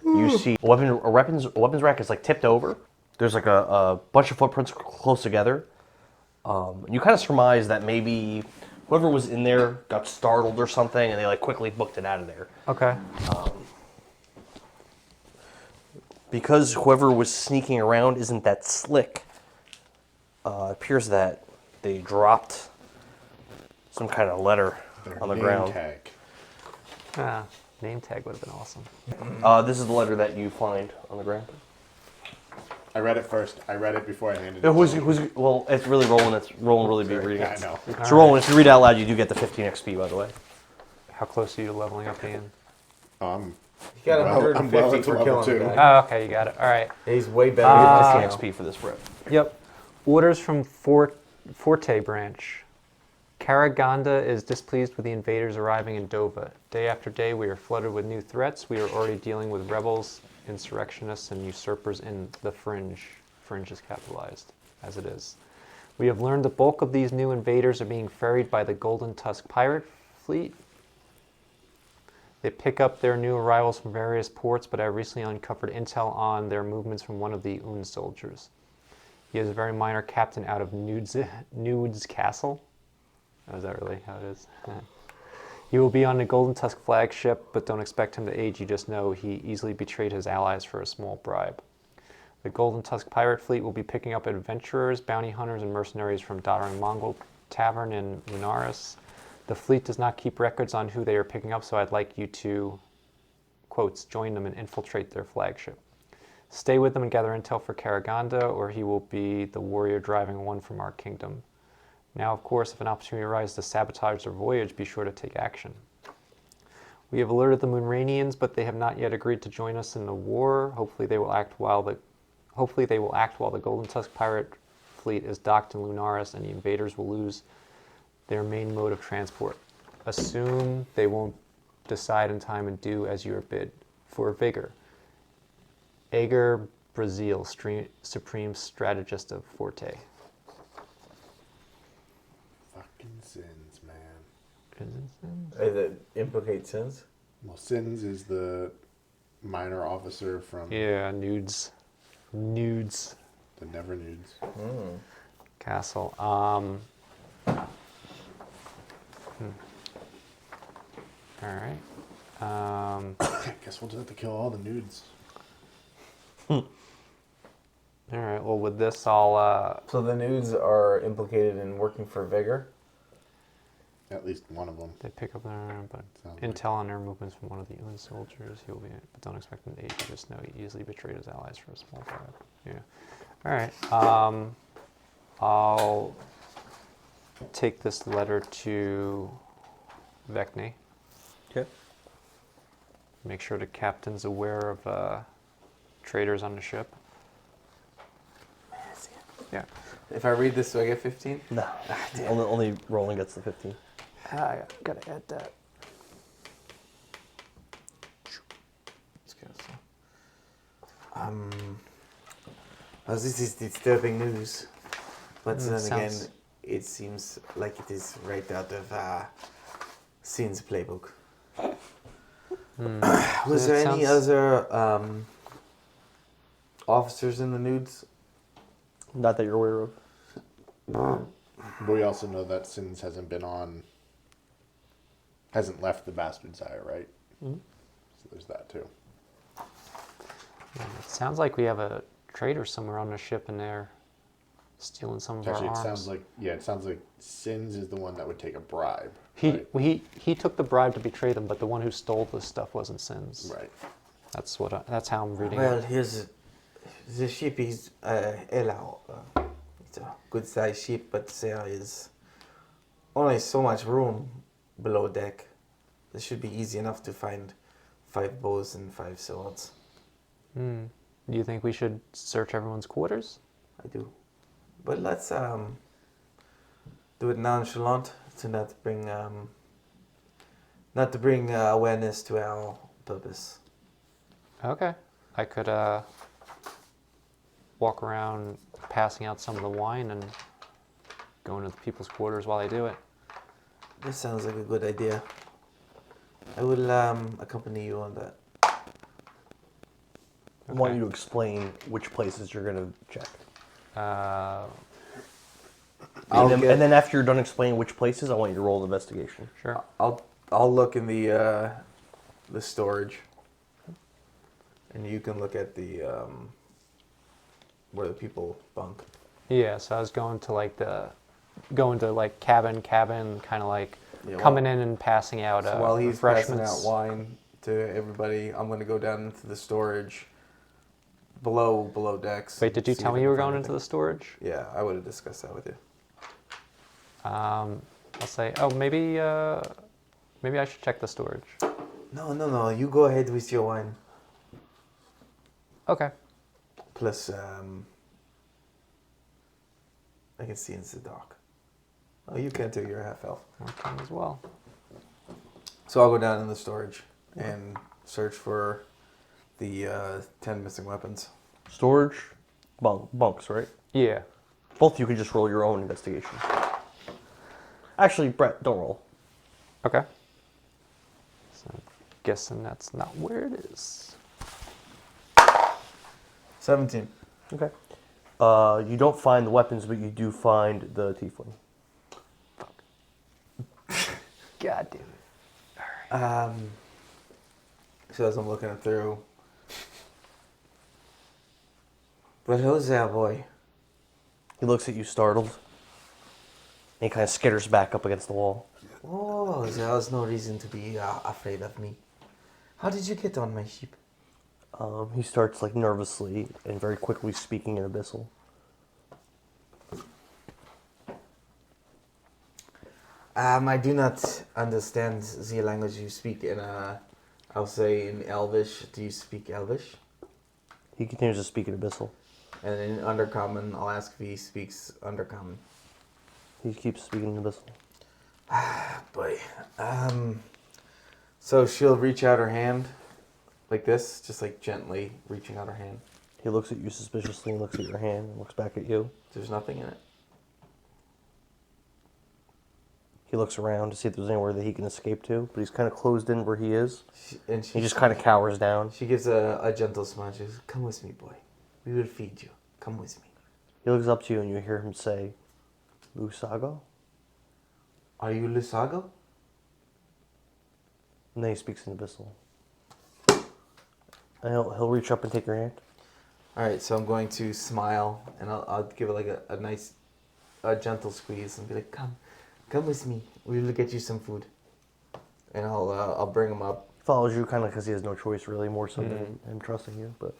you see a weapons rack is like tipped over. There's like a bunch of footprints close together. You kind of surmise that maybe whoever was in there got startled or something, and they like quickly booked it out of there. Okay. Because whoever was sneaking around isn't that slick, it appears that they dropped some kind of letter on the ground. Name tag would have been awesome. This is the letter that you find on the ground. I read it first. I read it before I handed it. Well, it's really Roland. It's Roland really be reading Yeah, it. I know. So Roland, if you read out loud, you do get the 15 XP, by the way. How close are you to leveling up, Ian? You got 150 for killing the guy. Oh, okay, you got it. All right. He's way better than 15 XP for this rep. Yep. Orders from Forte branch. Karaganda is displeased with the invaders arriving in Dovah. Day after day, we are flooded with new threats. We are already dealing with rebels, insurrectionists, and usurpers in the Fringe. Fringe is capitalized, as it is. We have learned the bulk of these new invaders are being ferried by the Golden Tusk Pirate Fleet. They pick up their new arrivals from various ports, but I recently uncovered intel on their movements from one of the Un soldiers. He is a very minor captain out of Nudes Castle. Oh, is that really how it is? He will be on the Golden Tusk flagship, but don't expect him to age. You just know he easily betrayed his allies for a small bribe. The Golden Tusk Pirate Fleet will be picking up adventurers, bounty hunters, and mercenaries from Doddering Mongol Tavern in Lunaris. The fleet does not keep records on who they are picking up, so I'd like you to, quotes, join them and infiltrate their flagship. Stay with them and gather intel for Karaganda, or he will be the warrior driving one from our kingdom. Now, of course, if an opportunity arises to sabotage their voyage, be sure to take action. We have alerted the Moonranians, but they have not yet agreed to join us in the war. Hopefully they will act while the Golden Tusk Pirate Fleet is docked in Lunaris, and the invaders will lose their main mode of transport. Assume they won't decide in time and do as you are bid. For vigor. Ager Brazil, Supreme Strategist of Forte. Fucking sins, man. Is it sins? Does it implicate sins? Well, Sins is the minor officer from... Yeah, Nudes. The Never Nudes. Castle. All right. I guess we'll just have to kill all the nudes. All right. Well, with this, I'll. So the nudes are implicated in working for Vigor? At least one of them. They pick up their but Sounds intel on their movements from one of the UN soldiers. He will be, but don't expect him to aid you. Just know he easily betrayed his allies for a small bribe. Yeah. All right. I'll take this letter to Vekni. Okay. Make sure the captain's aware of traders on the ship. Yeah. If I read this, do I get 15? No. Only Rolan gets the 15. I gotta add that. Let's go. Well, this is disturbing news, but then again, sounds- it seems like it is right out of Sin's playbook. Was So there it any sounds- other officers in the nudes? Not that you're aware of. But we also know that Sins hasn't left the Bastard Sire, right? Mm-hmm. So there's that too. It sounds like we have a trader somewhere on the ship and they're stealing some of Actually, our it arms. sounds like Sins is the one that would take a bribe. He took the bribe to betray them, but the one who stole the stuff wasn't Sins. Right. That's how I'm reading Well, it. here's the ship is Elau. It's a good-sized ship, but there is only so much room below deck. It should be easy enough to find 5 bows and 5 swords. Do you think we should search everyone's quarters? I do, but let's do it nonchalant to not to bring awareness to our purpose. Okay. I could walk around passing out some of the wine and go into the people's quarters while I do it. This sounds like a good idea. I will accompany you on that. I want you to explain which places you're going to check. And then after you're done explaining which places, I want you to roll an investigation. Sure. I'll look in the storage, and you can look at the where the people bunk. Yeah, so I was going to cabin, kind of like Yeah, coming in and passing out So while he's passing refreshments. out wine to everybody, I'm going to go down into the storage below decks. Wait, did you see tell if me I you can were find going into anything. the storage? Yeah, I would have discussed that with you. I'll say, maybe I should check the storage. No. You go ahead with your wine. Okay. Plus, I can see into the dark. Oh, you can too. You're half elf. Okay, as well. So I'll go down in the storage and search for the 10 missing weapons. Storage, bunks, right? Yeah. Both of you can just roll your own investigation. Actually, Brett, don't roll. Okay. So I'm guessing that's not where it is. 17. Okay. You don't find the weapons, but you do find the tiefling. God damn it. So as I'm looking through, But who's there, boy? He looks at you startled. And he kind of skitters back up against the wall. Oh, there's no reason to be afraid of me. How did you get on my ship? He starts like nervously and very quickly speaking in Abyssal. I do not understand the language you speak in, I'll say in Elvish. Do you speak Elvish? He continues to speak in Abyssal. and in Undercommon, I'll ask if he speaks Undercommon. He keeps speaking in Abyssal. Boy. So she'll reach out her hand like this, just like gently reaching out her hand. He looks at you suspiciously and looks at your hand and looks back at you. There's nothing in it. He looks around to see if there's anywhere that he can escape to, but he's kind of closed in where he is. He He just kind of cowers down. She gives a gentle smile. She says, "Come with me, boy. We will feed you. Come with me." He looks up to you and you hear him say, "Lusago?" "Are you Lusago?" And then he speaks in Abyssal. And he'll reach up and take your hand. All right, so I'm going to smile, and I'll give it like a nice, gentle squeeze, and be like, "Come, Come with me. We will get you some food. And I'll bring him up. Follows you kind of because he has no choice, really, more so than him trusting you. But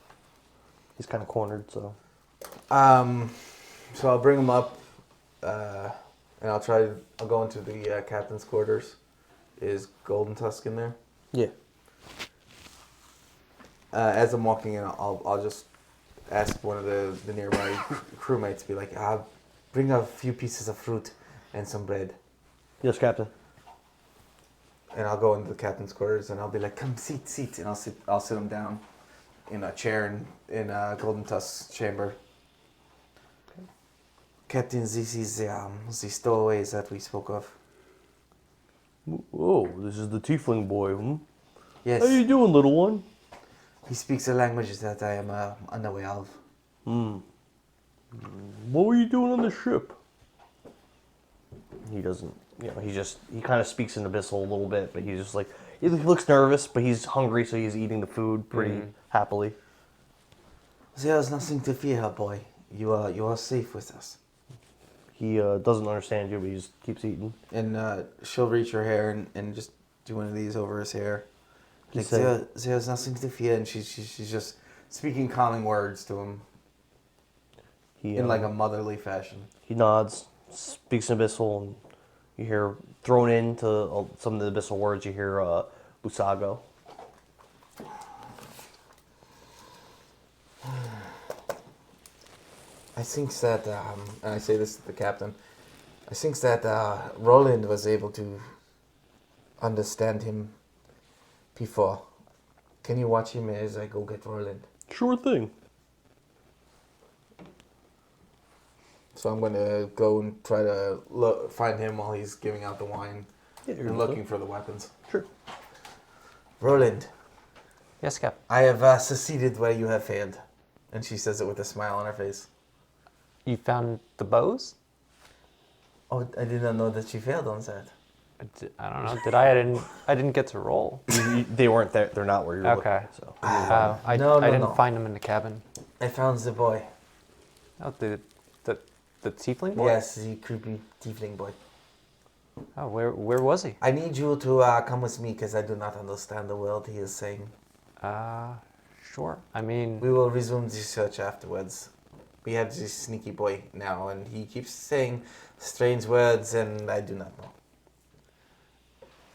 he's kind of cornered, so. So I'll bring him up, and I'll go into the captain's quarters. Is Golden Tusk in there? Yeah. As I'm walking in, I'll just ask one of the nearby crewmates to be like, bring a few pieces of fruit and some bread. Yes, Captain. And I'll go into the captain's quarters and I'll be like, come seat, and I'll sit him down in a chair in Golden Tusk's chamber. Okay. Captain, this is the stowaways that we spoke of. Oh, this is the tiefling boy, hmm? Yes. How you doing, little one? He speaks a language that I am unaware of. What were you doing on the ship? He doesn't, he kind of speaks in Abyssal a little bit, but he's just like, he looks nervous, but he's hungry, so he's eating the food pretty happily. There's nothing to fear, boy. You are safe with us. He doesn't understand you, but he just keeps eating. And she'll reach her hair and just do one of these over his hair. Like, there's nothing to fear, and she's just speaking calming words to him in like a motherly fashion. He nods, speaks in Abyssal, and you hear thrown into some of the Abyssal words. You hear Busago. I think that, and I say this to the captain, I think that Roland was able to understand him before. Can you watch him as I go get Roland? Sure thing. So I'm going to go and try to find him while he's giving out the wine and looking for the weapons. Sure. Roland. Yes, Cap. I have succeeded where you have failed. And she says it with a smile on her face. You found the bows? Oh, I did not know that she failed on that. I don't know. Did I? I didn't get to roll. They weren't there. They're not where you're okay. looking. So. I didn't find them in the cabin. I found the boy. Oh, the tiefling boy? Yes, the creepy tiefling boy. Oh, where was he? I need you to come with me because I do not understand the word he is saying. Sure. I mean... We will resume the search afterwards. We have this sneaky boy now, and he keeps saying strange words, and I do not know.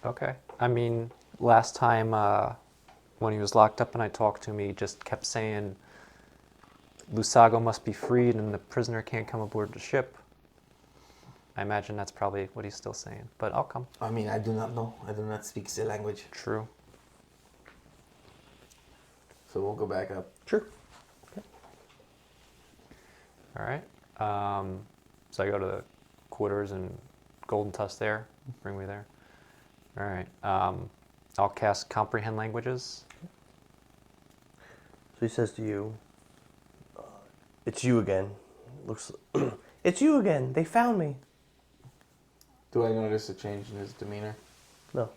Okay. I mean, last time when he was locked up and I talked to him, he just kept saying Lusago must be freed and the prisoner can't come aboard the ship. I imagine that's probably what he's still saying, but I'll come. I mean, I do not know. I do not speak the language. True. So we'll go back up. Sure. Okay. All right. So I go to the quarters and Golden Tusk there. Bring me there. All right. I'll cast Comprehend Languages. So he says to you, it's you again. Looks, it's you again. They found me. Do I notice a change in his demeanor? No.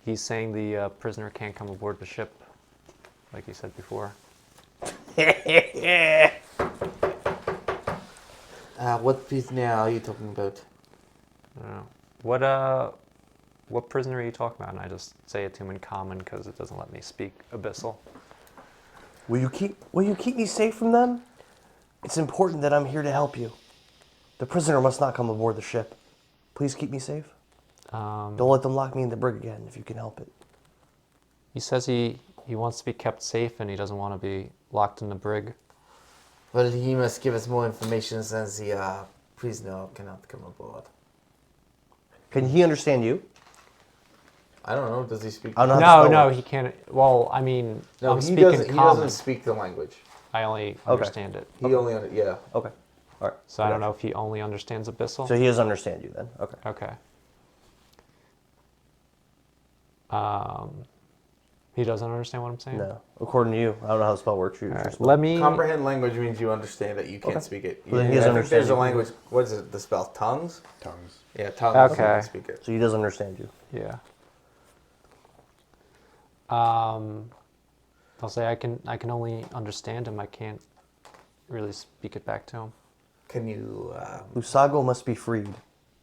He's saying the prisoner can't come aboard the ship, like you said before. What prisoner are you talking about? I don't know. What prisoner are you talking about? And I just say it to him in common because it doesn't let me speak Abyssal. Will you keep me safe from them? It's important that I'm here to help you. The prisoner must not come aboard the ship. Please keep me safe. Don't let them lock me in the brig again if you can help it. He says he wants to be kept safe and he doesn't want to be locked in the brig. Well, he must give us more information since the prisoner cannot come aboard. Can he understand you? I don't know. Does he speak? No, he can't. Well, I mean, no, I'm he speaking doesn't. common. He doesn't speak the language. I only understand it. He only, yeah. Okay. All right. So I don't know if he only understands Abyssal. So he does understand you then. Okay. Okay. He doesn't understand what I'm saying? No. According to you, I don't know how the spell works. Right. Let me... Comprehend language means you understand it. You can't speak it. Well, then he doesn't understand there's a you. language. What is it? The spell? Tongues? Tongues. Yeah, tongues. Okay. You can speak it. So he does understand you. Yeah. I'll say I can only understand him. I can't really speak it back to him. Can you... Lusago must be freed.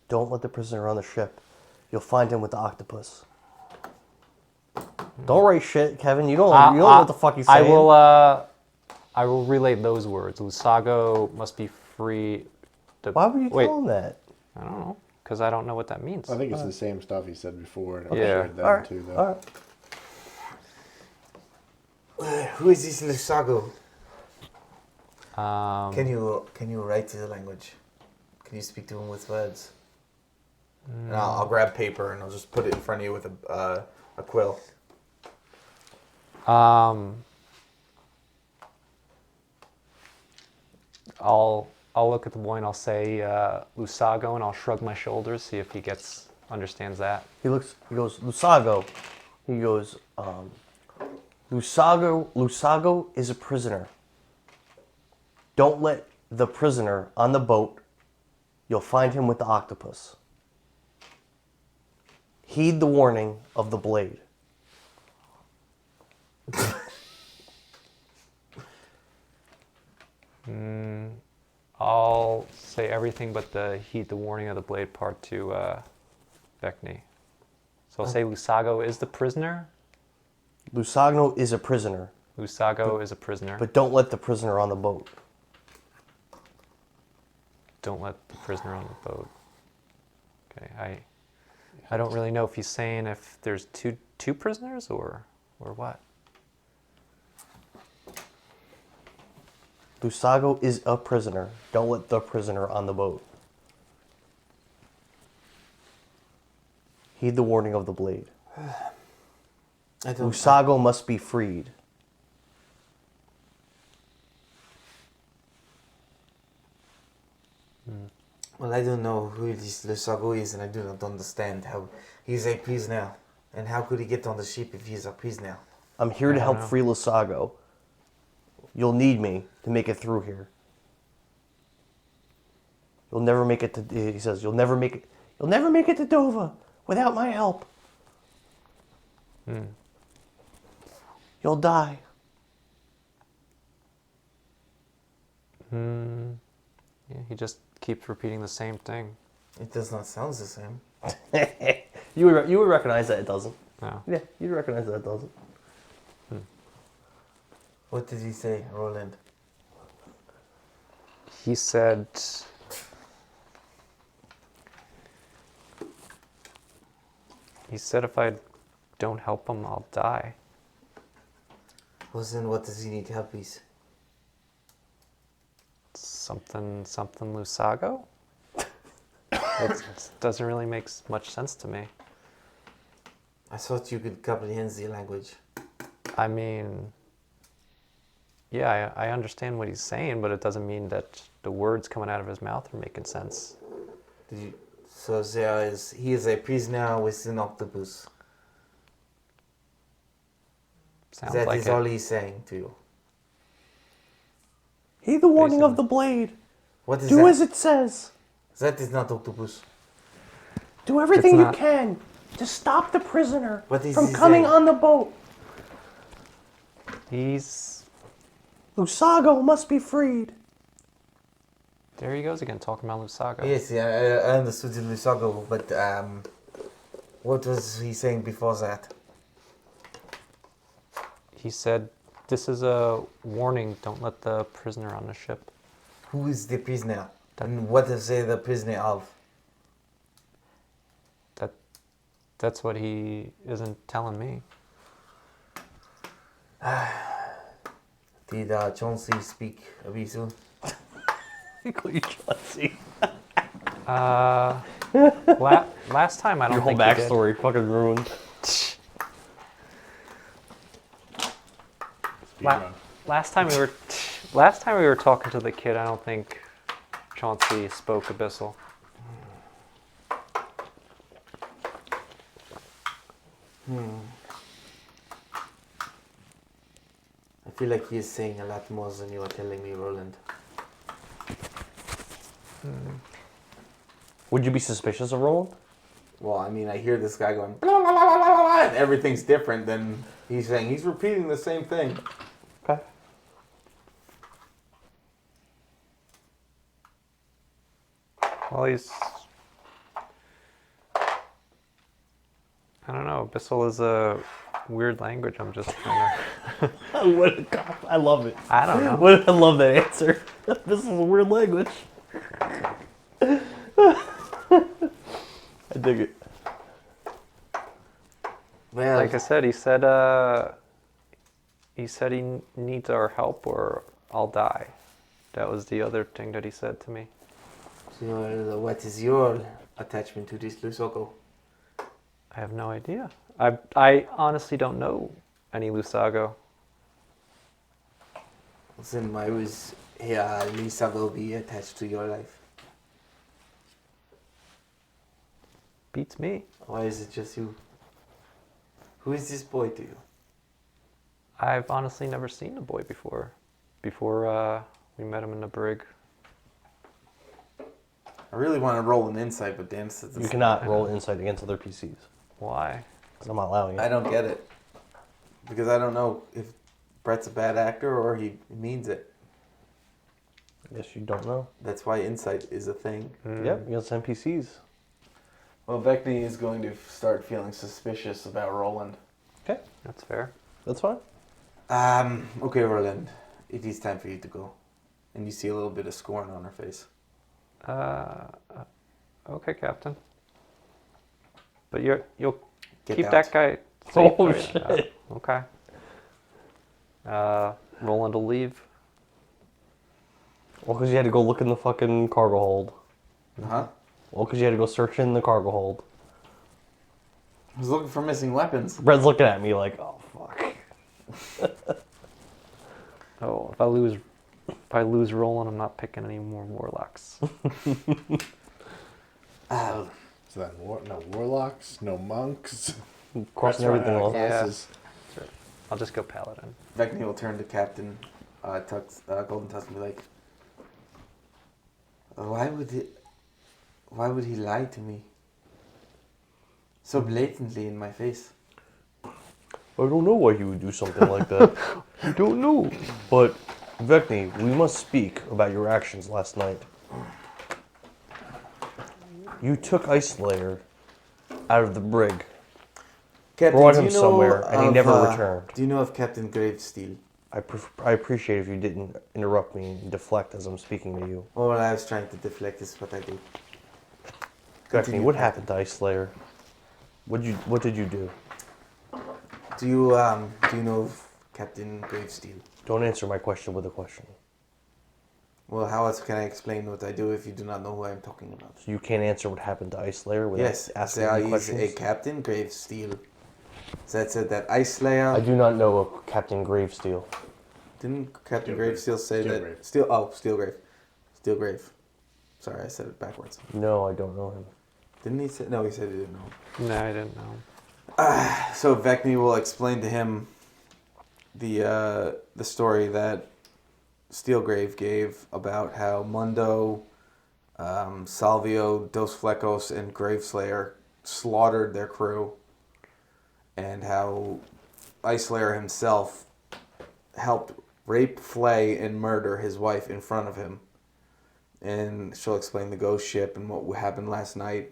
Don't let the prisoner on the ship. You'll find him with the octopus. Don't write shit, Kevin. You don't know what the fuck he's saying. I will relay those words. Lusago must be free. Why would you tell him that? I don't know, because I don't know what that means. I think it's the same stuff he said before. And Yeah. I'm sure too, though. Who is this Lusago? Um, Can you write the language? Can you speak to him with words? And I'll grab paper and I'll just put it in front of you with a quill. I'll look at the boy and I'll say Lusago, and I'll shrug my shoulders, see if he understands that. He goes, Lusago. He goes, Lusago is a prisoner. Don't let the prisoner on the boat. You'll find him with the octopus. Heed the warning of the blade. I'll say everything but the heed the warning of the blade part to Vekni. So I'll say Lusago is the prisoner. Lusago is a prisoner. Lusago is a prisoner. But don't let the prisoner on the boat. Don't let the prisoner on the boat. Okay, I don't really know if he's saying if there's two prisoners or what. Lusago is a prisoner. Don't let the prisoner on the boat. Heed the warning of the blade. Lusago must be freed. Well, I don't know who this Lusago is, and I do not understand how he's a prisoner. And how could he get on the ship if he's a prisoner? I'm here to help free Lusago. You'll need me to make it through here. You'll never make it to, he says, you'll never make it to Dovah without my help. You'll die. Yeah, he just keeps repeating the same thing. It does not sound the same. You would recognize that it doesn't. No. Yeah, you'd recognize that it doesn't. What did he say, Roland? He said... He said if I don't help him, I'll die. Well, then what does he need help with? Something Lusago? It doesn't really make much sense to me. I thought you could comprehend the language. I mean... Yeah, I understand what he's saying, but it doesn't mean that the words coming out of his mouth are making sense. So he is a prisoner with an octopus. Sounds That like is it. all he's saying to you. Heed the warning of the blade. What is Do that? as it says. That is not octopus. Do everything you not- can to stop the prisoner What is from he coming saying? on the boat. Lusago must be freed. There he goes again, talking about Lusago. Yes, yeah, I understood the Lusago, but what was he saying before that? He said, this is a warning, don't let the prisoner on the ship. Who is the prisoner? And what is he the prisoner of? That's what he isn't telling me. Did Chauncey speak Abisu? Chauncey. Last time I don't Your whole think he did. backstory fucking ruined. Last time we were talking to the kid, I don't think Chauncey spoke Abyssal. I feel like he is saying a lot more than you are telling me, Roland. Would you be suspicious of Roland? Well, I mean, I hear this guy going, blah, blah, blah, blah, blah, and everything's different than he's saying. He's repeating the same thing. Okay. Well, he's... I don't know. Abyssal is a weird language. I'm just trying to... What a cop. I love it. I don't know. I love that answer. This is a weird language. I dig it. Well, Like I said, he said he needs our help or I'll die. That was the other thing that he said to me. so what is your attachment to this Lusoko? I have no idea. I honestly don't know any Lusago. Then why was Lusoko be attached to your life? Beats me. Why is it just you? Who is this boy to you? I've honestly never seen the boy before. Before we met him in the brig. I really want to roll an insight, but Dan says You cannot roll insight against other PCs. Why? Because I'm not allowing it. I don't get it. Because I don't know if Brett's a bad actor or he means it. I guess you don't know. That's why insight is a thing. Yep, against NPCs. Well, Vekni is going to start feeling suspicious about Roland. Okay. That's fair. That's fine. Okay, Roland. It is time for you to go. And you see a little bit of scorn on her face. Okay, Captain. But you'll Get keep out. that guy safe. Oh, right? shit. Okay. Roland will leave. Well, because you had to go look in the fucking cargo hold. Huh? Well, because you had to go search in the cargo hold. I was looking for missing weapons. Brett's looking at me like, oh, fuck. Oh, if I lose Roland, I'm not picking any more warlocks. So then, no warlocks, no monks. Crossing everything off. Classes. Sure. I'll just go paladin. Vekni will turn to Captain Golden Tusk and be like, why would he lie to me? So blatantly in my face. I don't know why he would do something like that. I don't know. But, Vekni, we must speak about your actions last night. You took Ice Slayer out of the brig, Captain, brought do him you know somewhere, and he of, never returned. Do you know of Captain Gravesteel? I appreciate if you didn't interrupt me and deflect as I'm speaking to you. All I was trying to deflect is what I do. Vekni, Continue, what Captain. happened to Ice Slayer? What did you do? Do you know of Captain Gravesteel? Don't answer my question with a question. Well, how else can I explain what I do if you do not know who I am talking about? So you can't answer what happened to Ice Slayer without Yes, asking there me is questions? a Captain Gravesteel. That said that Ice Slayer. I do not know a Captain Gravesteel. Didn't Captain Steelgrave. Gravesteel say Steelgrave. that? Steelgrave. Steelgrave. Sorry, I said it backwards. No, I don't know him. Didn't he say? No, he said he didn't know. No, I didn't know. So Vekni will explain to him the story that Steelgrave gave about how Mundo, Salvio, Dos Flecos, and Graveslayer slaughtered their crew, and how Ice Slayer himself helped rape, flay, and murder his wife in front of him. And she'll explain the ghost ship and what happened last night,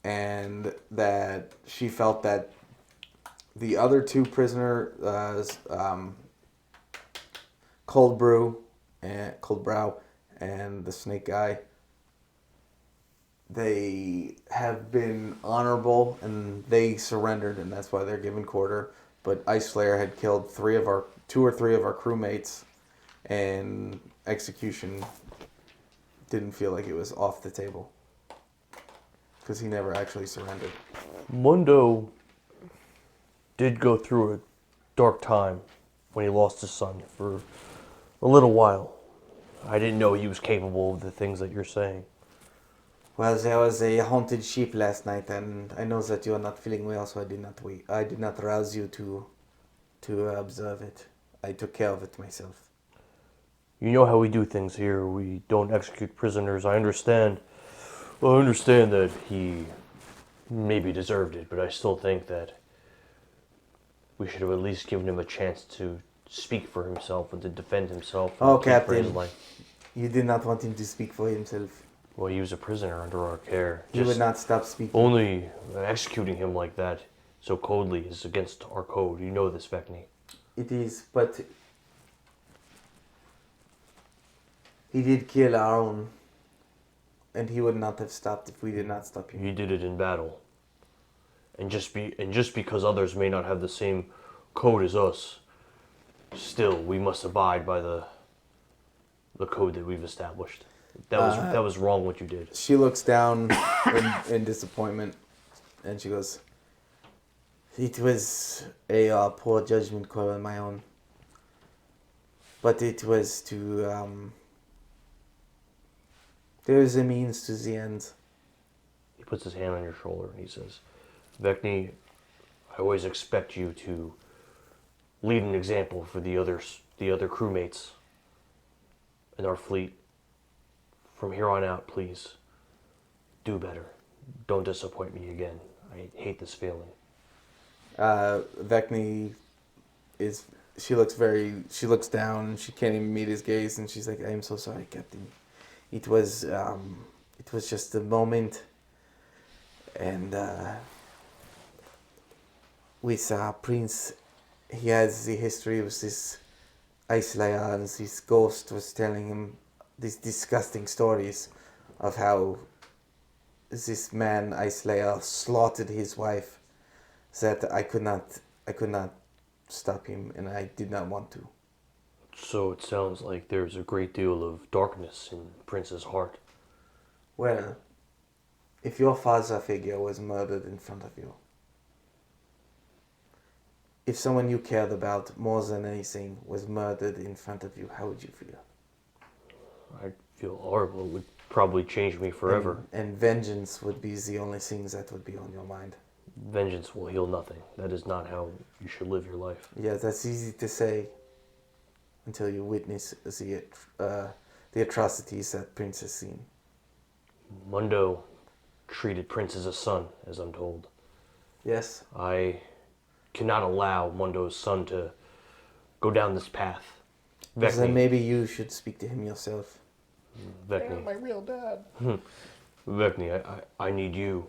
and that she felt that the other two prisoners, Cold Brow, and the Snake Guy, they have been honorable and they surrendered, and that's why they're given quarter. But Ice Slayer had killed two or three of our crewmates, and execution didn't feel like it was off the table because he never actually surrendered. Mundo did go through a dark time when he lost his son for a little while. I didn't know he was capable of the things that you're saying. Well, there was a haunted sheep last night, and I know that you are not feeling well, so I did not rouse you to observe it. I took care of it myself. You know how we do things here. We don't execute prisoners. I understand. Well, I understand that he maybe deserved it, but I still think that we should have at least given him a chance to speak for himself and to defend himself. Oh, and fight for his Captain, life. you did not want him to speak for himself. Well, he was a prisoner under our care. You would not stop speaking. Only executing him like that, so coldly, is against our code. You know this, Vekni. It is, but he did kill our own, and he would not have stopped if we did not stop him. He did it in battle. And just because others may not have the same code as us, still we must abide by the code that we've established. That was wrong what you did. She looks down in disappointment, and she goes, "It was a poor judgment call on my own, but it was to there is a means to the end." He puts his hand on your shoulder and he says, "Vekni, I always expect you to lead an example for the other crewmates in our fleet. From here on out, please, do better. Don't disappoint me again. I hate this feeling." Vekni she looks down, she can't even meet his gaze, and she's like, "I am so sorry, Captain. It was just a moment, and with Prince, he has the history of this ice layer, and this ghost was telling him these disgusting stories of how this man, Ice Layer, slaughtered his wife, that I could not stop him, and I did not want to." So it sounds like there's a great deal of darkness in Prince's heart. Well, if your father figure was murdered in front of you, if someone you cared about more than anything was murdered in front of you, how would you feel? I'd feel horrible. It would probably change me forever. And vengeance would be the only thing that would be on your mind. Vengeance will heal nothing. That is not how you should live your life. Yeah, that's easy to say until you witness the atrocities that Prince has seen. Mundo treated Prince as a son, as I'm told. Yes. I cannot allow Mundo's son to go down this path. Vekni. Then maybe you should speak to him yourself. Vekni. You're my real dad. Vekni, I need you.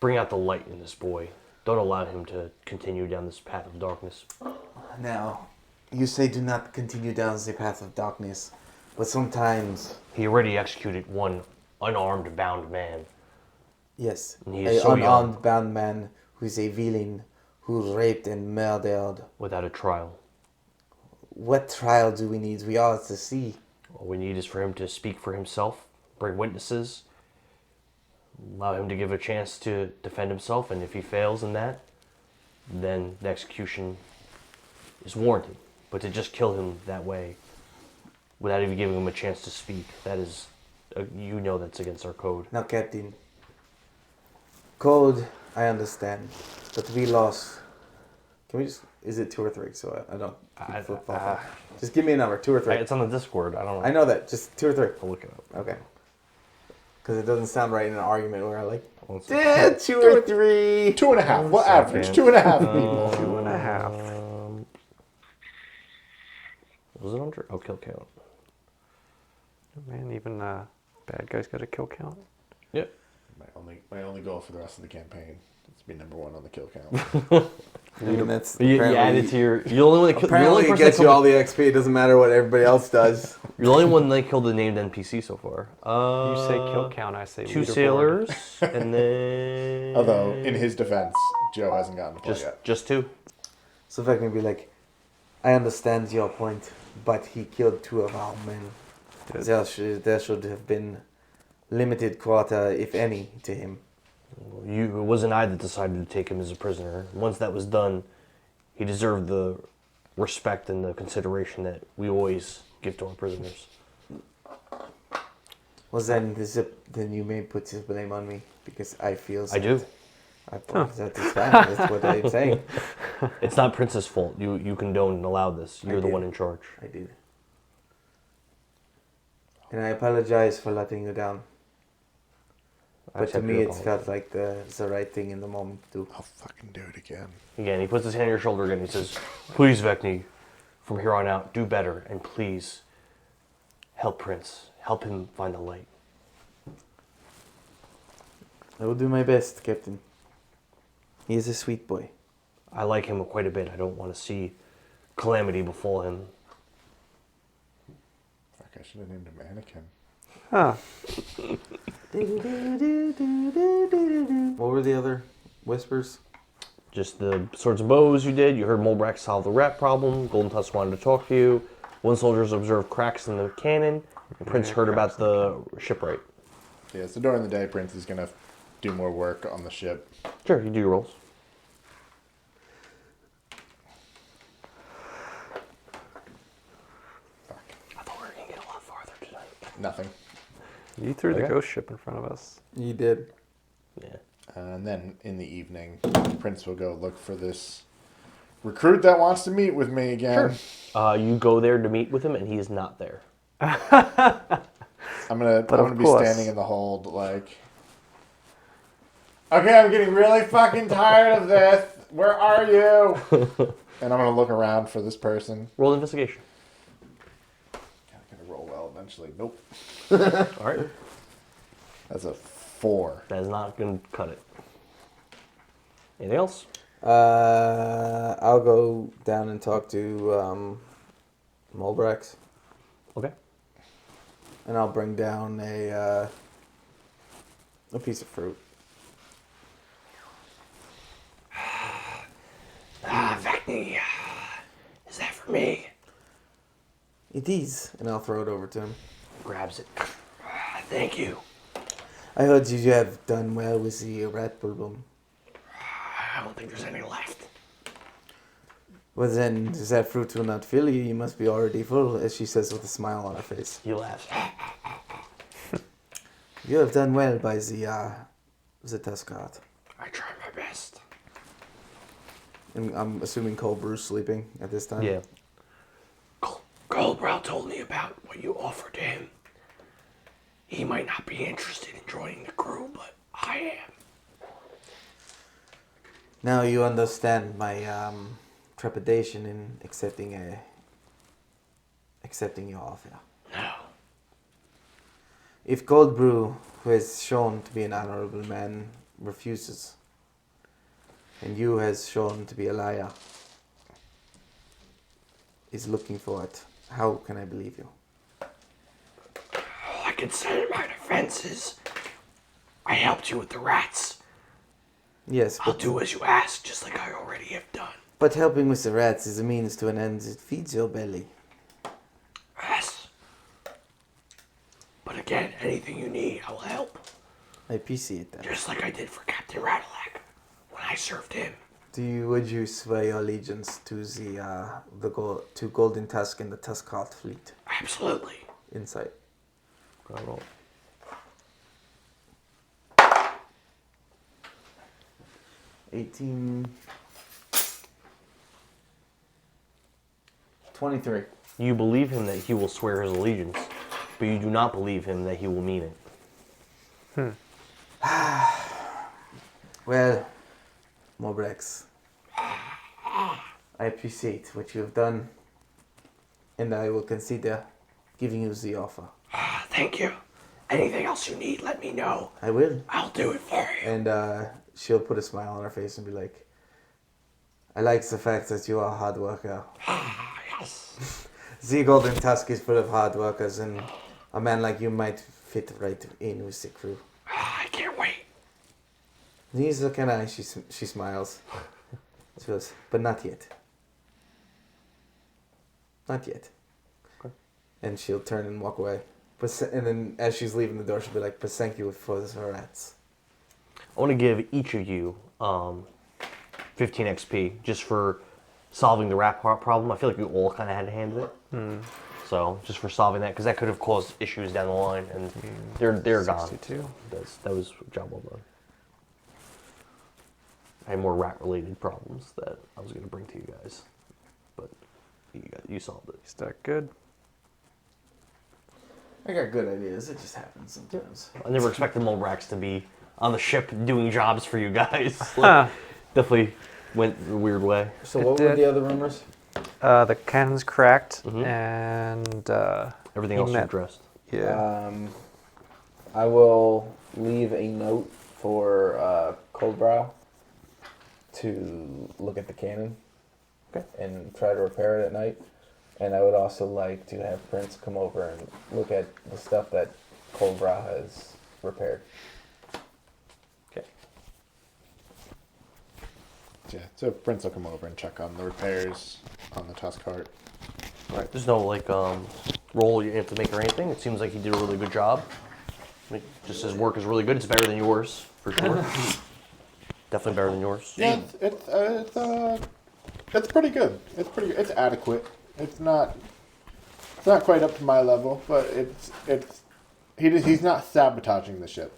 Bring out the light in this boy. Don't allow him to continue down this path of darkness. Now, you say do not continue down the path of darkness, but sometimes... He already executed one unarmed, bound man. Yes, an unarmed, bound man who's a villain who raped and murdered. Without a trial. What trial do we need? We are at the sea. All we need is for him to speak for himself, bring witnesses, allow him to give a chance to defend himself, and if he fails in that, then the execution is warranted. But to just kill him that way, without even giving him a chance to speak, that is, you know that's against our code. Now, Captain, code, I understand, but we lost. Can we just, is it 2 or 3? So I don't flip off. Just give me a number, 2 or 3. It's on the Discord, I don't know. I know that, just 2 or 3. I'll look it up. Okay. Because it doesn't sound right in an argument where I like, 2 or 3. 2.5. What average? 2.5 people. 2.5. Was it under? Oh, kill count. Man, even bad guys got a kill count. Yep. My only goal for the rest of the campaign is to be number 1 on the kill count. I mean, that's you add it to your. You're the only one that killed. Apparently, it gets you all the XP. It doesn't matter what everybody else does. You're the only one that killed the named NPC so far. You say kill count, I say 2 leaderboard. sailors, and then. Although, in his defense, Joe hasn't gotten to play yet. Just 2. So if I can be like, I understand your point, but he killed 2 of our men. There should have been limited quarter, if any, to him. It wasn't I that decided to take him as a prisoner. Once that was done, he deserved the respect and the consideration that we always give to our prisoners. Well, then you may put his blame on me, because I feel I do. That is fine. That's what I'm saying. It's not Prince's fault. You condone and allow this. You're the one in charge. I did. And I apologize for letting you down. But to me, it felt like the right thing in the moment to do. I'll fucking do it again. Again, he puts his hand on your shoulder again. He says, "Please, Vekni, from here on out, do better, and please Help Prince. Help him find the light. I will do my best, Captain. He is a sweet boy. I like him quite a bit. I don't want to see calamity befall him. Fuck, I should have named him Anakin. Huh. What were the other whispers? Just the swords and bows you did. You heard Molbrax solve the rat problem. Golden Tusk wanted to talk to you. One soldier's observed cracks in the cannon. Prince heard about the shipwright. Yeah, so during the day, Prince is going to do more work on the ship. Sure, you do your rolls. I thought we were going to get a lot farther tonight. Nothing. You threw the Okay. ghost ship in front of us. You did. Yeah. And then in the evening, Prince will go look for this recruit that wants to meet with me again. Sure. You go there to meet with him, and he is not there. I'm gonna be course. standing in the hold like, okay, I'm getting really fucking tired of this. Where are you? And I'm gonna look around for this person. Roll investigation. I'm gonna roll well eventually. Nope. All right. That's a 4. That is not going to cut it. Anything else? I'll go down and talk to Molbrax. Okay. And I'll bring down a piece of fruit. Vekni, is that for me? It is. And I'll throw it over to him. Grabs it. Thank you. I heard you have done well with the rat problem. I don't think there's any left. Well then, as that fruit will not fill you, you must be already full, as she says with a smile on her face. He laughs. You have done well by the Tusk cart. I try my best. And I'm assuming Colbrew's sleeping at this time? Yeah. Goldbrow told me about what you offered him. He might not be interested in joining the crew, but I am. Now you understand my trepidation in accepting your offer. No. If Goldbrew, who has shown to be an honorable man, refuses, and you has shown to be a liar, is looking for it, how can I believe you? I can say in my defense I helped you with the rats. Yes, I'll but, do as you ask, just like I already have done. but helping with the rats is a means to an end that feeds your belly. Yes. But again, anything you need, I will help. I appreciate that. Just like I did for Captain Ratalac when I served him. Would you swear your allegiance to to Golden Tusk and the Tusk Fleet? Absolutely. Insight. Roll. 18. 23. You believe him that he will swear his allegiance, but you do not believe him that he will mean it. Well, Molbrax, I appreciate what you have done, and I will consider giving you the offer. Thank you. Anything else you need, let me know. I will. I'll do it for you. And she'll put a smile on her face and be like, I like the fact that you are a hard worker. Yes. The Golden Tusk is full of hard workers, and a man like you might fit right in with the crew. I can't wait. Neither can I, she smiles. She goes, but not yet. Not yet. Okay. And she'll turn and walk away. And then as she's leaving the door, she'll be like, but thank you for the rats. I want to give each of you 15 XP just for solving the rat problem. I feel like we all kind of had a hand in it. So just for solving that, because that could have caused issues down the line, and they're gone. 62. That was a job well done. I had more rat-related problems that I was going to bring to you guys, but you solved it. Is that good? I got good ideas. It just happens sometimes. I never expected Molbrax to be on the ship doing jobs for you guys. Like, definitely went a weird way. So what were the other rumors? The cannon's cracked, and everything else is addressed. Yeah. I will leave a note for Coldbrow to look at the cannon and try to repair it at night. And I would also like to have Prince come over and look at the stuff that Coldbrow has repaired. Okay. Yeah, so Prince will come over and check on the repairs on the Tusk cart. Right. There's no roll you have to make or anything. It seems like he did a really good job. Just his work is really good. It's better than yours for sure. Definitely better than yours. Yeah, it's pretty good. It's pretty good. It's adequate. It's not quite up to my level, but he's not sabotaging the ship.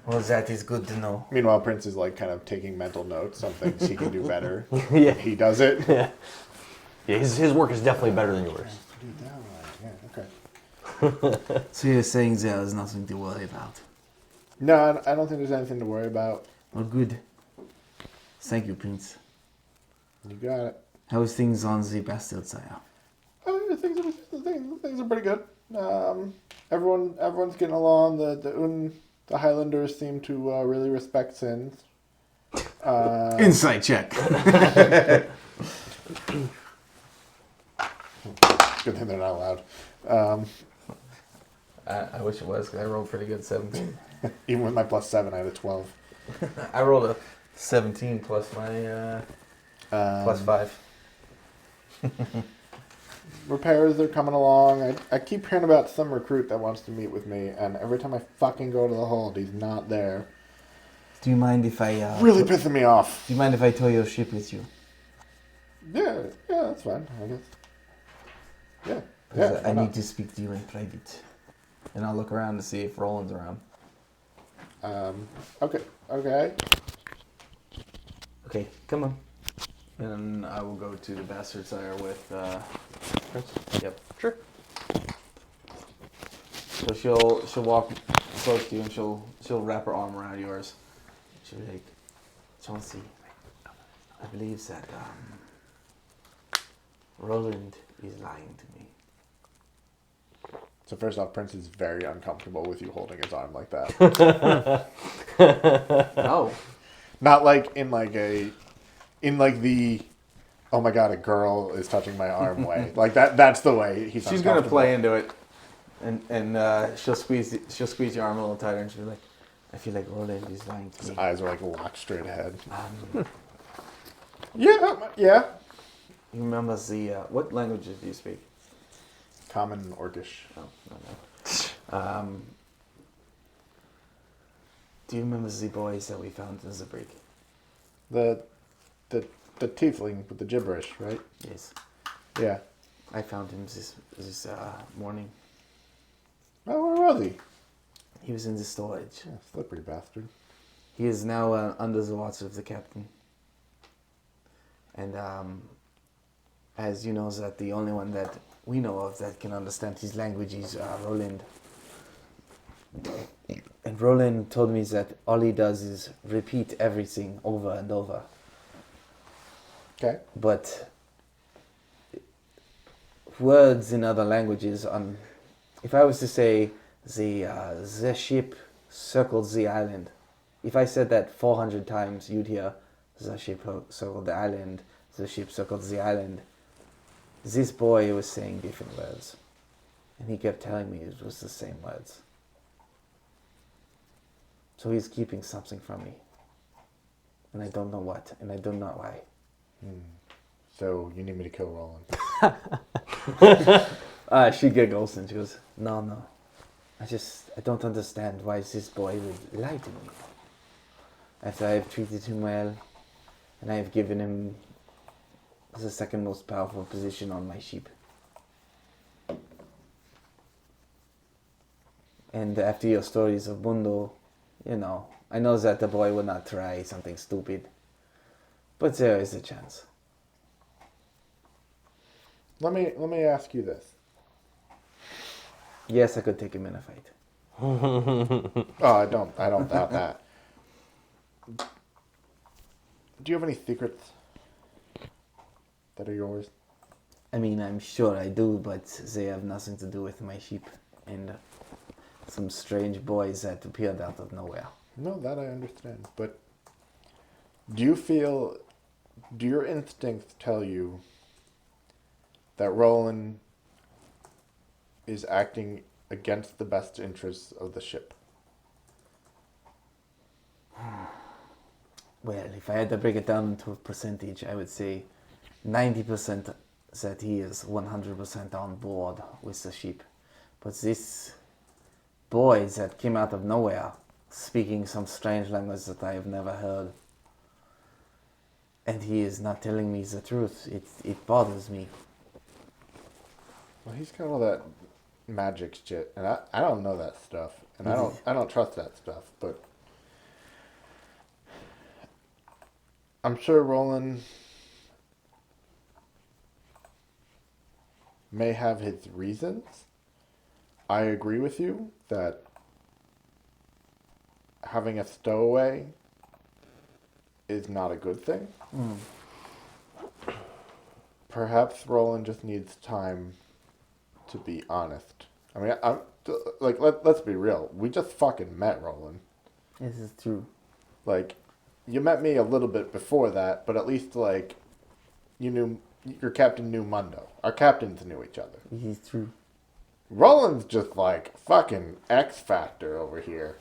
Well, that is good to know. Meanwhile, Prince is kind of taking mental notes on things he can do better. Yeah. He does it. Yeah. Yeah, his work is definitely better than yours. Yeah, okay. So you're saying there is nothing to worry about? No, I don't think there's anything to worry about. Well, good. Thank you, Prince. You got it. How's things on the bastard sire? Things are pretty good. Everyone's getting along. The Highlanders seem to really respect Sins. Insight check. Good thing they're not allowed. I wish it was, because I rolled pretty good 17. Even with my +7, I had a 12. I rolled a 17 plus my +5. Repairs are coming along. I keep hearing about some recruit that wants to meet with me, and every time I fucking go to the hold, he's not there. Do you mind if I... really pissing me off. Do you mind if I tow your ship with you? Yeah, that's fine, I guess. Yeah. I need to speak to you in private. And I'll look around to see if Roland's around. Okay. Okay, come on. And I will go to the bastard sire with Prince. Yep. Sure. So she'll walk close to you and she'll wrap her arm around yours. She'll be like, Chauncey, I believe that Roland is lying to me. So first off, Prince is very uncomfortable with you holding his arm like that. No. Not in the oh my god, a girl is touching my arm way. That's the way he's She's gonna play into it. And she'll squeeze your arm a little tighter and she'll be like, I feel like Roland is lying to me. His eyes are locked straight ahead. Yeah. You remember what languages do you speak? Common and Orcish. Oh, no. Do you remember the boys that we found in the brig? The tiefling with the gibberish, right? Yes. Yeah. I found him this morning. Oh, where was he? He was in the storage. Yeah, slippery bastard. He is now under the watch of the captain. And as you know, that the only one that we know of that can understand his language is Roland. And Roland told me that all he does is repeat everything over and over. Okay. But words in other languages, if I was to say the ship circled the island, if I said that 400 times, you'd hear the ship circled the island, the ship circled the island. This boy was saying different words, and he kept telling me it was the same words. So he's keeping something from me, and I don't know what, and I don't know why. So you need me to kill Roland? She giggles and she goes, No. I don't understand why this boy would lie to me. After I have treated him well, and I have given him the second most powerful position on my ship. And after your stories of Bundo, I know that the boy will not try something stupid. But there is a chance. Let me ask you this. Yes, I could take him in a fight. Oh, I don't doubt that. Do you have any secrets that are yours? I mean, I'm sure I do, but they have nothing to do with my ship and some strange boys that appeared out of nowhere. No, that I understand. But do your instincts tell you that Roland is acting against the best interests of the ship? Well, if I had to break it down into a percentage, I would say 90% that he is 100% on board with the ship. But this boy that came out of nowhere, speaking some strange language that I have never heard, and he is not telling me the truth, it bothers me. Well, he's got all that magic shit, and I don't know that stuff, and I don't trust that stuff. But I'm sure Roland may have his reasons. I agree with you that having a stowaway is not a good thing. Perhaps Roland just needs time to be honest. I mean, I'm like, let's be real. We just fucking met, Roland. This is true. Like, you met me a little bit before that, but at least, like, your captain knew Mundo. Our captains knew each other. This is true. Roland's just like fucking X Factor over here.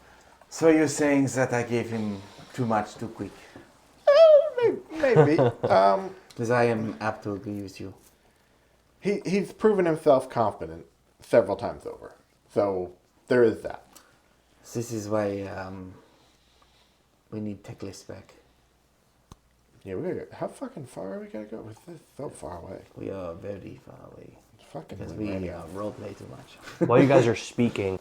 So you're saying that I gave him too much too quick? Maybe. Because I am apt to agree with you. He's proven himself confident several times over. So there is that. This is why we need Techless back. Yeah, we gotta go. How fucking far are we gotta go with this? So far away. We are very far away. Fucking because we roleplay too much. While you guys are speaking,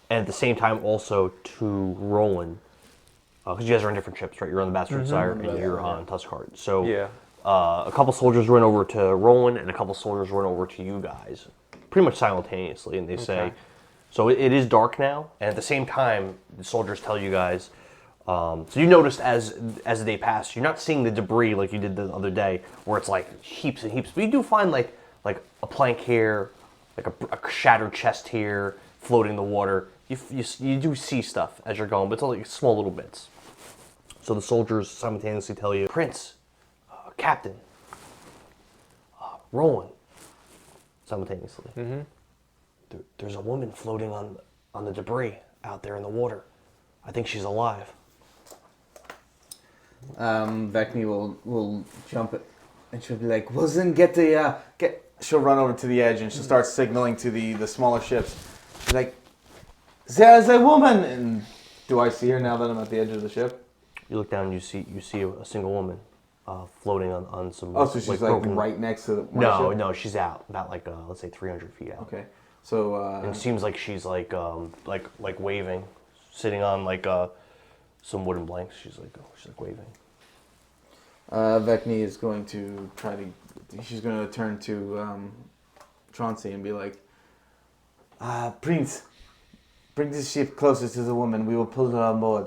and at the same time also to Roland, because you guys are on different ships, right? You're on the Bastard Sire and you're on Tuskart. So a couple soldiers run over to Roland and a couple soldiers run over to you guys, pretty much simultaneously, and they say, so it is dark now, and at the same time, the soldiers tell you guys, so you noticed as the day passed, you're not seeing the debris like you did the other day, where it's like heaps and heaps, but you do find like a plank here, like a shattered chest here, floating in the water. You do see stuff as you're going, but it's only small little bits. So the soldiers simultaneously tell you, Prince, Captain, Roland, simultaneously. There's a woman floating on the debris out there in the water. I think she's alive. Vekni will jump it, and she'll be like, "Well, then get." She'll run over to the edge and she'll start signaling to the smaller ships. She's like, "There's a woman!" And do I see her now that I'm at the edge of the ship? You look down and you see a single woman floating on some. Oh, so she's like broken... right next to the ship? No, she's out about like let's say 300 feet out. Okay, so and it seems like she's like waving, sitting on like some wooden planks. She's like waving. Vekni is going to she's going to turn to Chauncey and be like, Prince, bring this ship closer to the woman. We will pull her on board.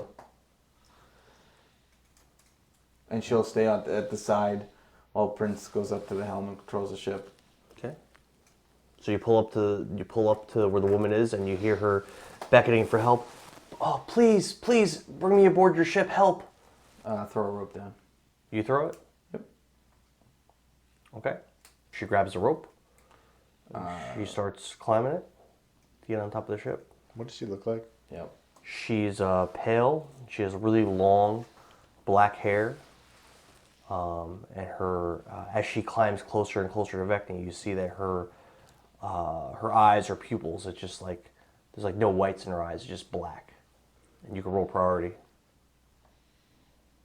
And she'll stay at the side while Prince goes up to the helm and controls the ship. Okay. So you pull up to where the woman is, and you hear her beckoning for help. Oh, please, bring me aboard your ship. Help. Throw a rope down. You throw it? Yep. Okay. She grabs the rope. She starts climbing it to get on top of the ship. What does she look like? Yep. She's pale. She has really long black hair. And her, as she climbs closer and closer to Vekni, you see that her eyes, her pupils, it's just like, there's like no whites in her eyes, it's just black. And you can roll priority.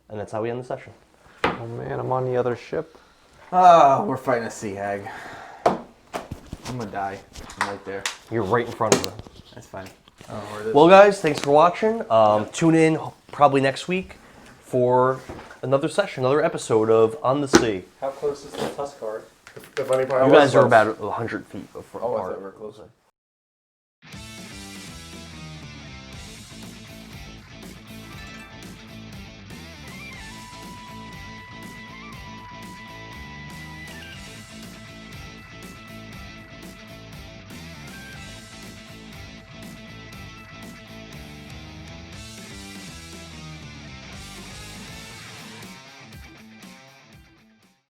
And that's how we end the session. Oh man, I'm on the other ship. We're fighting a sea hag. I'm gonna die. I'm right there. You're right in front of her. That's fine. Well, guys, thanks for watching. Tune in probably next week for another session, another episode of On the Sea. How close is the Tusk card? The funny part You guys are about 100 feet apart. Oh, I thought we were closer.